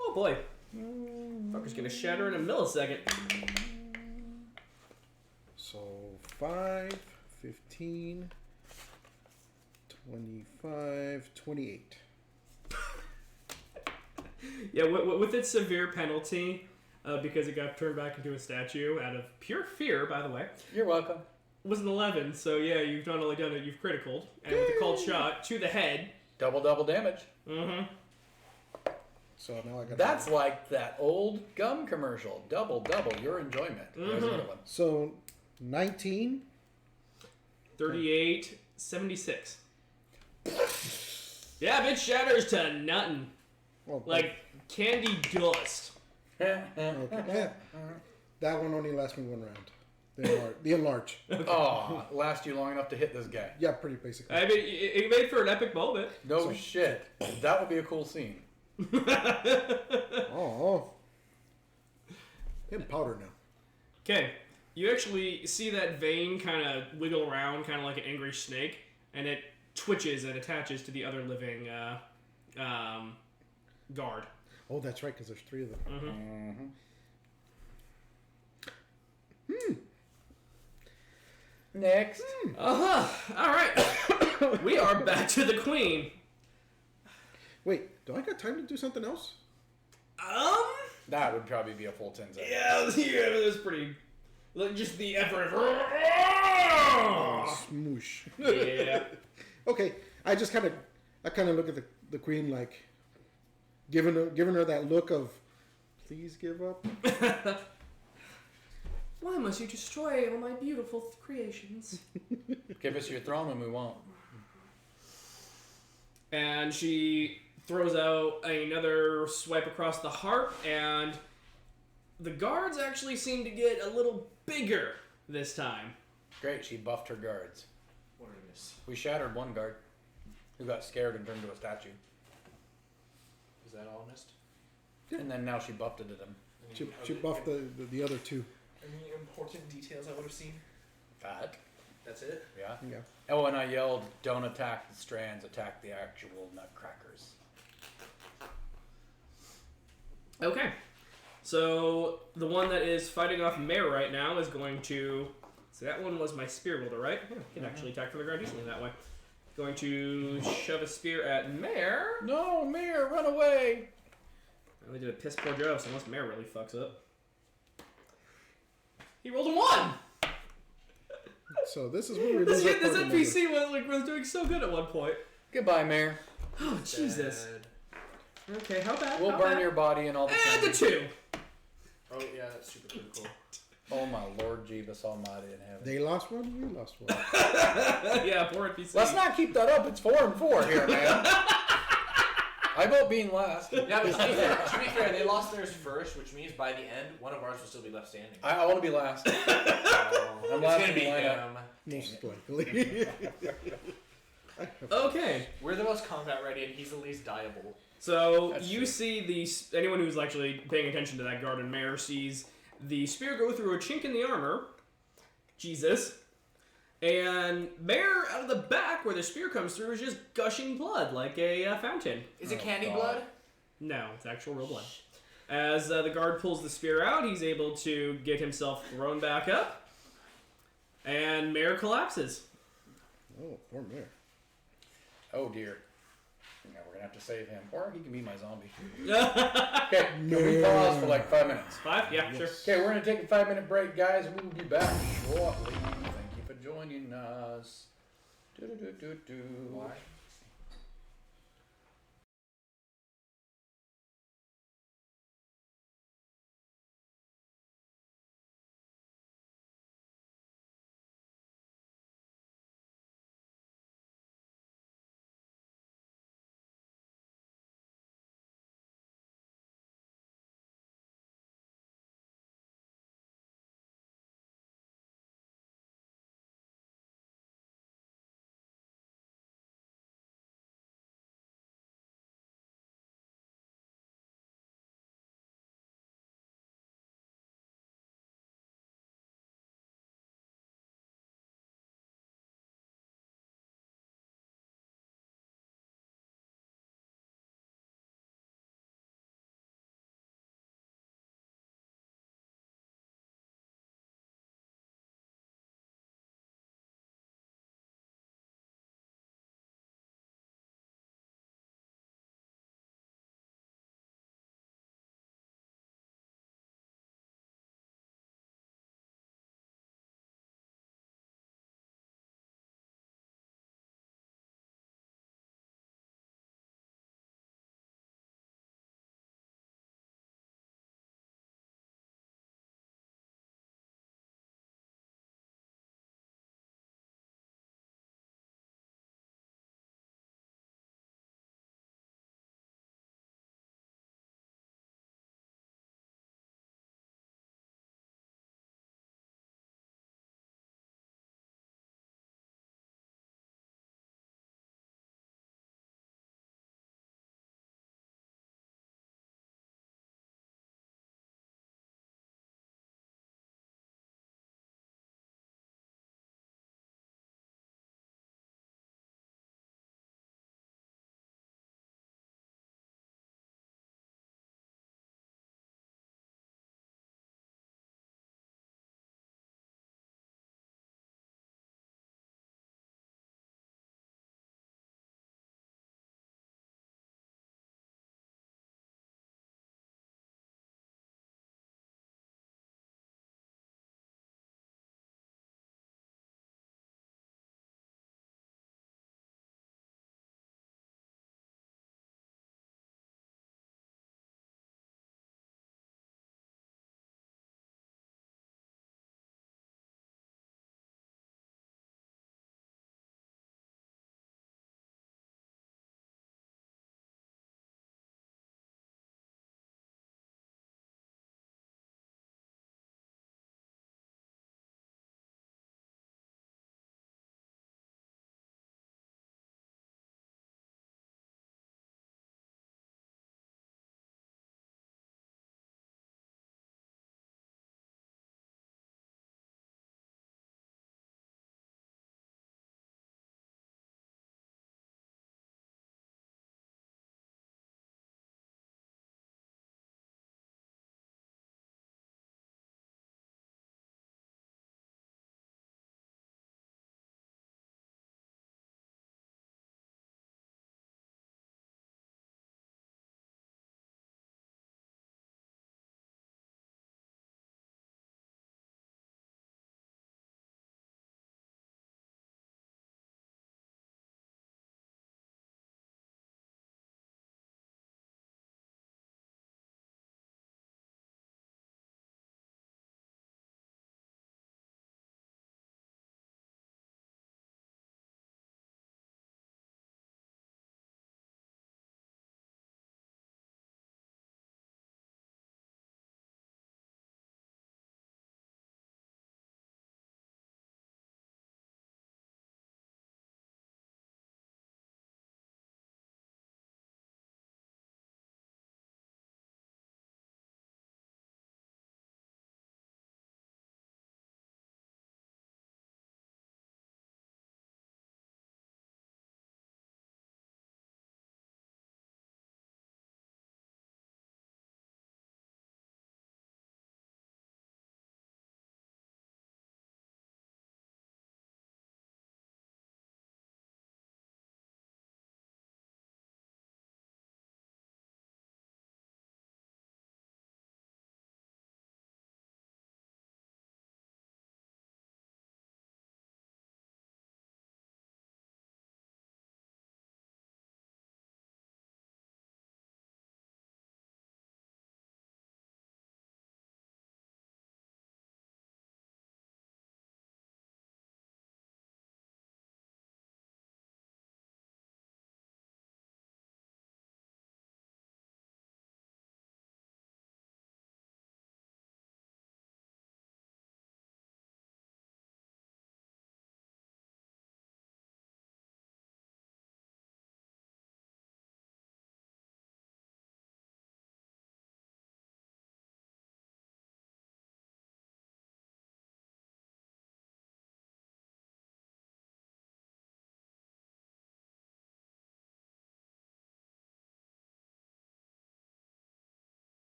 Oh boy. Fucker's gonna shatter in a millisecond. So 5, 15, 25, 28. Yeah, with its severe penalty, because it got turned back into a statue out of pure fear, by the way, You're welcome. was an 11, so yeah, you've not only done it, you've criticaled. And with the cold shot to the head. Double damage. So now I got. That's like that old gum commercial. Double, your enjoyment. There's another one. So 19. 38, 76. Yeah, bitch shatters to nothing. Well, Like candy dust. okay. That one only lasts me one round. The enlarge. Oh, last you long enough to hit this guy. Yeah, pretty basically. I mean, it made for an epic moment. No shit. That would be a cool scene. Oh. Getting powder now. Okay, you actually see that vein kind of wiggle around, kind of like an angry snake, and it twitches and attaches to the other living guard. Oh, that's right, because there's 3 of them. Mm-hmm. Next. Uh-huh. All right. We are back to the queen. Wait, do I got time to do something else? That would probably be a full 10 seconds. Yeah, it was pretty... Like, just the effort of... Smoosh. Yeah. Okay, I kind of look at the queen like, giving her that look of, please give up. Why must you destroy all my beautiful creations? Give us your throne and we won't. And she throws out another swipe across the heart, and the guards actually seem to get a little bigger this time. Great, she buffed her guards. What did I miss? We shattered one guard who got scared and turned into a statue. Is that all I missed? And then now she buffed it at him. She buffed the other 2. Any important details I would have seen? Fat. That's it? Yeah. Yeah. Oh, and I yelled, don't attack the strands, attack the actual nutcrackers. Okay. So, the one that is fighting off Mare right now is going to... So that one was my spear wielder, right? Yeah, can actually attack from the ground easily that way. Going to shove a spear at Mare. No, Mir, run away! I only did a piss poor job, so unless Mare really fucks up. He rolled a 1! So this is where we This lose our party member. NPC was doing so good at one point. Goodbye, Mir. Oh, Jesus. Okay, how bad? We'll how burn bad? your body and all the And a candy. 2. Oh, yeah, that's super cool. Oh my Lord Jeebus Almighty in heaven. They lost one, we lost one. Yeah, poor NPC. Let's not keep that up. It's 4-4 here, man. I vote being last. Yeah, but to be fair, they lost theirs first, which means by the end, one of ours will still be left standing. I want to be last. I'm last gonna in be the lineup. him. Most likely. Okay. We're the most combat ready, and he's the least dieable. So That's you true. see anyone who's actually paying attention to that garden mare sees the spear go through a chink in the armor. Jesus. And Mare out of the back where the spear comes through is just gushing blood like a fountain. Is it Oh, candy God. blood? No, it's actual real blood. As the guard pulls the spear out, he's able to get himself thrown back up. And Mare collapses. Oh, poor Mare. Oh dear. Yeah, we're gonna have to save him, or he can be my zombie. 5? Okay, can we pause for like 5 minutes? Yeah, sure. Okay, we're gonna take a 5-minute break, guys. We will be back shortly. Thank you for joining us. Do-do-do-do-do. Why?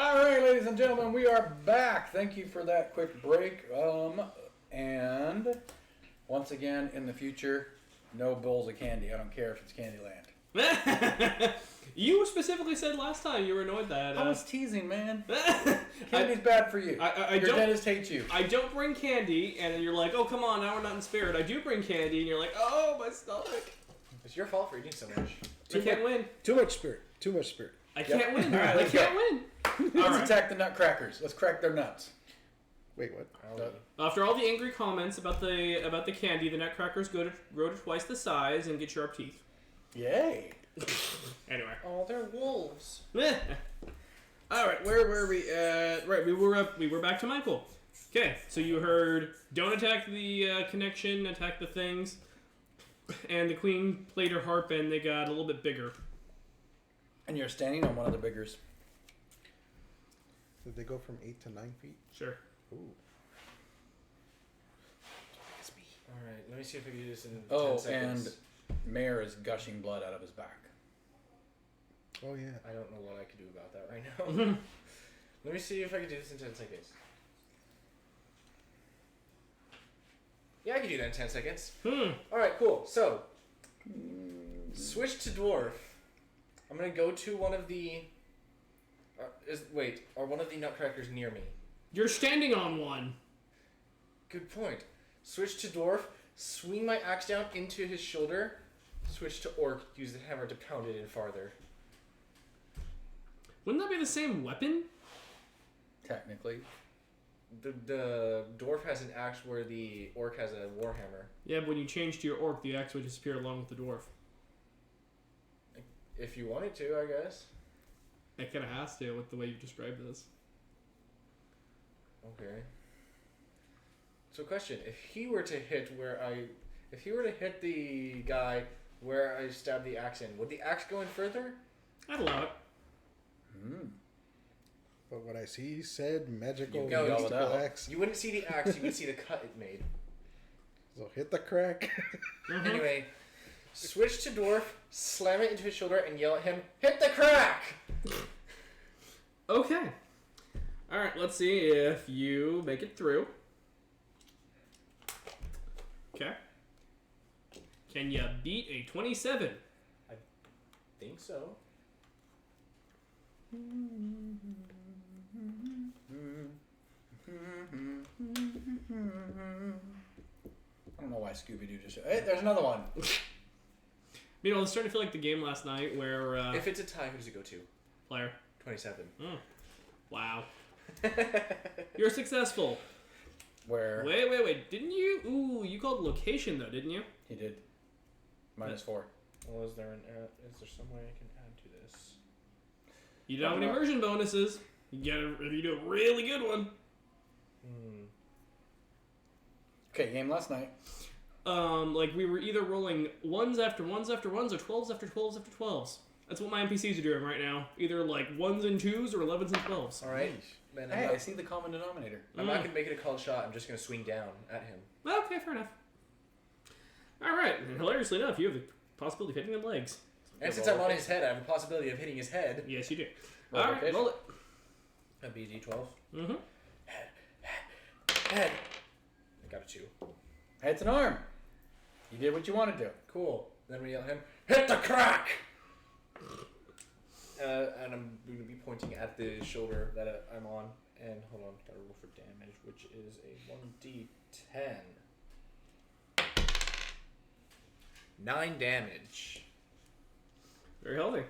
All right, ladies and gentlemen, we are back. Thank you for that quick break. And once again, in the future, no bowls of candy. I don't care if it's Candyland. You specifically said last time you were annoyed that. I was teasing, man. I Candy's bad for you. Your don't- dentist hates you. I don't bring candy, and then you're like, oh, come on, now we're not in spirit. I do bring candy, and you're like, oh, my stomach. It's your fault for eating so much. I can't win. Too much spirit. Too much spirit. I can't win. All right, I let's can't go. win. Let's Alright. attack the nutcrackers. Let's crack their nuts. Wait, what? After all the angry comments about the candy, the nutcrackers grow to twice the size and get sharp teeth. Yay. Anyway. Oh, they're wolves. All right, where were we at? Right, we were back to Michael. Okay, so you heard don't attack the connection, attack the things, and the queen played her harp and they got a little bit bigger. And you're standing on one of the biggers. Did they go from 8 to 9 feet? Sure. Ooh. All right, let me see if I can do this in 10 Oh, seconds. and Mayor is gushing blood out of his back. Oh, yeah. I don't know what I could do about that right now. Let me see if I can do this in 10 seconds. Yeah, I can do that in 10 seconds. Alright, cool. So, switch to dwarf. I'm going to go to one of the... are one of the nutcrackers near me? You're standing on one. Good point. Switch to dwarf, swing my axe down into his shoulder, switch to orc, use the hammer to pound it in farther. Wouldn't that be the same weapon? Technically. The dwarf has an axe where the orc has a warhammer. Yeah, but when you change to your orc, the axe would disappear along with the dwarf. If you wanted to, I guess. It kind of has to with the way you described this. Okay. So question, if he were to hit the guy where I stabbed the axe in, would the axe go in further? I'd allow it. But what I see said magical You go mystical it out. axe. You wouldn't see the axe, you would see the cut it made. So hit the crack. Anyway, switch to dwarf, slam it into his shoulder, and yell at him, "Hit the crack!" Okay. All right, let's see if you make it through. Okay. Can you beat a 27? Think so. I don't know why Scooby-Doo just... Hey, there's another one. You know, I was starting to feel like the game last night where... If it's a tie, who does it go to? player. 27. Wow. You're successful. Where... Wait. Didn't you... Ooh, you called location, though, didn't you? He did. -4. Well, is there some way I can add to this? You don't have any immersion bonuses. You get if you do a really good one. Okay, game last night. Like we were either rolling ones after ones after ones or 12s after 12s after 12s. That's what my NPCs are doing right now. Either like 1s and 2s or 11s and 12s. All right. Then Hey, I see the common denominator. I'm not going to make it a called shot. I'm just going to swing down at him. Okay, fair enough. All right. And hilariously enough, you have the possibility of hitting them legs. And since I'm on his head, I have a possibility of hitting his head. Yes, you do. Roll All right, location. roll it. A BD12. Mm-hmm. Head. I got a 2. It's an arm. You did what you wanted to. Cool. Then we yell at him, "Hit the crack!" And I'm going to be pointing at the shoulder that I'm on. And hold on, gotta roll for damage, which is a 1d10. 9 damage. Very healthy.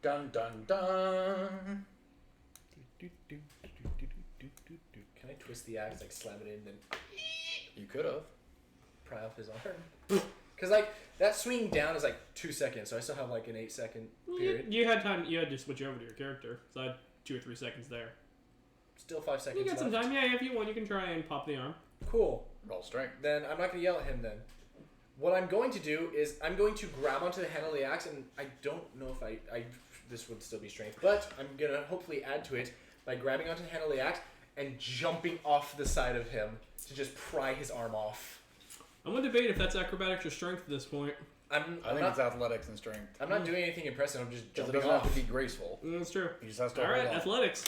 Dun dun dun. Can I twist the axe, like slam it in, then You could have. pry off his arm? Because like that swing down is like 2 seconds, so I still have like an 8-second period. You had time. You had to switch over to your character. So I had 2 or 3 seconds there. Still 5 seconds You got some left. time. Yeah, if you want, you can try and pop the arm. Cool. Roll strength. Then I'm not going to yell at him then. What I'm going to do is I'm going to grab onto the handle of the axe, and I don't know if I this would still be strength, but I'm going to hopefully add to it by grabbing onto the handle of the axe and jumping off the side of him to just pry his arm off. I'm gonna debate if that's acrobatics or strength at this point. I think it's athletics and strength. I'm not doing anything impressive. I'm just Because it jumping doesn't off. have to be graceful. That's true. He just has to All right, hold on. athletics.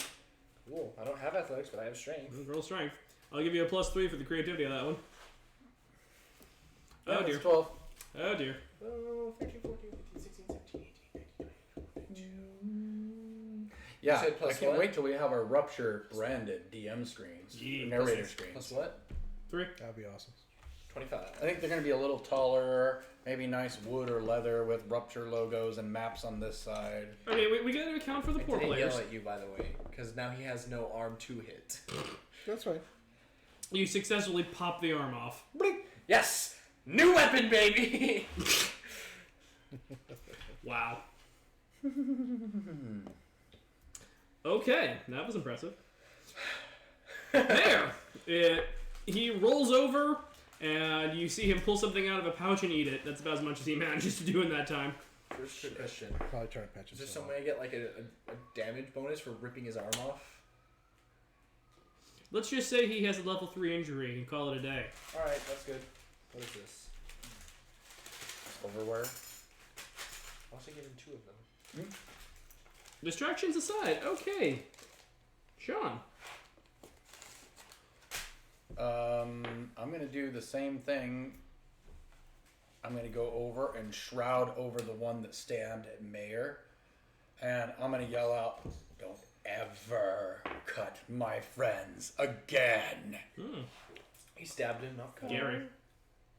Cool. I don't have athletics, but I have strength. Roll strength. I'll give you a +3 for the creativity of that one. Yeah, Oh dear. it's 12. Oh dear. Oh, 13, 14, 15, 16, 17, 18, 19, 20. Yeah, said I plus can't what? wait till we have our Rupture branded DM screens, Yeah. narrator Plus screens. what? 3. That'd be awesome. 25. I think they're going to be a little taller, maybe nice wood or leather with Rupture logos and maps on this side. Okay, we gotta account for the I poor didn't players. yell at you, by the way, because now he has no arm to hit. That's fine. You successfully pop the arm off. Yes! New weapon, baby! Wow. Okay, that was impressive. There! He rolls over, and you see him pull something out of a pouch and eat it. That's about as much as he manages to do in that time. First quick question. Probably try to patch Is there it. some way I get like a damage bonus for ripping his arm off? Let's just say he has a level 3 injury and call it a day. Alright, that's good. What is this? Silverware. I'll also give him 2 of them. Distractions aside, okay. Sean. I'm going to do the same thing. I'm going to go over and shroud over the one that stabbed at Mayor. And I'm going to yell out, "Don't ever cut my friends again." He stabbed him, not cut him. Gary.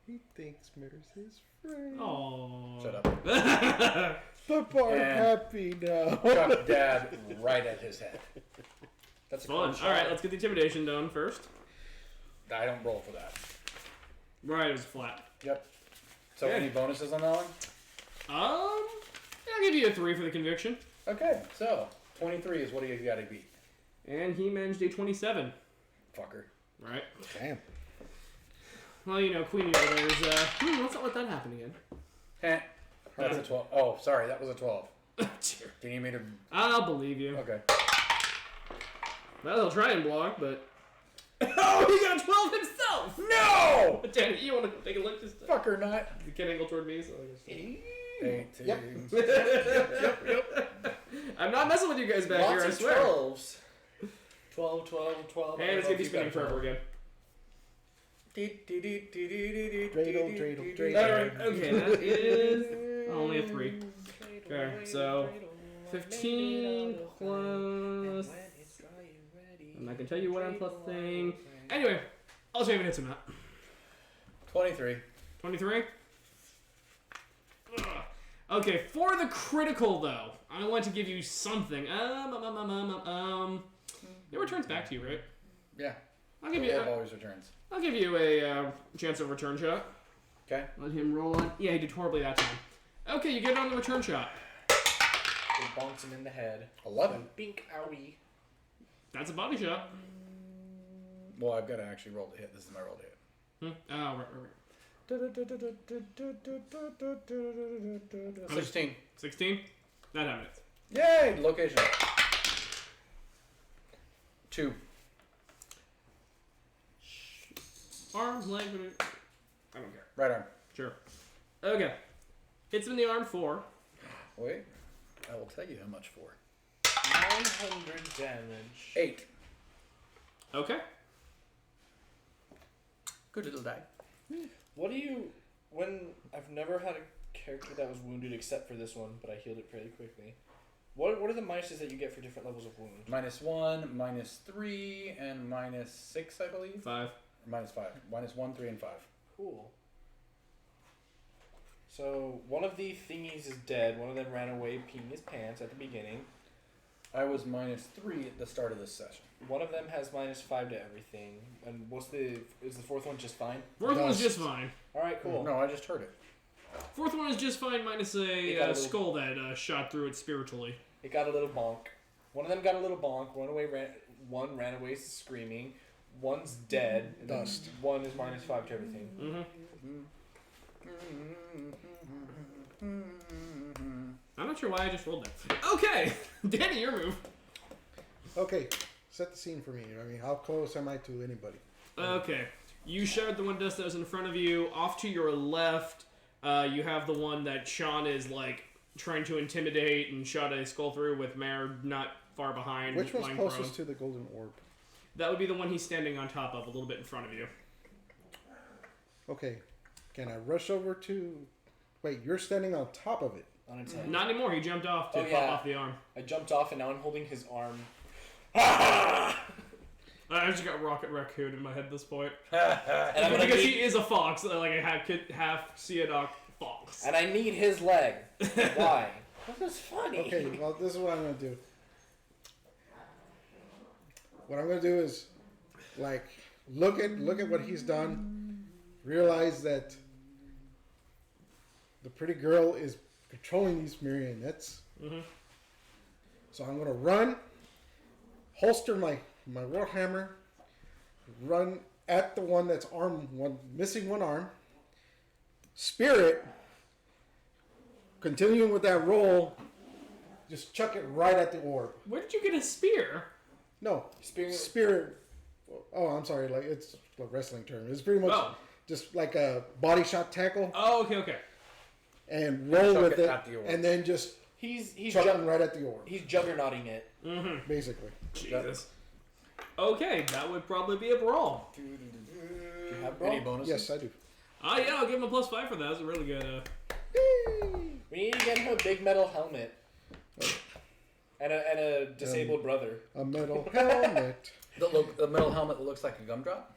He thinks Mirror's his friend. Aww. Shut up. The bar And- happy now. Chuck Dad right at his head. That's a Fun. cool Alright, shot. let's get the intimidation done first. I don't roll for that. Right, it was flat. Yep. So Okay. any bonuses on that one? I'll give you a 3 for the conviction. Okay, so 23 is what he got to beat. And he managed a 27. Fucker. Right. Damn. Well, you know, Queenie over there is, let's not let that happen again. Heh. That's a 12. Oh, sorry, that was a 12. Dear. Do you need me to? I'll believe you. Okay. Well, he'll try and block, but... Oh, he got a 12 himself! No! Danny, you want to take a look? Just Fucker not. you can't angle toward me, so I guess... 18. Yep. I'm not messing with you guys back here, I Lots of swear. 12s. 12, 12, 12. And it's going to be spinning forever again. Dreidel. Alright, okay, that is only a 3. Okay, so 15 plus... I'm not going to tell you what I'm plus thing. Anyway, I'll see if it hits him out. 23. 23? Ugh. Okay, for the critical though, I want to give you something. It returns back to you, right? Yeah. I'll give The you. orb always returns. I'll give you a chance of return shot. Okay. Let him roll on. Yeah, he did horribly that time. Okay, you get it on the return shot. It bonks him in the head. 11. Bink, owie. That's a body shot. Well, I've got to actually roll to hit. This is my roll to hit. Oh, right. 16. 16? That happens. Yay! Location. 2. Arms, leg, I don't care. Right arm. Sure. Okay. Hits him in the arm 4. Wait. I will tell you how much for. 900 damage. 8. Okay. Good little die. What do you... When... I've never had a character that was wounded except for this one, but I healed it fairly quickly. What are the minuses that you get for different levels of wound? -1, -3, and -6, I believe. 5. Or -5. -1, 3, and 5. Cool. So, one of the thingies is dead. One of them ran away peeing his pants at the beginning. I was -3 at the start of this session. One of them has -5 to everything. And is the fourth one just fine? Fourth one's Dust. just fine. Alright, cool. No, I just heard it. Fourth one is just fine minus got a a little- skull that shot through it spiritually. It got a little bonk. One of them got a little bonk. One ran away screaming. One's dead. And then Dust. one is -5 to everything. I'm not sure why I just rolled that. Okay! Danny, your move. Okay, set the scene for me. I mean, how close am I to anybody? Okay. You shot the one dust that was in front of you. Off to your left, you have the one that Sean is like trying to intimidate and shot a skull through with Mare not far behind. Which one's lying closest prone. to the golden orb? That would be the one he's standing on top of, a little bit in front of you. Okay. Can I rush over to... Wait, you're standing on top of it. On its head. Not anymore. He jumped off to Oh, pop yeah. off the arm. I jumped off and now I'm holding his arm. I just got Rocket Raccoon in my head at this point. And I'm gonna Because need, he is a fox, like a half Seadok fox. and I need his leg. Why? This is funny. Okay, well, this is what I'm going to do. What I'm going to do is, like, look at what he's done. Realize that the pretty girl is controlling these marionettes. Mm-hmm. So I'm going to run, holster my warhammer, run at the one that's missing one arm, spirit, continuing with that roll, just chuck it right at the orb. Where did you get a spear? No, Spirit. spirit. Oh, I'm sorry. Like it's a wrestling term. It's pretty much Oh. just like a body shot tackle Oh, okay. and roll Chuck with it it, at the orb. and then just He's chuck it right at the orb. he's juggernauting it. Mm-hmm. Basically. Jesus. Okay, that would probably be a brawl. Do you have Any brawl? bonuses? Yes, I do. Oh yeah, I'll give him a +5 for that. That's a really good. We need to get him a big metal helmet. And a disabled brother. A metal helmet. The metal helmet that looks like a gumdrop?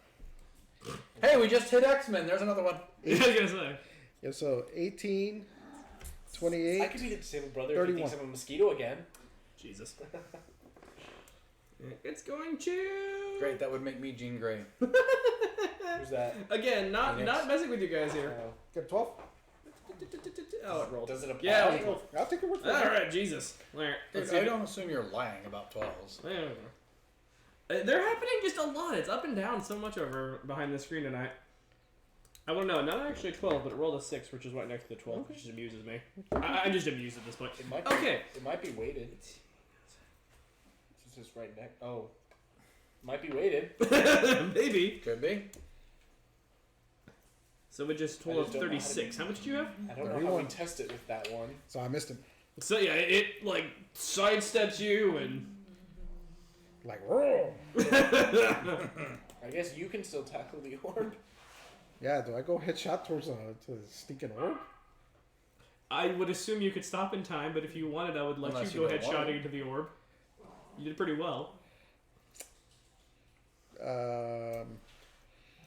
Hey, we just hit X-Men. There's another one. I was gonna say. Yeah, so 18, I 28. could be the disabled brother if 31. he thinks I'm a mosquito again. Jesus. It's going to. Great, that would make me Jean Grey. Who's that? Again, not Phoenix. messing with you guys here. Get 12. Oh, it rolled. Does it apply? Yeah, it rolled. I'll take it with All right, Jesus. All right, let's Dude, see. I don't assume you're lying about 12s. I don't know. They're happening just a lot. It's up and down so much over behind the screen tonight. I don't know. Not actually 12, but it rolled a 6, which is right next to the 12, which just amuses me. I'm just amused at this point. It might be, Okay. It might be weighted. It's just right next. Oh. Might be weighted. Maybe. Could be. So we just I total just of don't know how to 36. How much did you have? I don't know how 31. we test it with that one. So I missed him. So yeah, it like sidesteps you and. Like, roll. I guess you can still tackle the orb. Yeah, do I go headshot towards to the stinking orb? I would assume you could stop in time, but if you wanted, I would let Unless you you go don't ahead want shotting into the orb. You did pretty well.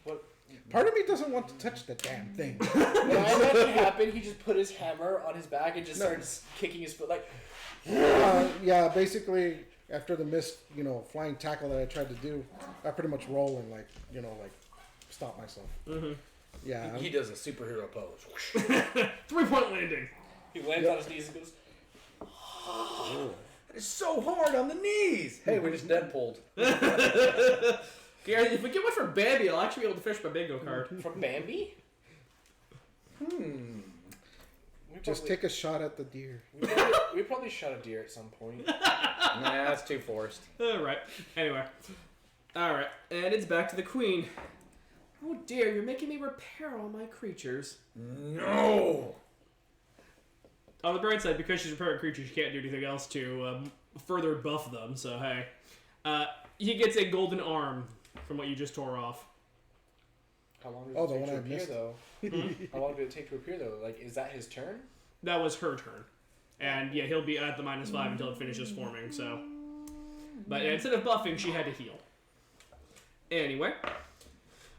What? Part of me doesn't want to touch the damn thing. When I had that happen, he just put his hammer on his back and just No. started kicking his foot like. Yeah, basically after the missed, flying tackle that I tried to do, I pretty much roll and like stop myself. Mm-hmm. Yeah. He does a superhero pose. 3-point landing. He lands on his knees and goes. It's so hard on the knees. Hey, we just Deadpooled. Gary, if we get one for Bambi, I'll actually be able to finish my bingo card. From Bambi? Just take a shot at the deer. We probably shot a deer at some point. Nah, that's too forced. Alright. Anyway. Alright. And it's back to the queen. Oh dear, you're making me repair all my creatures. No. On the bright side, because she's repairing creatures, she can't do anything else to further buff them, so hey. He gets a golden arm from what you just tore off. How long Oh, does the it take one to I appear, missed. though? How long did it take to appear, though? Like, is that his turn? That was her turn. And yeah, he'll be at the -5 until it finishes forming, so. But instead of buffing, she had to heal. Anyway.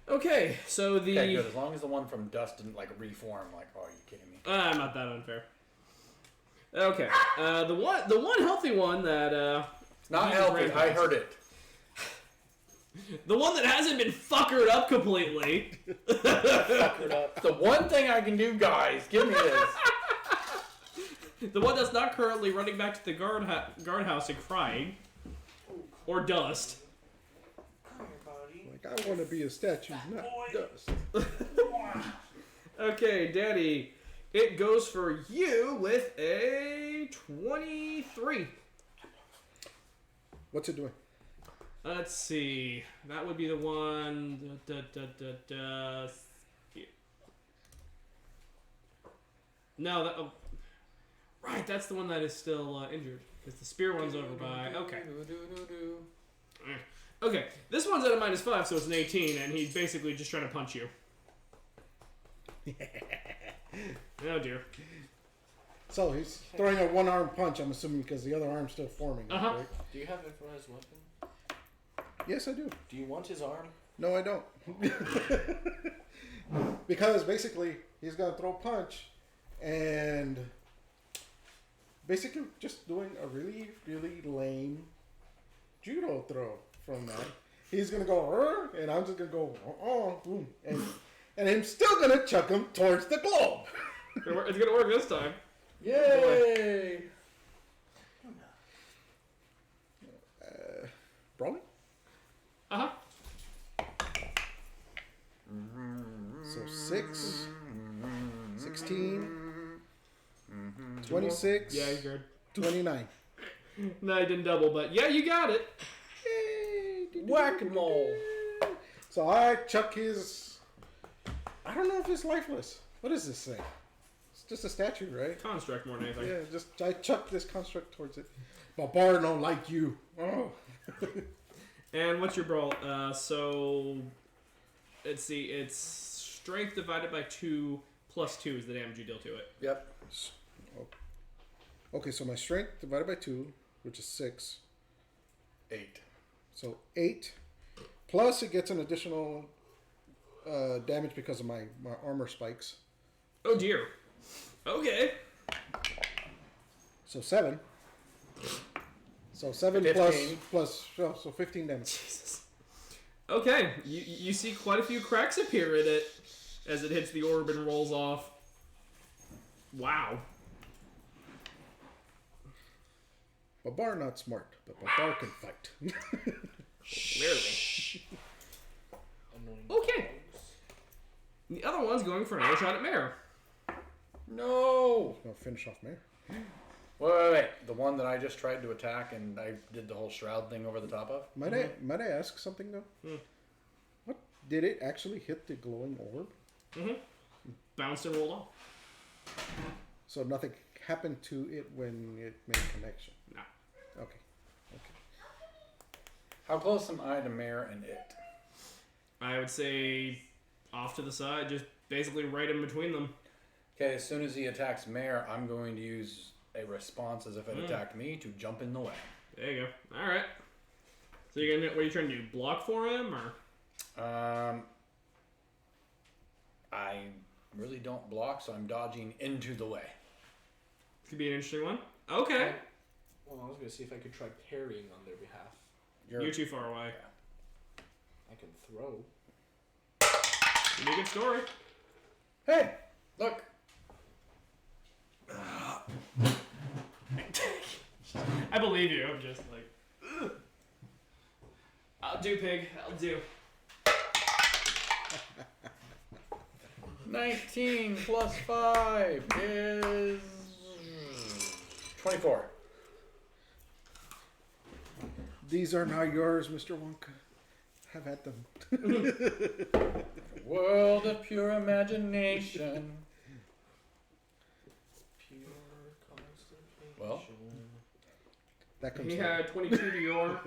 Okay, so the. Okay, good. As long as the one from Dust didn't reform. Like, oh, are you kidding me? I'm not that unfair. Okay, the one healthy one that It's not uses healthy. rampage. I heard it. The one that hasn't been fuckered up completely. Fuckered up. The one thing I can do, guys. Give me this. The one that's not currently running back to the guardhouse and crying. Or Dust. Come here, buddy. Like, I want to be a statue, not dust. Okay, Daddy. It goes for you with a 23. What's it doing? Let's see. That would be the one. No, that. Oh, right, that's the one that is still injured. Because the spear one's over by. Okay. Okay, this one's at a -5, so it's an 18, and he's basically just trying to punch you. Oh dear. So he's throwing a one-arm punch, I'm assuming, because the other arm's still forming. Uh-huh. Right? Do you have improvised weapon? Yes, I do. Do you want his arm? No, I don't. Because basically, he's going to throw a punch and basically just doing a really, really lame judo throw from that. He's going to go, and I'm just going to go, boom. And I'm still going to chuck him towards the globe. It's going to work this time. Yay! Brawling? Uh-huh. So 6, 16, 26, Yeah, you're good. 29. No, I didn't double, but yeah, you got it. Whack-a-mole. So I chuck his... I don't know if it's lifeless. What does this say? It's just a statue, right? Construct more than anything. Yeah, just I chuck this construct towards it. Babar don't like you. Oh. And what's your brawl? So let's see. It's strength divided by 2 plus 2 is the damage you deal to it. Yep. Okay, so my strength divided by 2, which is 6. 8. So 8. Plus it gets an additional damage because of my armor spikes. Oh dear. Okay. So 7. So 7 15. plus so 15 damage. Jesus. Okay. You see quite a few cracks appear in it as it hits the orb and rolls off. Wow. Babar not smart, but Babar can fight. Clearly. Annoying Okay. dogs. The other one's going for another shot at Mare. No! I'll finish off Mare. Wait. The one that I just tried to attack and I did the whole shroud thing over the top of? Might I ask something though? What did it actually hit the glowing orb? Mm-hmm. Bounced and rolled off. So nothing happened to it when it made connection. No. Okay. How close am I to Mare and it? I would say off to the side, just basically right in between them. Okay, as soon as he attacks Mare, I'm going to use a response as if it attacked me to jump in the way. There you go. All right. So you're gonna, what are you trying to do? Block for him, or? I really don't block, so I'm dodging into the way. Could be an interesting one. Okay. Well, I was going to see if I could try parrying on their behalf. You're too far away. I can throw. Give me a good story. Hey, look. I believe you. I'm just like, ugh. I'll do, pig. I'll do. 19 plus 5 is 24. These are not yours, Mr. Wonka. Have at them. World of pure imagination. Pure constipation. Well. That comes He down. had 22 to your.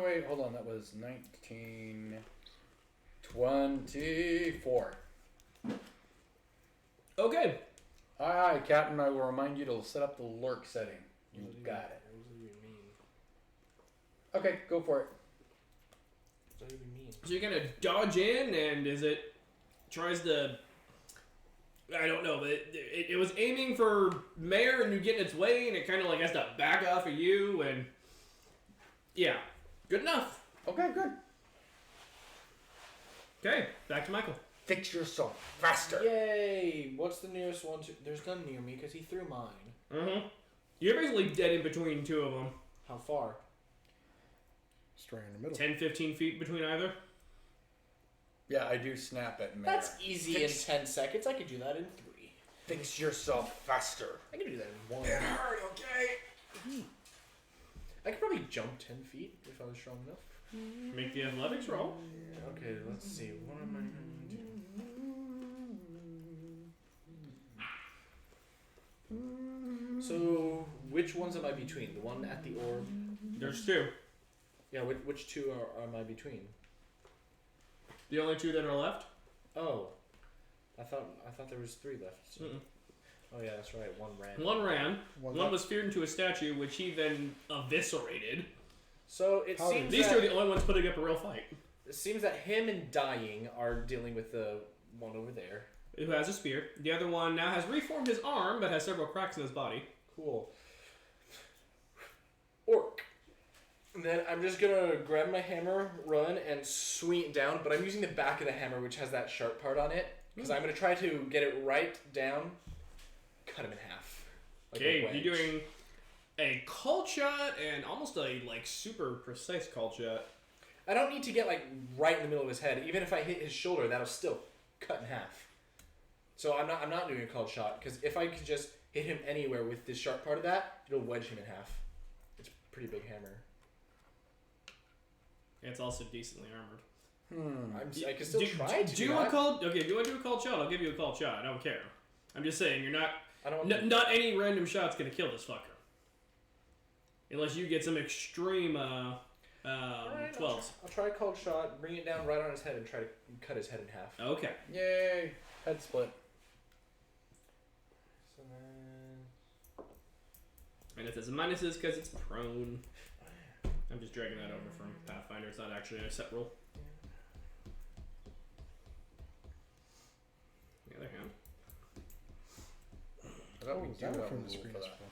Wait, hold on. That was 19. 24. Okay. Hi, Captain. I will remind you to set up the lurk setting. You got it. What does that even mean? Okay, go for it. What does that even mean? So you're gonna dodge in, and as it tries to, I don't know, but it was aiming for Mare, and you get in its way, and it kind of like has to back off of you, and yeah, good enough. Okay, good. Okay, back to Michael. Fix yourself faster. Yay! What's the nearest one to... There's none near me because he threw mine. Mm-hmm. You're basically dead in between two of them. How far? Straight in the middle. 10, 15 feet between either. Yeah, I do snap at Mare. That's easy in 10 seconds. I could do that in 3. Fix yourself faster. I can do that in 1. It hurt, okay? I could probably jump 10 feet if I was strong enough. Make the athletics roll. Okay, let's see. What am I gonna do? So, which ones am I between? The one at the orb? There's two. Yeah, which two am I between? The only two that are left. Oh, I thought there was 3 left. So. Oh yeah, that's right. One ran. One ran. One One was feared into a statue, which he then eviscerated. So it How seems These that, two are the only ones putting up a real fight. it seems that him and dying are dealing with the one over there. Who has a spear. The other one now has reformed his arm, but has several cracks in his body. Cool. Orc. And then I'm just gonna grab my hammer, run, and swing it down. But I'm using the back of the hammer, which has that sharp part on it, because I'm gonna try to get it right down. Cut him in half. Like a Okay, wedge. you're doing a cold shot and almost a super precise cold shot. I don't need to get like right in the middle of his head. Even if I hit his shoulder, that'll still cut in half. So I'm not doing a cold shot, because if I could just hit him anywhere with this sharp part of that, it'll wedge him in half. It's a pretty big hammer. And it's also decently armored. I can still try to do that. Okay, if you want to do a cold shot, I'll give you a cold shot. I don't care. I'm just saying, you're not... I don't want to. Not any random shot's gonna kill this fucker. Unless you get some extreme, Alright, 12s. I'll try a cold shot, bring it down right on his head, and try to cut his head in half. Okay. Yay! Head split. So then... And it says minuses because it's prone. I'm just dragging that over from Pathfinder. It's not actually a set roll. The other hand. I thought we is do that have what a from the rule screen for is that. from?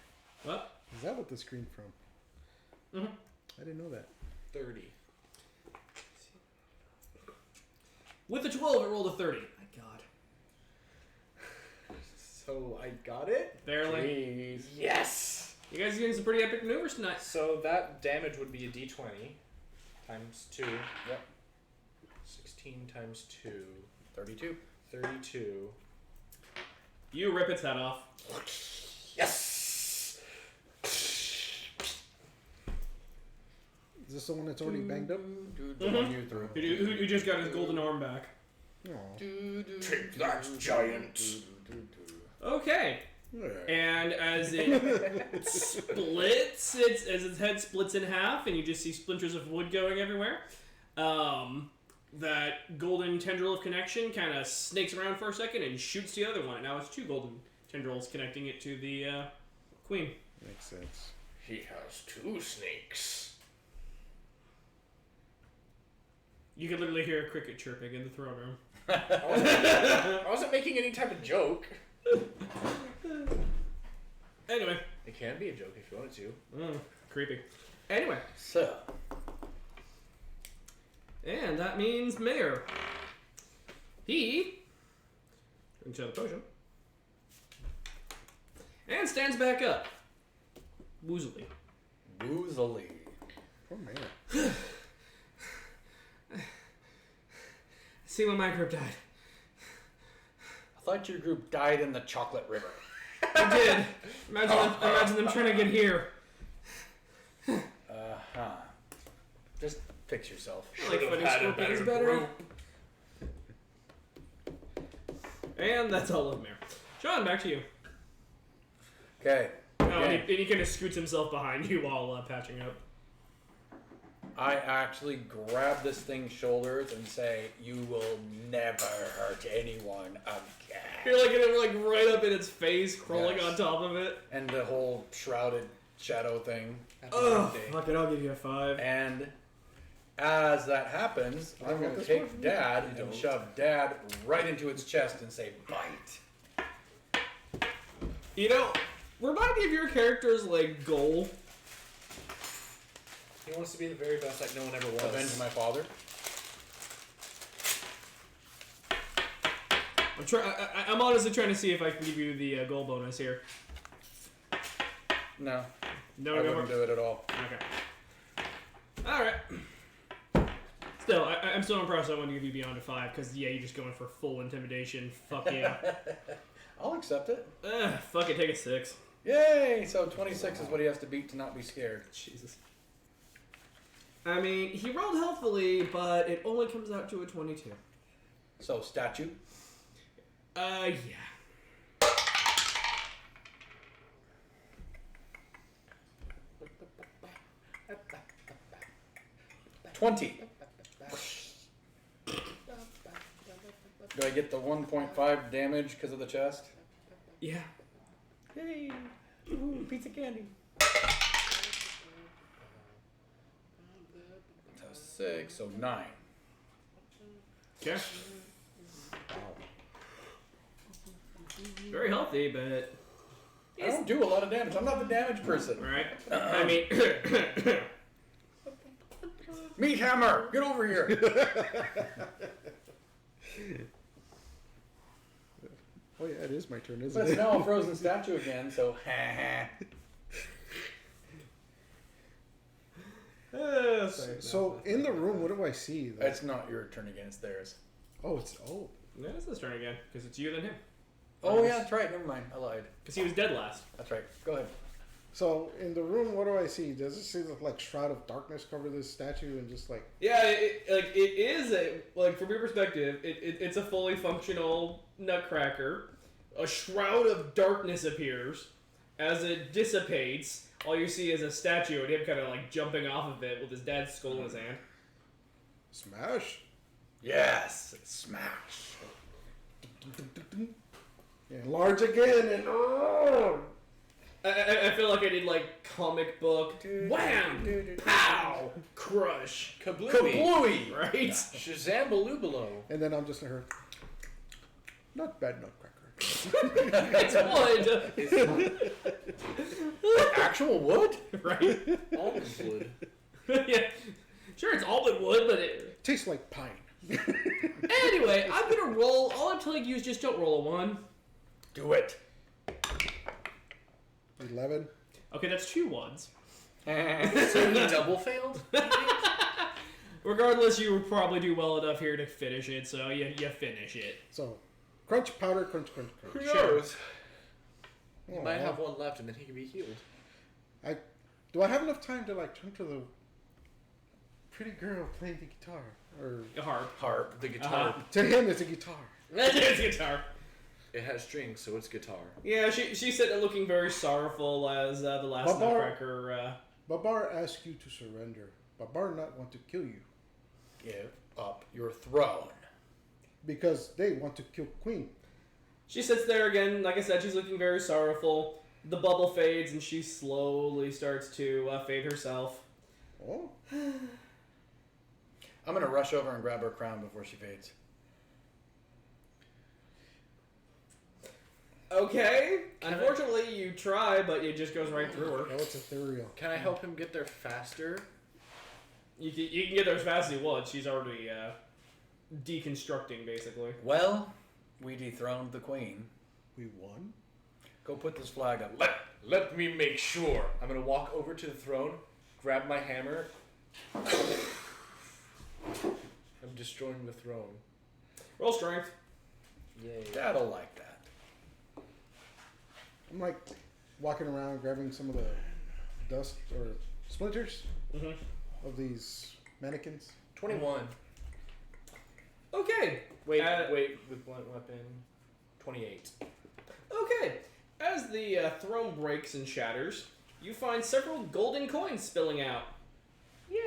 What? Is that what the screen from? Mm-hmm. I didn't know that. 30. With the 12, it rolled a 30. My god. So I got it? Barely. Jeez. Yes! You guys are getting some pretty epic maneuvers tonight. So that damage would be a d20 times 2. Yep. 16 times 2. 32. 32. You rip its head off. Yes! Is this the one that's already banged up? The one you threw. Who just got his golden arm back. Oh. Take that, giant! Okay. And as it splits, as its head splits in half, and you just see splinters of wood going everywhere, that golden tendril of connection kind of snakes around for a second and shoots the other one. And now it's 2 golden tendrils connecting it to the queen. Makes sense. He has 2 snakes. You can literally hear a cricket chirping in the throne room. I wasn't making any type of joke. Anyway. It can be a joke if you wanted to. Creepy. Anyway. So, And that means Mayor. He drinks out the potion. And stands back up. Woozily. woozily. Oh man. See when my group died. I thought your group died in the chocolate river. I did. Imagine them trying to get here. Uh-huh. Just fix yourself. I like fighting scorpions better. And that's all of Mayor. Sean, back to you. Okay. Oh, and he kind of scoots himself behind you while patching up. I actually grab this thing's shoulders and say, "You will never hurt anyone again." You're like right up in its face, crawling Yes. on top of it. And the whole shrouded shadow thing. Oh, fuck it, I'll give you a 5. And as that happens, I'm going to take Dad and shove Dad right into its chest and say, "Bite." You know, remind me of your character's goal. He wants to be the very best like no one ever was. Avenge my father. I'm honestly trying to see if I can give you the goal bonus here. No, No, I go wouldn't for do it at all. Okay. All right. Still, I'm still impressed. I want to give you beyond a 5 because you're just going for full intimidation. Fuck yeah. I'll accept it. Fuck it, take a 6. Yay! So 26 is what he has to beat to not be scared. Jesus. I mean, he rolled healthily, but it only comes out to a 22. So, statue. Yeah. 20. Do I get the 1.5 damage because of the chest? Yeah. Hey, ooh, pizza candy. So 6, so 9. Okay. Very healthy, but... I don't do a lot of damage. I'm not the damage person. Right. I mean... Meat hammer, get over here. Oh yeah, it is my turn, isn't But it's it? now a frozen statue again, so ha ha. So in the room, what do I see? Like, It's not your turn again, it's theirs. oh. No, it's his turn again, because it's you then him. Oh yeah, that's right, never mind. I lied. Because he was dead last. That's right. Go ahead. So in the room, what do I see? Does it see like shroud of darkness cover this statue and just like? Yeah, it is from your perspective, it's a fully functional nutcracker. A shroud of darkness appears. As it dissipates, all you see is a statue and him kind of like jumping off of it with his dad's skull in his hand. Smash. Yes, smash. Yeah, enlarge again and I feel like I did like comic book wham, pow, crush, Kablooey. Kablooey! right? Shazambaloobaloo. and then I'm just gonna hurt. Not bad nutcracker. It's wood, Actual wood? right? Almond wood. Yeah, sure, it's almond wood, but it... Tastes like pine. Anyway, I'm gonna roll. All I'm telling you is just don't roll a 1. Do it. 11. Okay, that's 2 1s. So he double failed? Regardless, you would probably do well enough here to finish it, so you finish it. So, crunch powder, crunch, crunch, Who crunch. knows? He Oh, might have well. one left and then he can be healed. Do I have enough time to like turn to the pretty girl playing the guitar, or A harp. Harp, the guitar. to him it's a guitar? It's guitar. It has strings, so it's guitar. Yeah, she's sitting there looking very sorrowful as the last Babar. nutcracker. Babar asks you to surrender. Babar not want to kill you Give up your throne. because they want to kill Queen. She sits there again. Like I said, she's looking very sorrowful. The bubble fades, and she slowly starts to fade herself. Oh, I'm gonna rush over and grab her crown before she fades. Okay. Unfortunately, you try, but it just goes right through her. no, it's ethereal. Can I help him get there faster? You can get there as fast as you want. She's already deconstructing, basically. Well, we dethroned the queen. We won. Go put this flag up. Let me make sure. I'm gonna walk over to the throne, grab my hammer. I'm destroying the throne. Roll strength. Yay. Dad'll like that. I'm like walking around grabbing some of the dust or splinters of these mannequins. 21. Okay. Wait, with blunt weapon. 28. Okay. As the throne breaks and shatters, you find several golden coins spilling out. Yeah.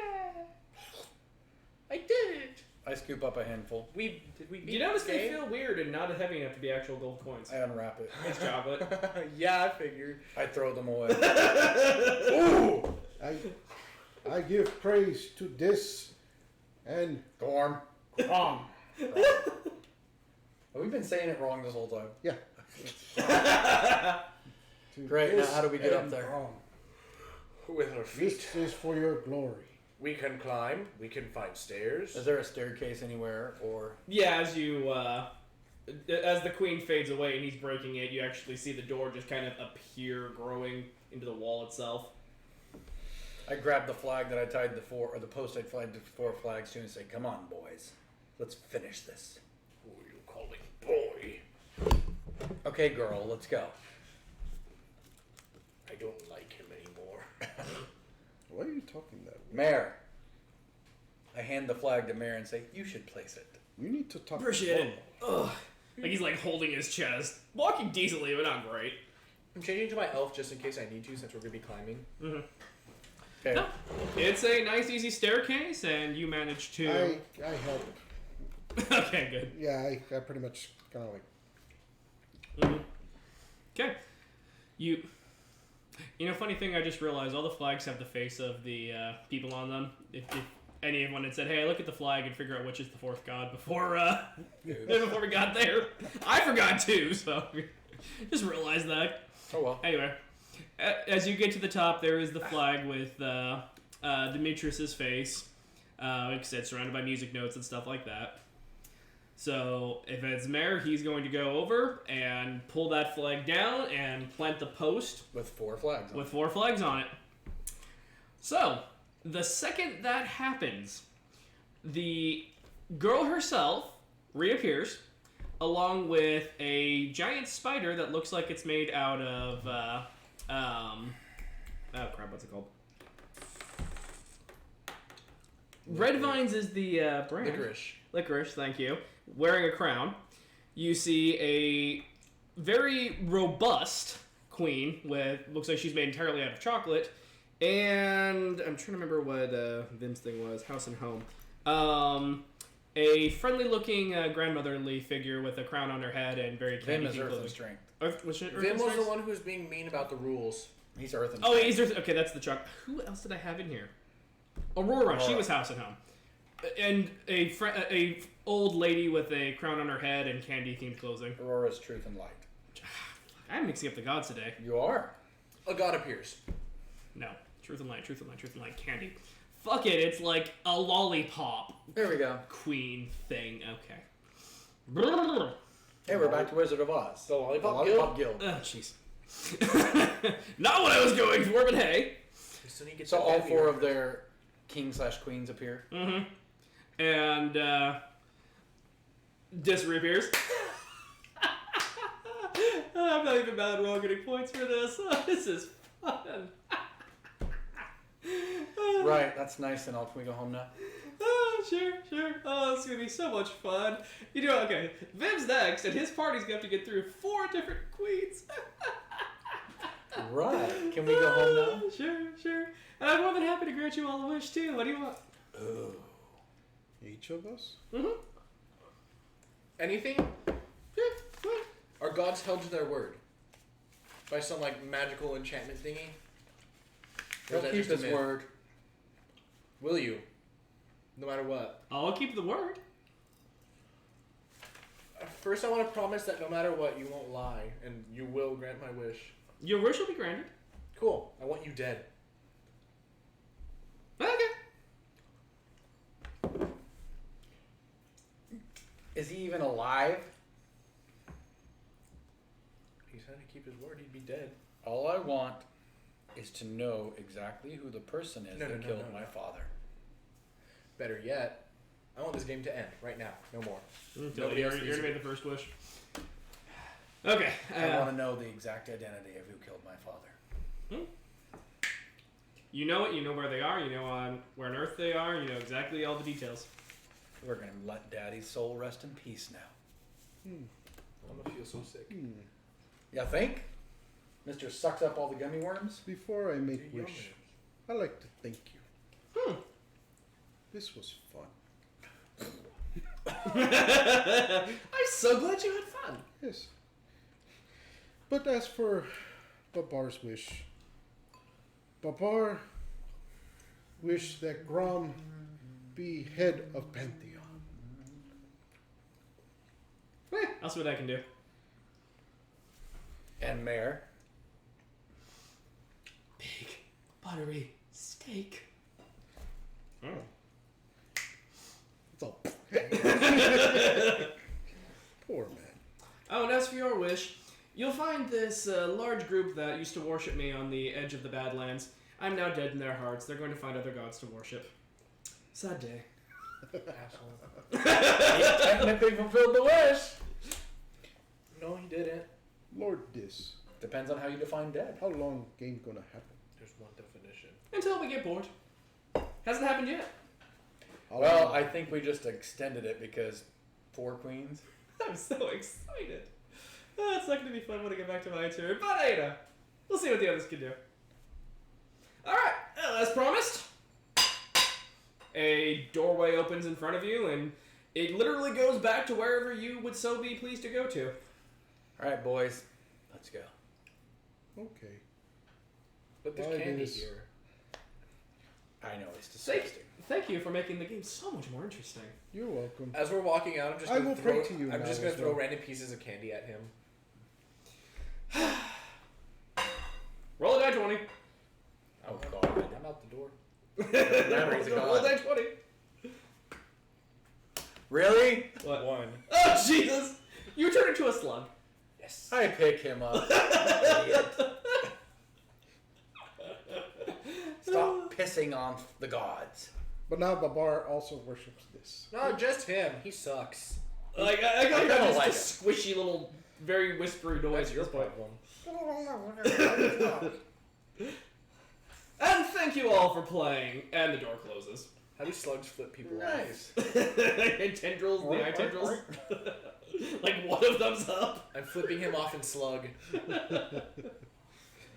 I did it. I scoop up a handful. Did we beat You notice the they game? feel weird and not heavy enough to be actual gold coins. I unwrap it. It's chocolate. Yeah, I figured. I throw them away. Ooh! I give praise to this and Gorm. Wrong. Have we been saying it wrong this whole time? yeah. To Great, now this how do we get up and there? wrong. With our feet. This is for your glory. We can climb. We can find stairs. Is there a staircase anywhere, or Yeah, as you as the queen fades away and he's breaking it, you actually see the door just kind of appear, growing into the wall itself. I grab the flag that I tied the four, or the post I tied the 4 flags to, and say, "Come on, boys, let's finish this." Who are you calling boy? Okay, girl, let's go. I don't like him anymore. Why are you talking that way? Mayor, I hand the flag to Mayor and say, "You should place it." You need to talk. Appreciate to it. Ugh. Like he's like holding his chest, walking decently, but not great. I'm changing to my elf just in case I need to, since we're gonna be climbing. Mm-hmm. Okay. No, it's a nice, easy staircase, and you manage to. I help. Okay, good. Yeah, I pretty much kind of like. Okay, you know, funny thing, I just realized all the flags have the face of the people on them. If anyone had said, "Hey, look at the flag and figure out which is the fourth god," before before we got there, I forgot too. So just realized that. Oh well. Anyway, as you get to the top, there is the flag with Demetrius's face. Like I said, surrounded by music notes and stuff like that. So if it's Mayor, he's going to go over and pull that flag down and plant the post With 4 flags. with 4 flags on it. So the second that happens, the girl herself reappears along with a giant spider that looks like it's made out of oh crap, what's it called? Red Vines is the brand. Licorice, thank you. Wearing a crown. You see a very robust queen with, looks like she's made entirely out of chocolate. And I'm trying to remember what Vim's thing was. House and Home. A friendly looking grandmotherly figure with a crown on her head and very Vim is candy-themed Earth clothing. and Strength. Vim was the one who was being mean about the rules. He's Earth and Oh, Strength. he's Earth. Okay, that's the Chuck. Who else did I have in here? Aurora. She was House and Home. And a old lady with a crown on her head and candy-themed clothing. Aurora's Truth and Light. I'm mixing up the gods today. You are. A god appears. No. Truth and light, candy. Fuck it, it's like a lollipop There we go. queen thing. Okay. Hey, we're back to Wizard of Oz. The Lollipop Lollipop Guild. Oh, jeez. Not what I was going for, but hey. So all 4 of their king/queens appear. Mm-hmm. And, Dis reappears. I'm not even mad at all getting points for this. This is fun. Right, that's nice. And all. Can we go home now? Oh, sure. Oh, it's gonna be so much fun. You know, okay, Vim's next, and his party's gonna have to get through 4 different queens. Right. Can we go home now? Sure. And I'm more than happy to grant you all a wish, too. What do you want? Oh. Each of us? Mm-hmm. Anything? Are gods held to their word? By some, like, magical enchantment thingy? Or He'll is that keep just a his myth? word. Will you? No matter what. I'll keep the word. First, I want to promise that no matter what, you won't lie, and you will grant my wish. Your wish will be granted. Cool. I want you dead. Okay. Is he even alive? He said to keep his word, he'd be dead. All I want is to know exactly who the person is that killed my father. Better yet, I want this game to end right now. No more. Nobody you're gonna make the first wish. Okay. I want to know the exact identity of who killed my father. You know it. You know where they are. You know where on Earth they are. You know exactly all the details. We're going to let Daddy's soul rest in peace now. I'm gonna feel so sick. You think? Mr. Sucks up all the gummy worms? Before I make You're wish, I'd like to thank you. This was fun. I'm so glad you had fun. Yes. But as for Babar's wish, Babar wished that Grom be head of Pantheon. I'll see what I can do. And Mayor? Big buttery steak. It's all poor man. Oh, and as for your wish, you'll find this large group that used to worship me on the edge of the Badlands. I'm now dead in their hearts. They're going to find other gods to worship. Sad day. Asshole. He technically fulfilled the wish. No, he didn't. Lord Dis, Depends on how you define dead. how long game gonna happen? There's one definition. Until we get bored. Hasn't happened yet. Well, I think we just extended it because 4 queens. I'm so excited. Oh, it's not going to be fun when I get back to my turn, but we'll see what the others can do. All right, as promised, a doorway opens in front of you, and it literally goes back to wherever you would so be pleased to go to. All right, boys, let's go. Okay. But there's Why candy this? here. I know it's disgusting. Thank you for making the game so much more interesting. You're welcome. As we're walking out, I'm just I gonna will throw, pray to you I'm now just gonna as throw well. random pieces of candy at him. Roll a die 20. Oh God. I'm out the door. Memories of Roll a die God. 20. Really? What? 1. Oh, Jesus! You turn into a slug. Yes. I pick him up. Idiot. Stop pissing on the gods. But now Babar also worships this. Not just him. He sucks. Like, I I got kinda just like a it. squishy little, very whispery noise That's at your this point. problem. And thank you all for playing. And the door closes. How do slugs flip people Nice. And tendrils, the eye tendrils. Like one of them's up. off? I'm flipping him off in slug.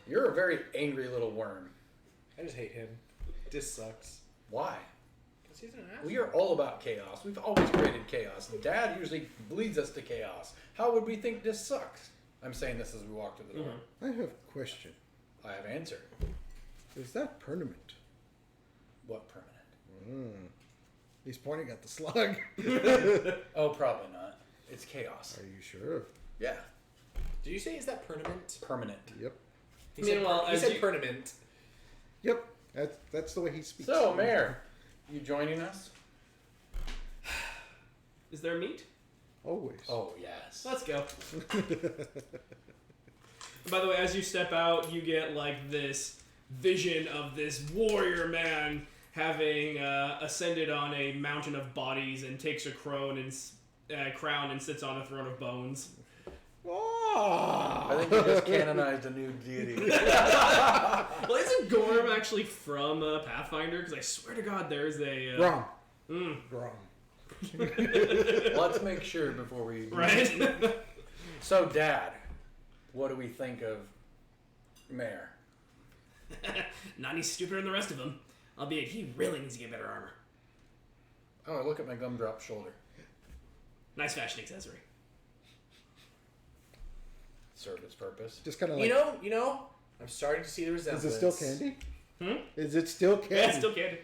You're a very angry little worm. I just hate him. This sucks. Why? Because he's an asshole. We are all about chaos. We've always created chaos. Dad usually leads us to chaos. How would we think this sucks? I'm saying this as we walk through the door. I have a question. I have answered. Is that permanent? What permanent? He's pointing at the slug. Oh, probably not. It's chaos. Are you sure? Yeah. Did you say is that permanent? Permanent. Yep. He said, Meanwhile, he as said you- permanent. Yep. That's the way he speaks. So, Mayor, you joining us? Is there meat? Always. Oh, yes. Let's go. By the way, as you step out, you get like this vision of this warrior man having ascended on a mountain of bodies and takes a crown and sits on a throne of bones. Oh! I think you just canonized a new deity. Well, isn't Gorm actually from Pathfinder? Because I swear to God, there's a Wrong. Mm, Wrong. Let's make sure before we... right? So, Dad, what do we think of Mayor? Not any stupider than the rest of them. Albeit he really needs to get better armor. Oh, look at my gumdrop shoulder. Nice fashion accessory. Served its purpose. Just kind of like. You know, I'm starting to see the Is resemblance. it still candy? Hmm? Is it still candy? Yeah, it's still candy.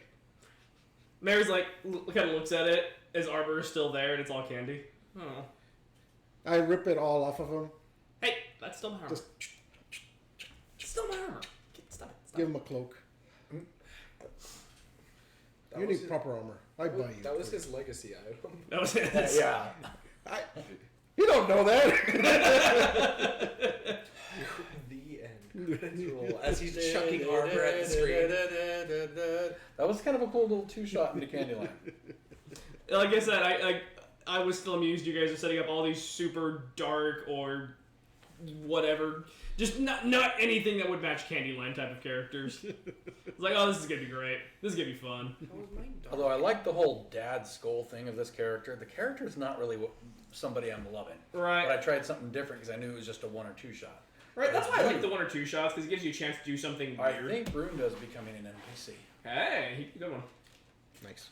Mary's like, kind of looks at it. His armor is still there, and it's all candy. Oh. I rip it all off of him. Hey, that's still my armor. Just It's still my armor. Stop it. Stop give him a cloak. That You was need proper armor. I buy you. That was a cloak. his legacy item. That was it. Yeah. You don't know that. The end. Credits roll as he's chucking armor at the screen. That was kind of a cool little two-shot into Candyland. Like I said, I was still amused you guys are setting up all these super dark or whatever, just not anything that would match Candyland type of characters. It's like, oh, this is gonna be great. This is gonna be fun. Although I like the whole dad skull thing of this character. The character's not really somebody I'm loving. Right. But I tried something different because I knew it was just a 1 or 2 shot. Right, that's why I like the 1 or 2 shots, because it gives you a chance to do something I weird. think Brunda's becoming an NPC. Hey, good one. Nice.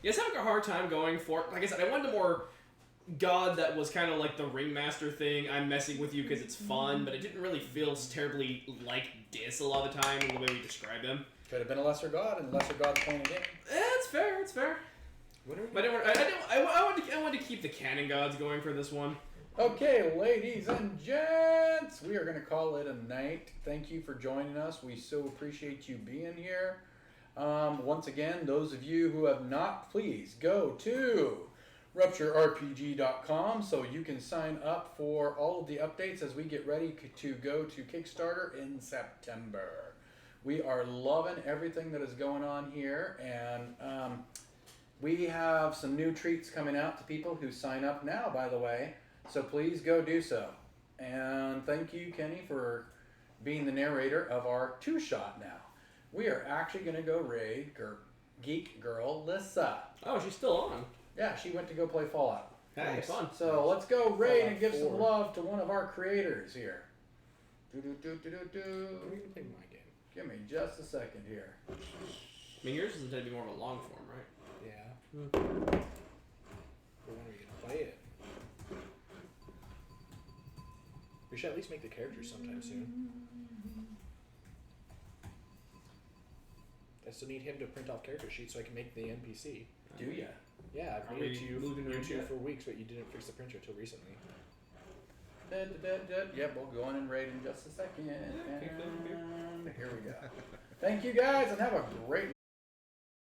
Yes, I having a hard time going for, like I said, I wanted a more god that was kind of like the ringmaster thing. I'm messing with you because it's fun, but it didn't really feel terribly like this a lot of the time in the way we describe him. Could have been a lesser god and lesser god playing a game. It's fair, it's fair. What are we But I wanted to keep the canon gods going for this one. Okay, ladies and gents, we are going to call it a night. Thank you for joining us. We so appreciate you being here. Once again, those of you who have not, please go to RuptureRPG.com so you can sign up for all of the updates as we get ready to go to Kickstarter in September. We are loving everything that is going on here, and we have some new treats coming out to people who sign up now, by the way. So please go do so. And thank you, Kenny, for being the narrator of our 2-shot now. We are actually going to go raid, or geek girl Lissa. Oh, she's still on. Yeah, she went to go play Fallout. Nice. Fun. So let's go raid Fallout and give some 4. love to one of our creators here. Do-do-do-do-do-do. I'm gonna play my game. Give me just a second here. I mean, yours is intended to be more of a long form, right? Yeah. But when are you gonna play it? We should at least make the characters sometime soon. I still need him to print off character sheets so I can make the NPC. Do ya? Yeah, I've Are made we it to moving you around two yet? for weeks, but you didn't fix the printer until recently. Yep, we'll go in and raid in just a second. keep going here. And here we go. Thank you guys, and have a great